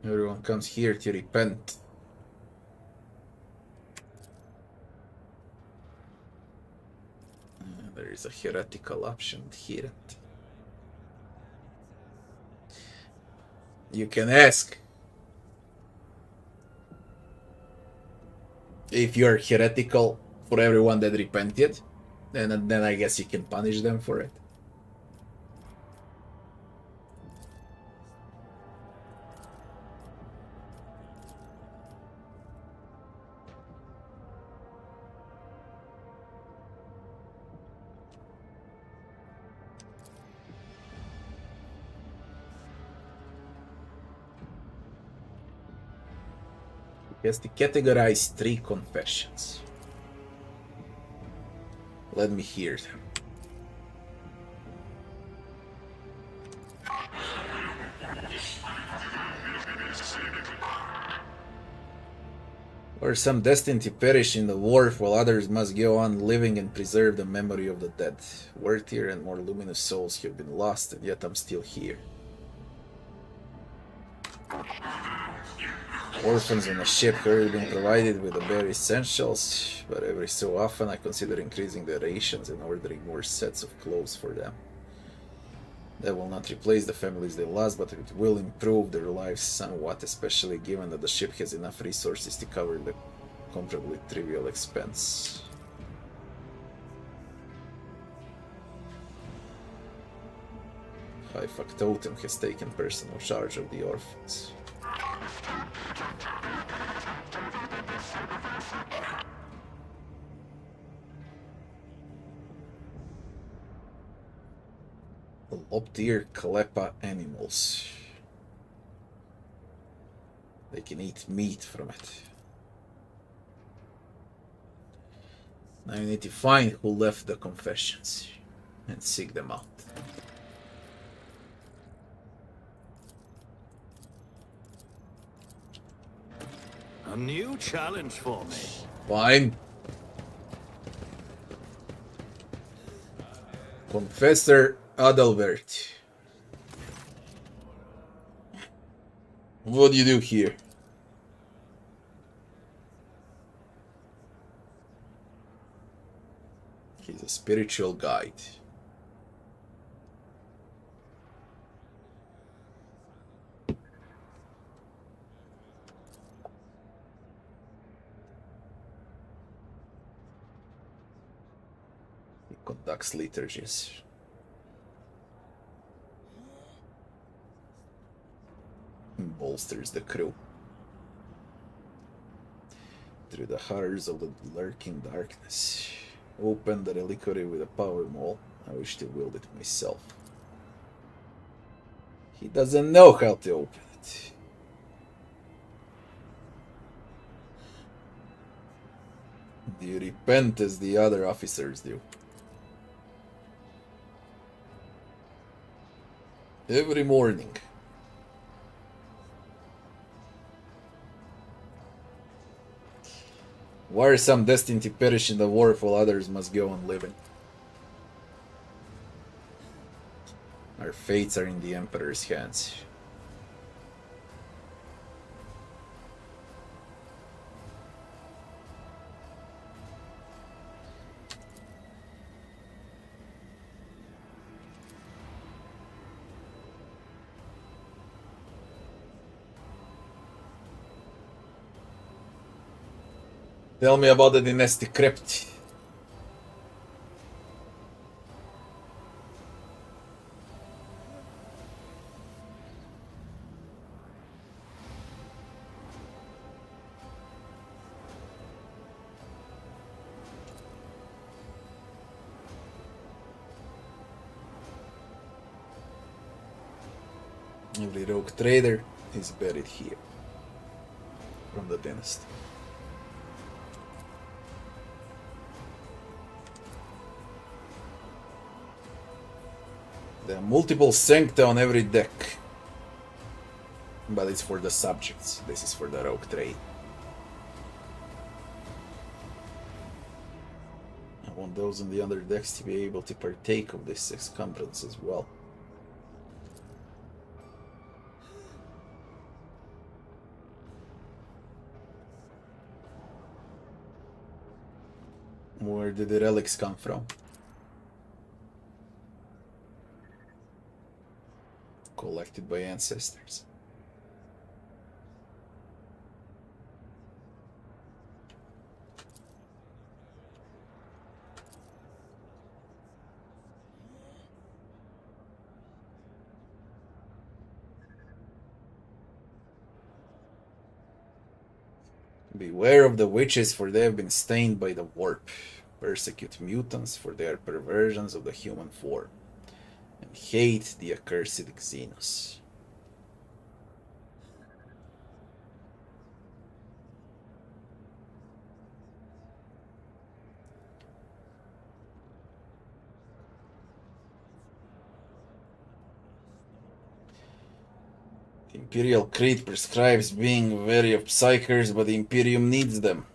Everyone comes here to repent. There is a heretical option here. You can ask if you are heretical for everyone that repented, then I guess you can punish them for it. He has to categorize 3 confessions. Let me hear them. Or some destined to perish in the war, while others must go on living and preserve the memory of the dead. Worthier and more luminous souls have been lost, and yet I'm still here. Orphans on a ship have already been provided with the bare essentials, but every so often I consider increasing the rations and ordering more sets of clothes for them. That will not replace the families they lost, but it will improve their lives somewhat, especially given that the ship has enough resources to cover the comparably trivial expense. High Factotum has taken personal charge of the orphans. Low-tier Klepa animals. They can eat meat from it. Now you need to find who left the confessions and seek them out. A new challenge for me. Fine. Confessor Adalbert. What do you do here? He's a spiritual guide. He conducts liturgies. Bolsters the crew. Through the horrors of the lurking darkness. Open the reliquary with a power maul. I wish to wield it myself. He doesn't know how to open it. Do you repent as the other officers do? Every morning. Why are some destined to perish in the war while others must go on living? Our fates are in the Emperor's hands. Tell me about the dynasty crypt. Every rogue trader is buried here from the dynasty. There are multiple sancta on every deck. But it's for the subjects. This is for the rogue trade. I want those on the other decks to be able to partake of this encumbrance as well. Where did the relics come from? Collected by ancestors. Beware of the witches, for they have been stained by the warp. Persecute mutants for their perversions of the human form, and hate the accursed Xenos. The Imperial Creed prescribes being wary of psychers, but the Imperium needs them.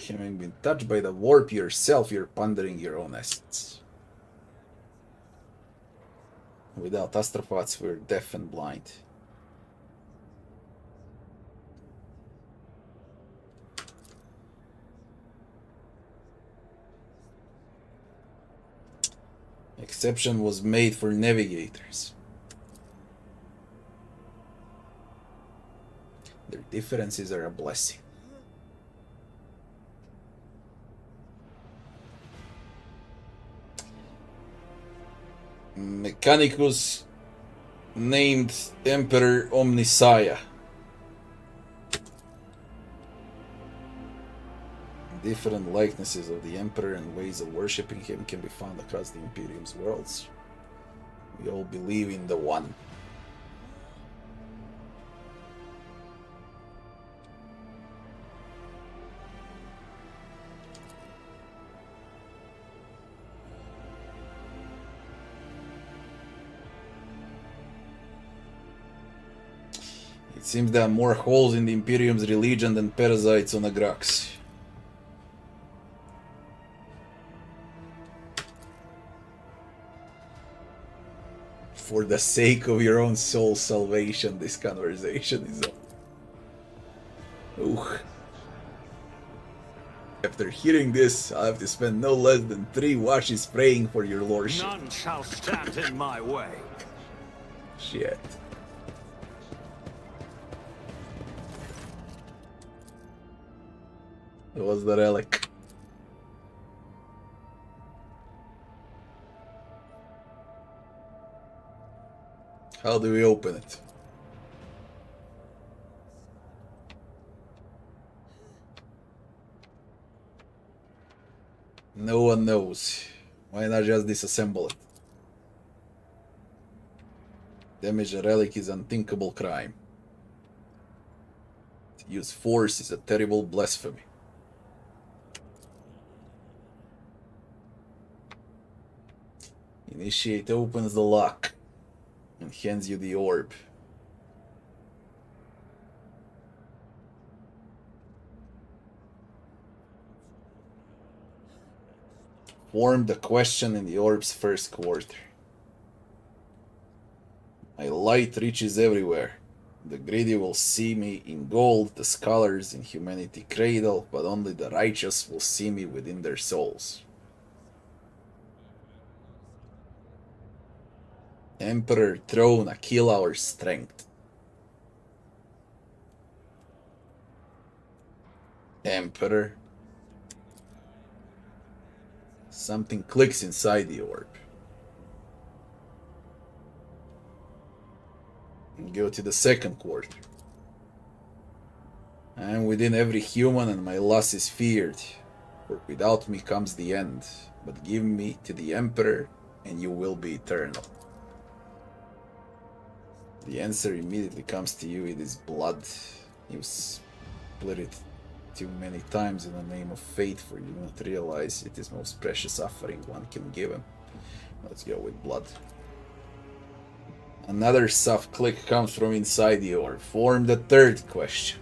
Having been touched by the warp yourself, you're pondering your own essence. Without astropods, we're deaf and blind. Exception was made for navigators. Their differences are a blessing. Mechanicus named Emperor Omnissiah. Different likenesses of the Emperor and ways of worshipping him can be found across the Imperium's worlds. We all believe in the one. It seems there are more holes in the Imperium's religion than parasites on Agrax. For the sake of your own soul's salvation, this conversation is on. Ooh. After hearing this, I'll have to spend no less than 3 washes praying for your lordship. None shall stand in my way. Shit. It was the relic. How do we open it? No one knows. Why not just disassemble it? Damage a relic is unthinkable crime. To use force is a terrible blasphemy. Initiate opens the lock and hands you the orb. Form the question in the orb's first quarter. My light reaches everywhere. The greedy will see me in gold, the scholars in humanity cradle, but only the righteous will see me within their souls. Emperor throne, a kill our strength. Emperor. Something clicks inside the orb. Go to the second quarter. I am within every human and my loss is feared, for without me comes the end, but give me to the Emperor and you will be eternal. The answer immediately comes to you, it is blood. You split it too many times in the name of fate, for you not realize it is most precious offering one can give him. Let's go with blood. Another soft click comes from inside the orb. Form the third question.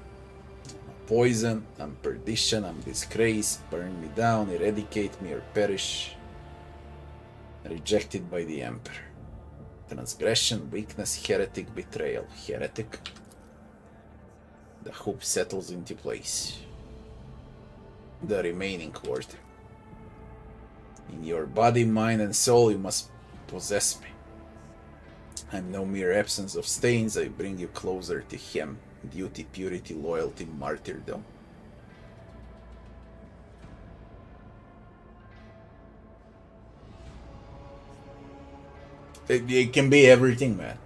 Poison, I'm perdition, I'm disgrace, burn me down, eradicate me or perish. Rejected by the Emperor. Transgression, weakness, heretic, betrayal. Heretic. The hoop settles into place. The remaining quarter. In your body, mind, and soul, you must possess me. I'm no mere absence of stains, I bring you closer to him. Duty, purity, loyalty, martyrdom. It can be everything, man.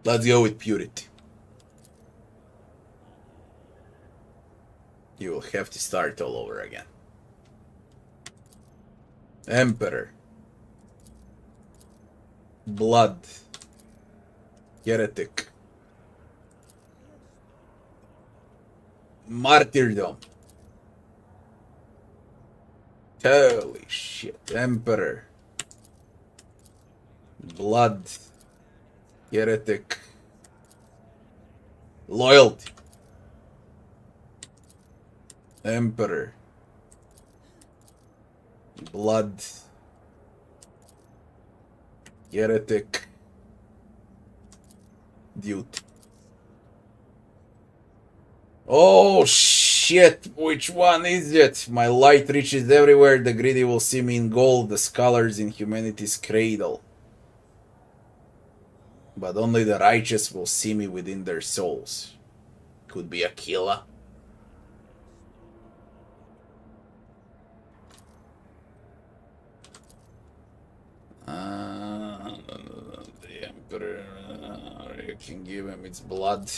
Let's go with purity. You will have to start all over again. Emperor. Blood. Heretic. Martyrdom. Holy shit. Emperor. Blood. Heretic. Loyalty. Emperor. Blood. Heretic. Duty. Oh shit, which one is it? My light reaches everywhere, the greedy will see me in gold, the scholars in humanity's cradle. But only the righteous will see me within their souls. Could be Aquila. The Emperor, you can give him its blood.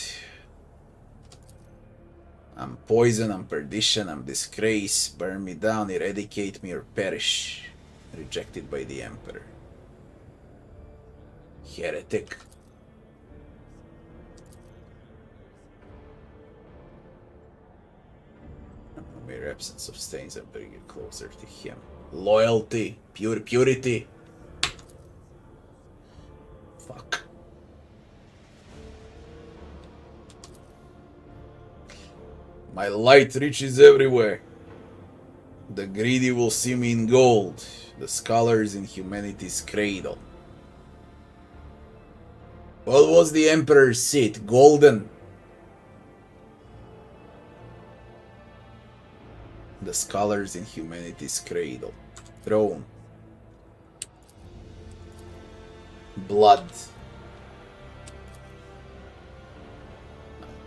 I'm poison, I'm perdition, I'm disgrace. Burn me down, eradicate me or perish. Rejected by the Emperor. Heretic. A mere absence of stains, I bring you closer to him. Loyalty, purity. Fuck. My light reaches everywhere. The greedy will see me in gold, the scholars in humanity's cradle. What was the Emperor's seat? Golden. The scholars in humanity's cradle. Throne. Blood.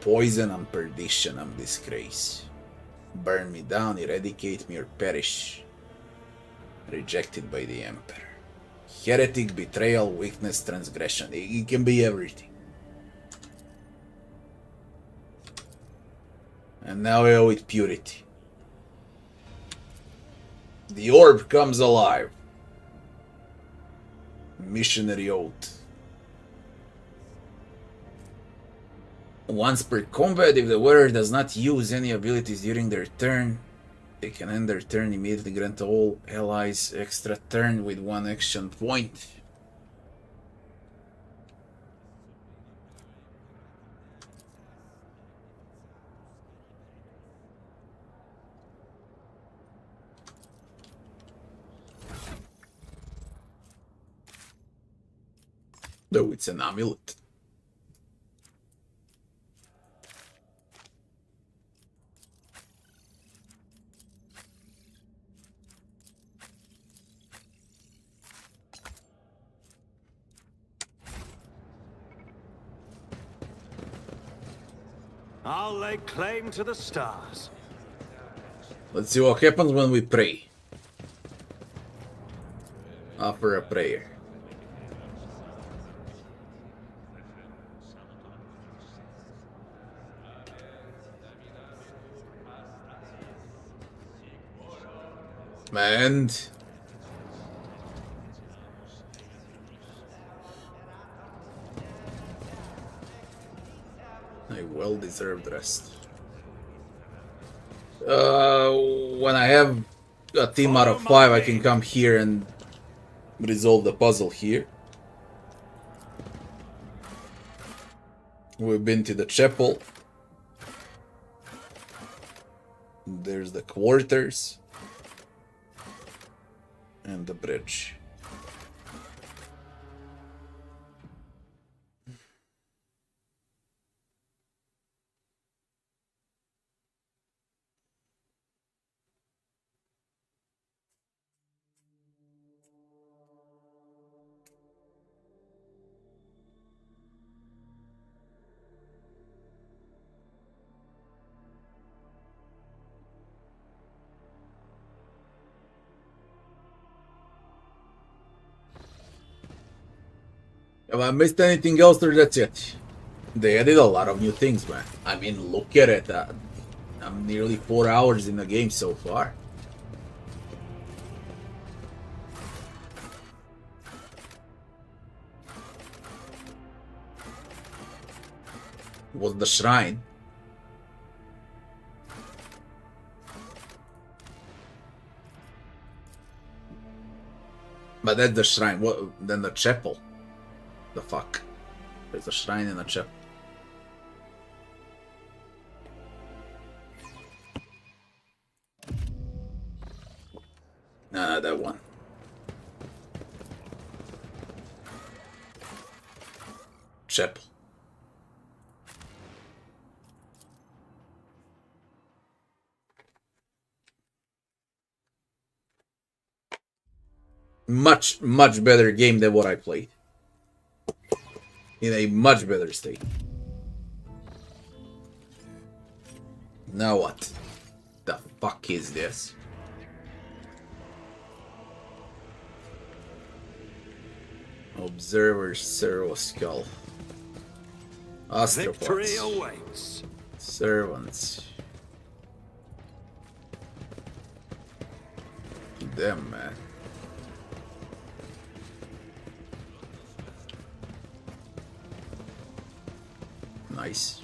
Poison, I'm perdition, I'm disgrace. Burn me down, eradicate me or perish. Rejected by the Emperor. Heretic, betrayal, weakness, transgression. It can be everything. And now we go with purity. The orb comes alive. Missionary oath. Once per combat, if the wearer does not use any abilities during their turn, they can end their turn immediately, grant all allies extra turn with 1 action point. Though it's an amulet. I'll lay claim to the stars. Let's see what happens when we pray. Offer a prayer. And a well-deserved rest. When I have a team out of 5, I can come here and resolve the puzzle here. We've been to the chapel. There's the quarters. And the bridge. If I missed anything else, that's it. They added a lot of new things, man. I mean, look at it. I'm nearly 4 hours in the game so far. Was the shrine. But that's the shrine. What? Then the chapel. The fuck? There's a shrine in a chapel. Nah, that one. Chapel. Much better game than what I played. In a much better state. Now what? The fuck is this? Observer servo skull. Victory Astropods. awaits. Servants. Damn, man. Nice.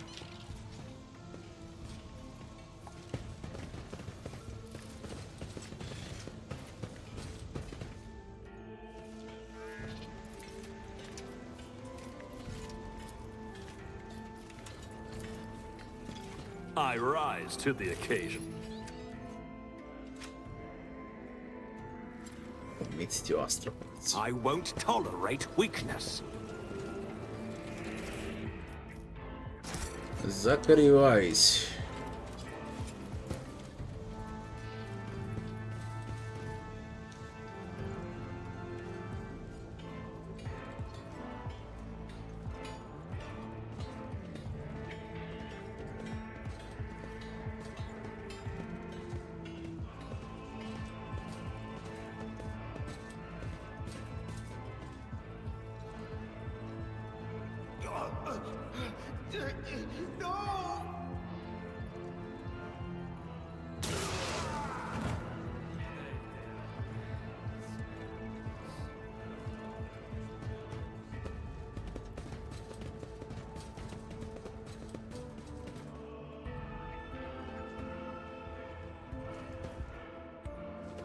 I rise to the occasion. Meets to astropods. I won't tolerate weakness. Zachary Wise.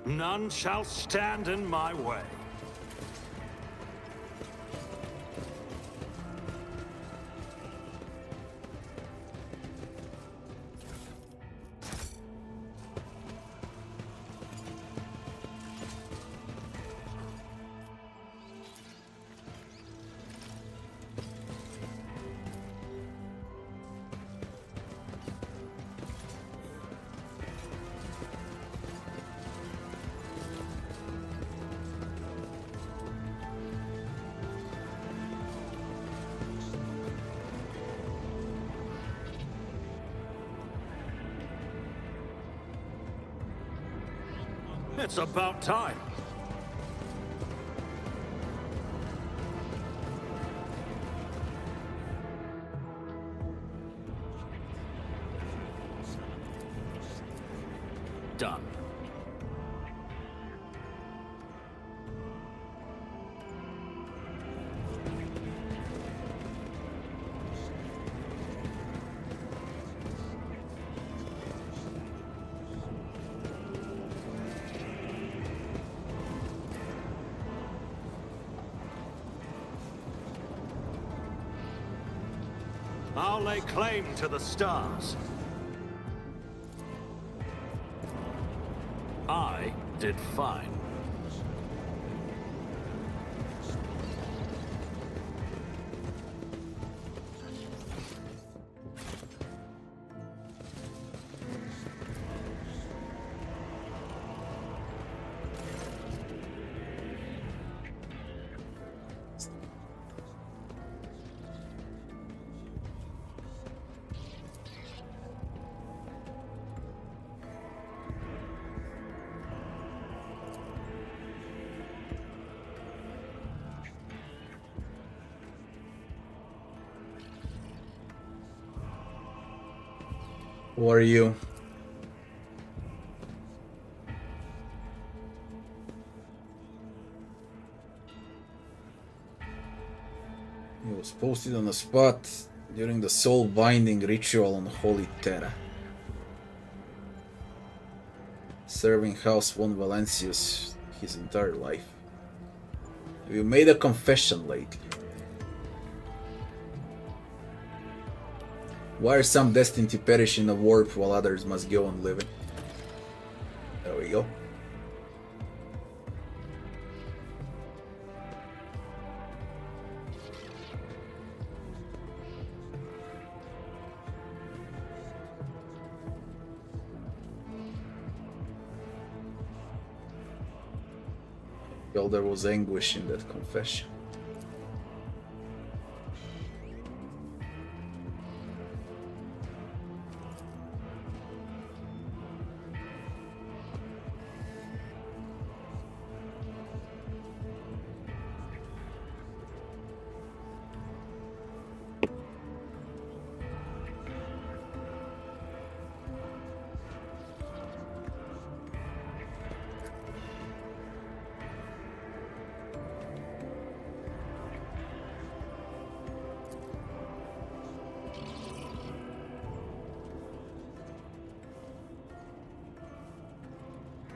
None shall stand in my way. It's about time. Done. I'll lay claim to the stars. I did fine. Who are you? He was posted on the spot during the soul binding ritual on Holy Terra. Serving House von Valancius his entire life. Have you made a confession lately? Why are some destined to perish in a warp while others must go on living? There we go. Well, there was anguish in that confession.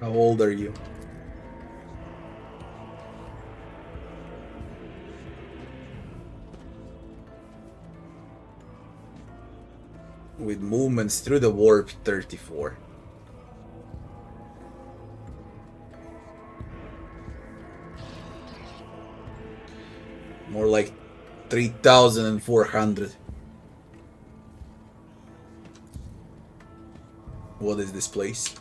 How old are you? With movements through the warp, 34. More like 3,400. What is this place?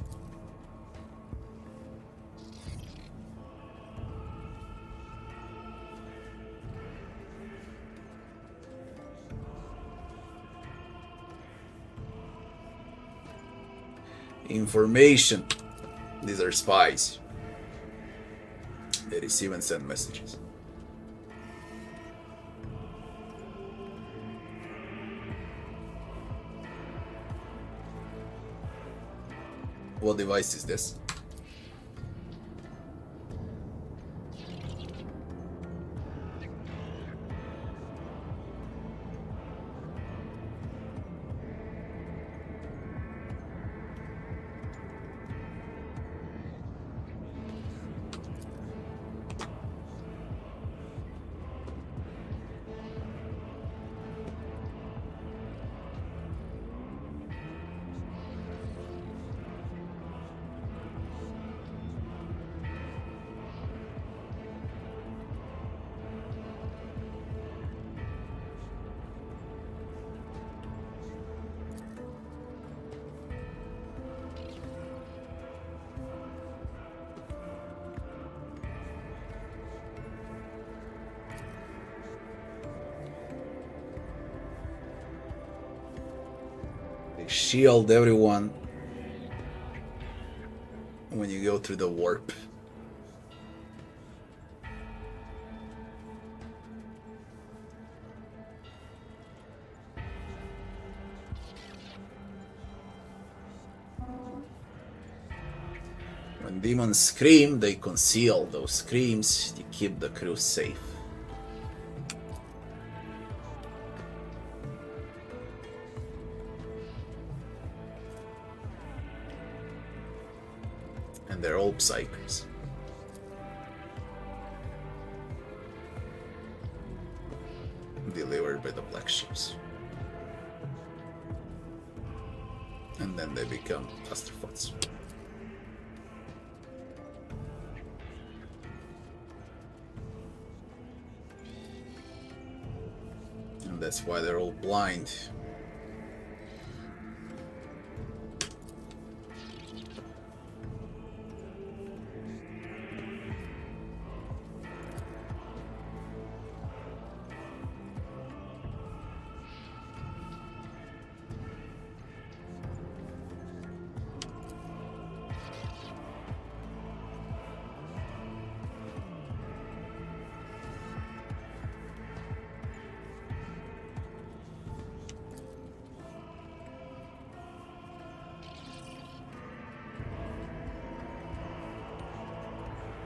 Information. These are spies. They receive and send messages. What device is this? They shield everyone when you go through the warp. When demons scream, they conceal those screams to keep the crew safe. And they're all psychers. Delivered by the black ships. And then they become astrophots. And that's why they're all blind.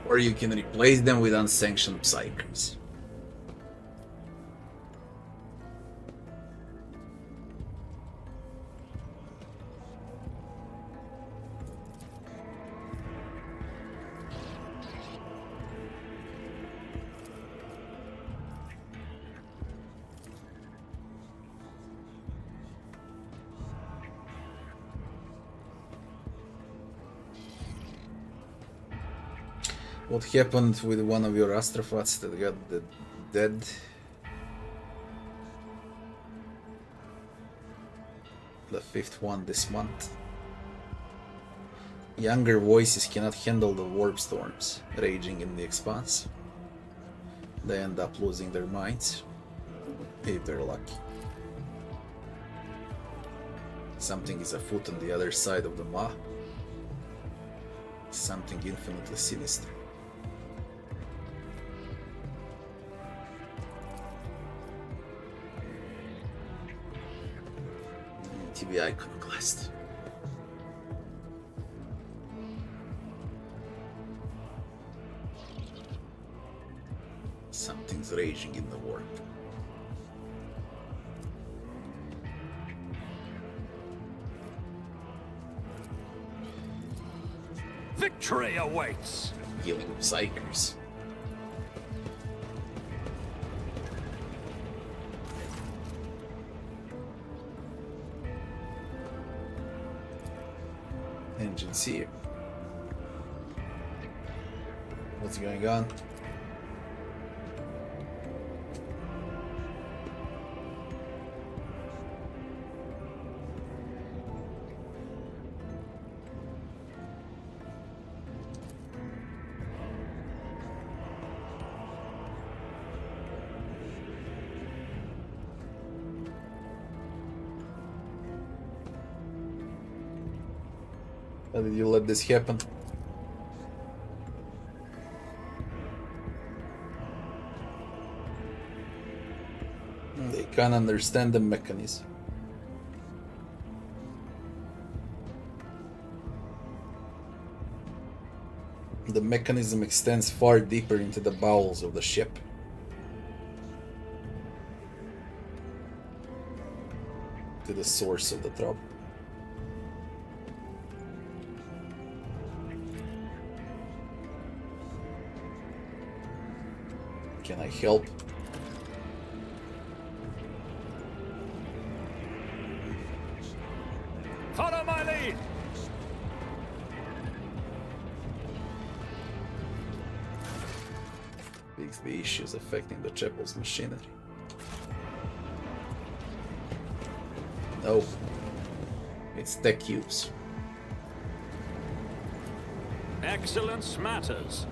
Or you can replace them with unsanctioned psychers. What happened with one of your astrophots that got dead? The fifth one this month. Younger voices cannot handle the warp storms raging in the expanse. They end up losing their minds, if they're lucky. Something is afoot on the other side of the Maw. Something infinitely sinister. TV iconoclast. Something's raging in the warp. Victory awaits! Healing psychers. Engines here. What's going on? How did you let this happen? They can't understand the mechanism. The mechanism extends far deeper into the bowels of the ship. To the source of the trouble. Can I help? Follow my lead! Fix the issues affecting the chapel's machinery. No. It's tech cubes. Excellence matters.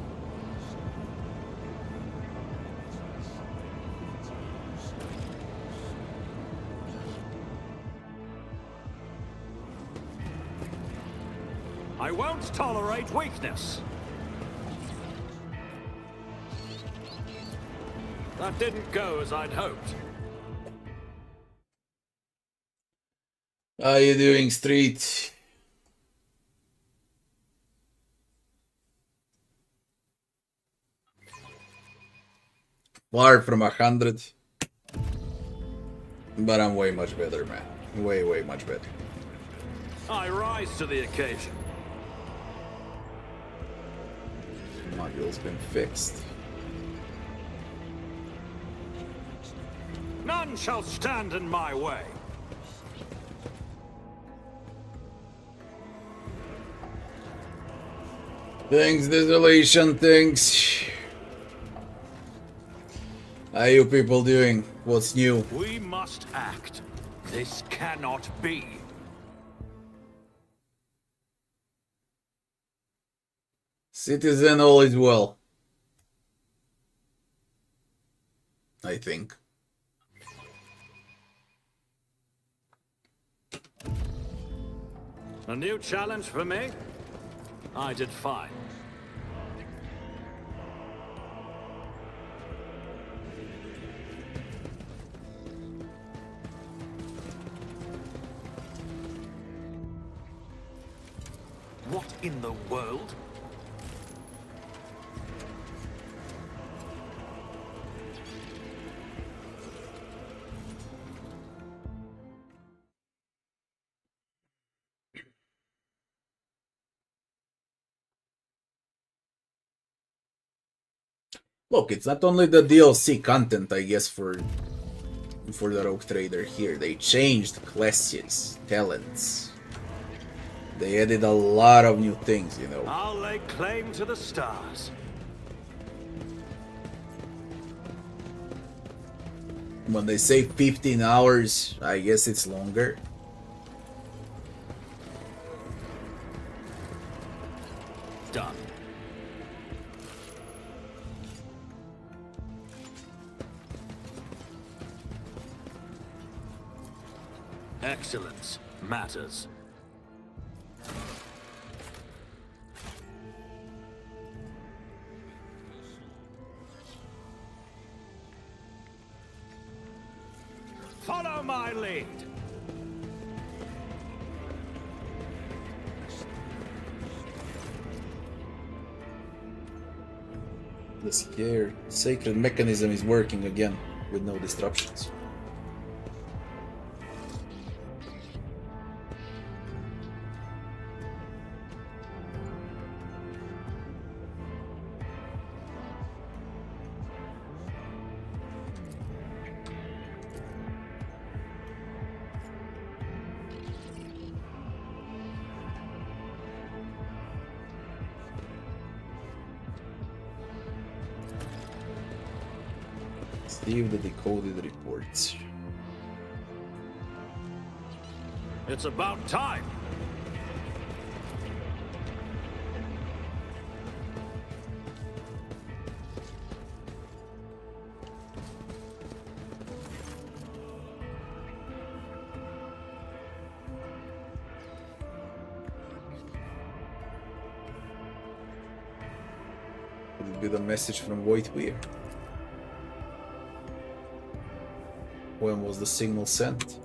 I won't tolerate weakness. That didn't go as I'd hoped. How you doing, Street? Far from 100. But I'm way much better, man. Way much better. I rise to the occasion. Module's been fixed. None shall stand in my way. Thanks, Desolation, thanks. How you people doing? What's new? We must act. This cannot be. Citizen, all is well. I think. A new challenge for me? I did fine. What in the world? Look, it's not only the DLC content, I guess, for the Rogue Trader here. They changed classes, talents. They added a lot of new things, you know. I'll lay claim to the stars. When they say 15 hours, I guess it's longer. Done. Excellence matters. Follow my lead. The sacred mechanism is working again with no disruptions. Receive the decoded reports. It's about time. It'll be the message from Voidship. When was the signal sent?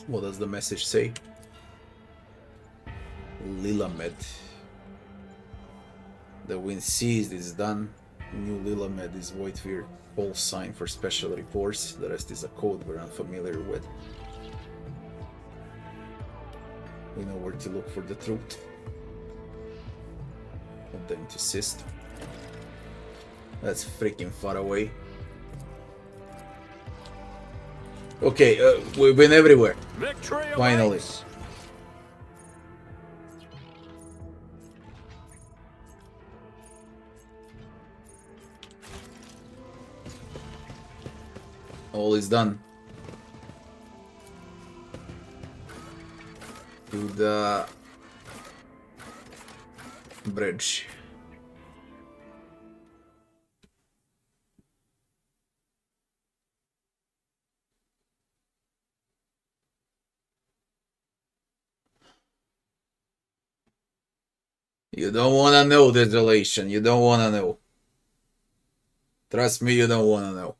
What does the message say? Lilamed. The wind ceased, it's done. New Lilamed is Voidsphere call sign for special reports. The rest is a code we're unfamiliar with. We know where to look for the truth. Of them to assist. That's freaking far away. Okay, we've been everywhere. Victory finally. Awaits. All is done. To the bridge. You don't wanna know the relation. You don't wanna know. Trust me, you don't wanna know.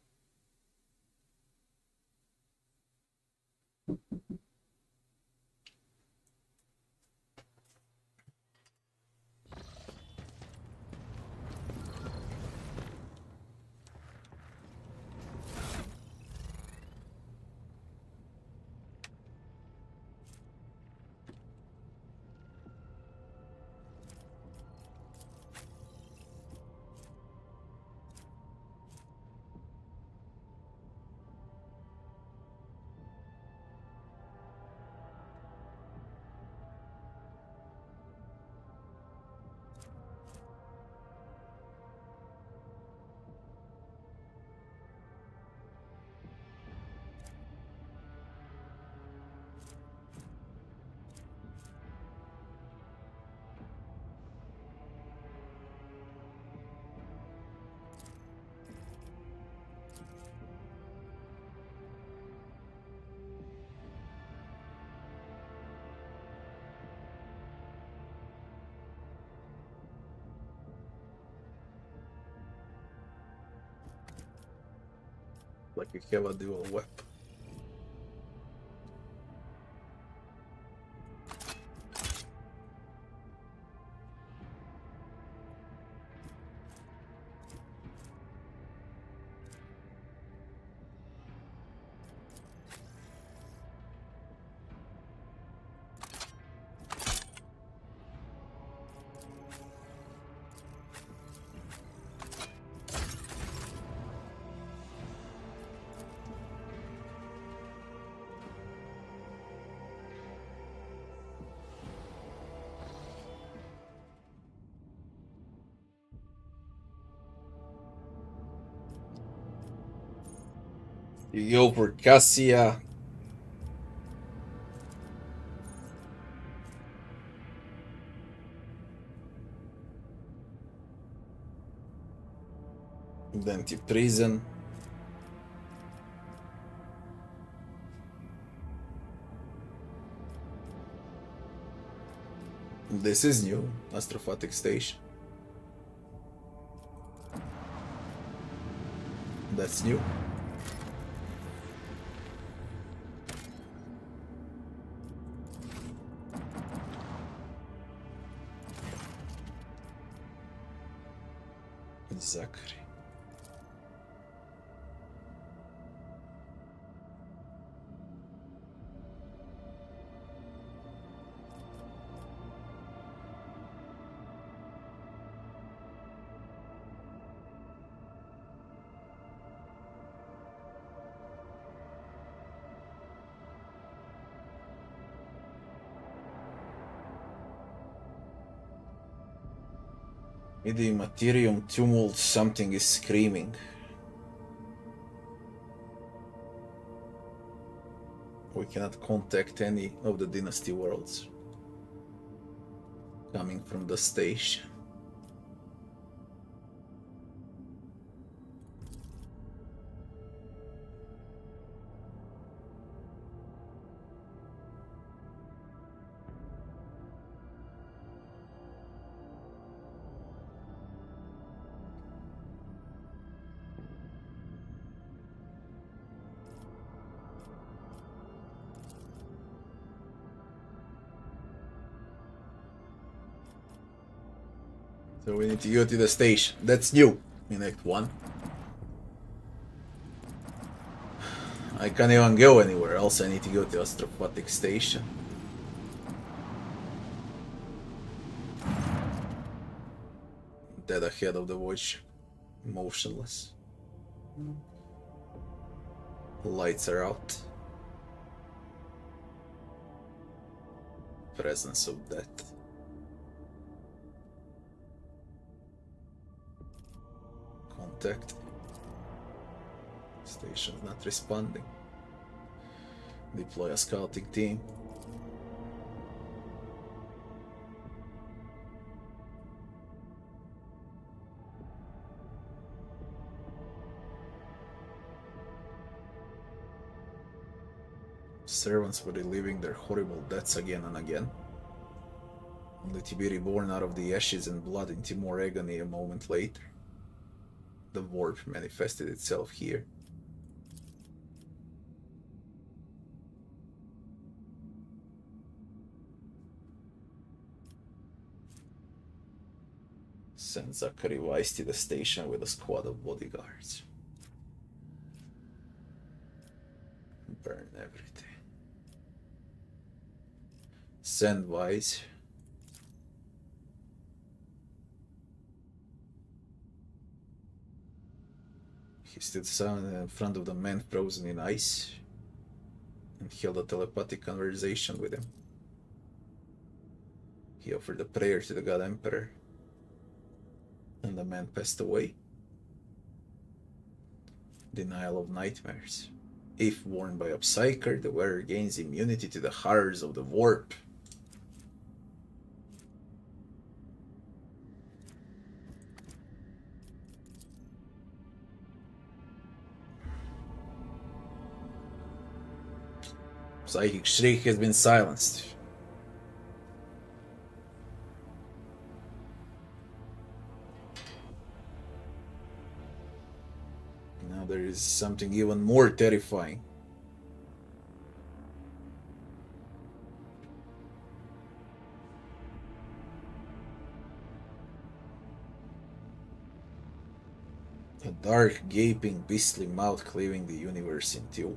Like you have a dual weapon. You go for Cassia. Then to prison. This is new, astrophatic station. That's new. Zachary. In the Imperium tumult, something is screaming. We cannot contact any of the dynasty worlds coming from the station. So we need to go to the station. That's new in Act 1. I can't even go anywhere else. I need to go to astrophatic station. Dead ahead of the voidship. Motionless. Lights are out. Presence of death. Contact. Station's not responding. Deploy a scouting team. Servants were reliving their horrible deaths again and again. Only to be reborn out of the ashes and blood into more agony a moment later. The warp manifested itself here. Send Zachary Weiss to the station with a squad of bodyguards. Burn everything. Send Weiss. He stood silent in front of the man frozen in ice and held a telepathic conversation with him. He offered a prayer to the God Emperor, and the man passed away. Denial of nightmares. If worn by a psyker, the wearer gains immunity to the horrors of the warp. Psychic shriek has been silenced. Now there is something even more terrifying. A dark, gaping, beastly mouth cleaving the universe in two.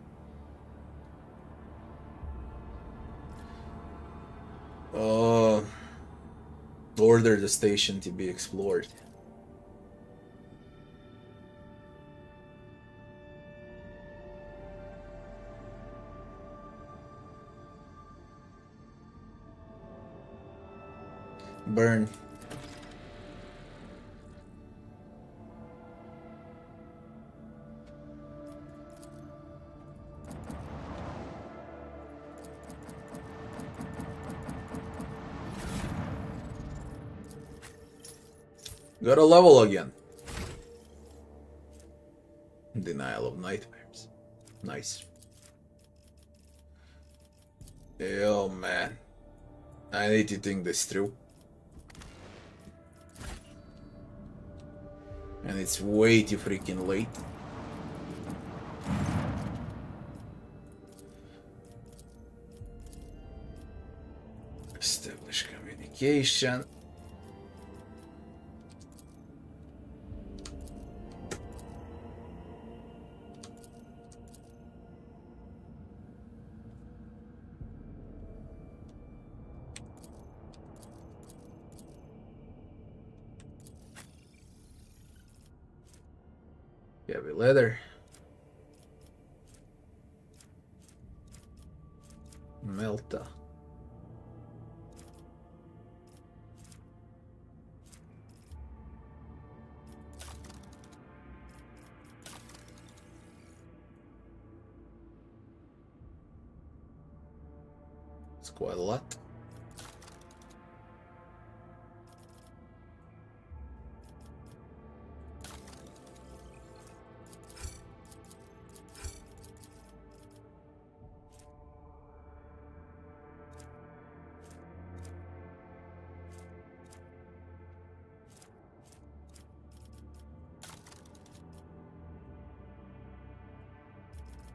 Order the station to be explored. Burn. Got a level again. Denial of nightmares. Nice. Oh man. I need to think this through. And it's way too freaking late. Establish communication. Heavy leather. Melta. It's quite a lot.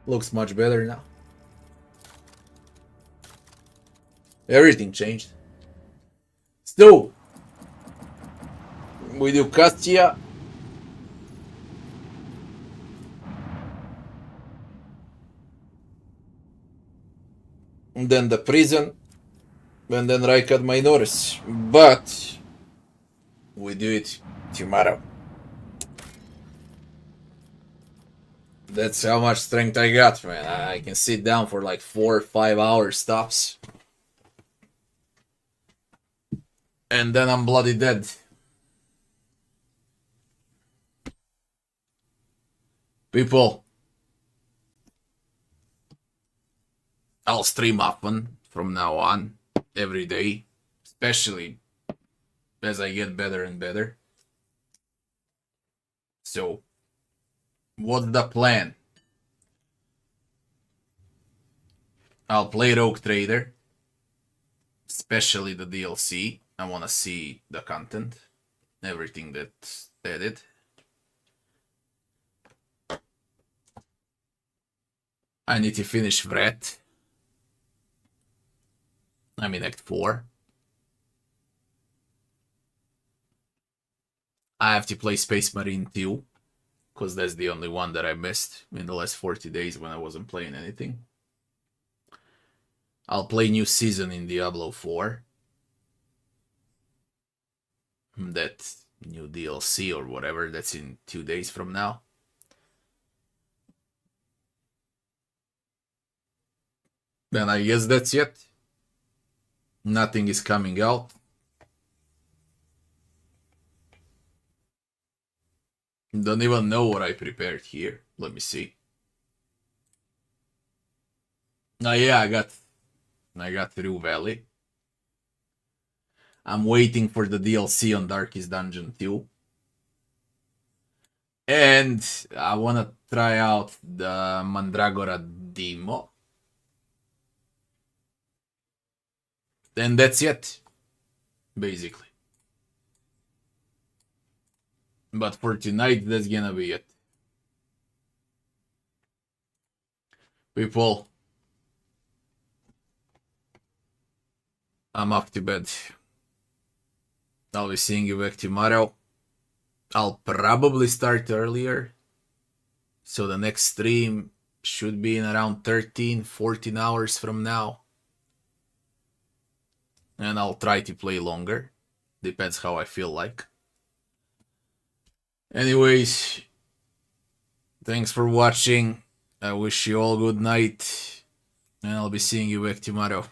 Looks much better now. Everything changed. Still, we do Castia. And then the prison. And then Rykad Minoris. But we do it tomorrow. That's how much strength I got, man. I can sit down for like 4 or 5 hours tops. And then I'm bloody dead. People, I'll stream often from now on, every day, especially as I get better and better. So, what's the plan? I'll play Rogue Trader, especially the DLC. I want to see the content, everything that's added. I need to finish Vret. I'm in Act 4. I have to play Space Marine 2, because that's the only one that I missed in the last 40 days when I wasn't playing anything. I'll play New Season in Diablo 4. That new DLC or whatever, that's in 2 days from now. And I guess that's it. Nothing is coming out. Don't even know what I prepared here. Let me see. Oh yeah, I got through Valley. I'm waiting for the DLC on Darkest Dungeon 2. And I want to try out the Mandragora demo. And that's it, basically. But for tonight, that's gonna be it. People, I'm off to bed. I'll be seeing you back tomorrow. I'll probably start earlier. So the next stream should be in around 13-14 hours from now. And I'll try to play longer. Depends how I feel like. Anyways, thanks for watching. I wish you all good night. And I'll be seeing you back tomorrow.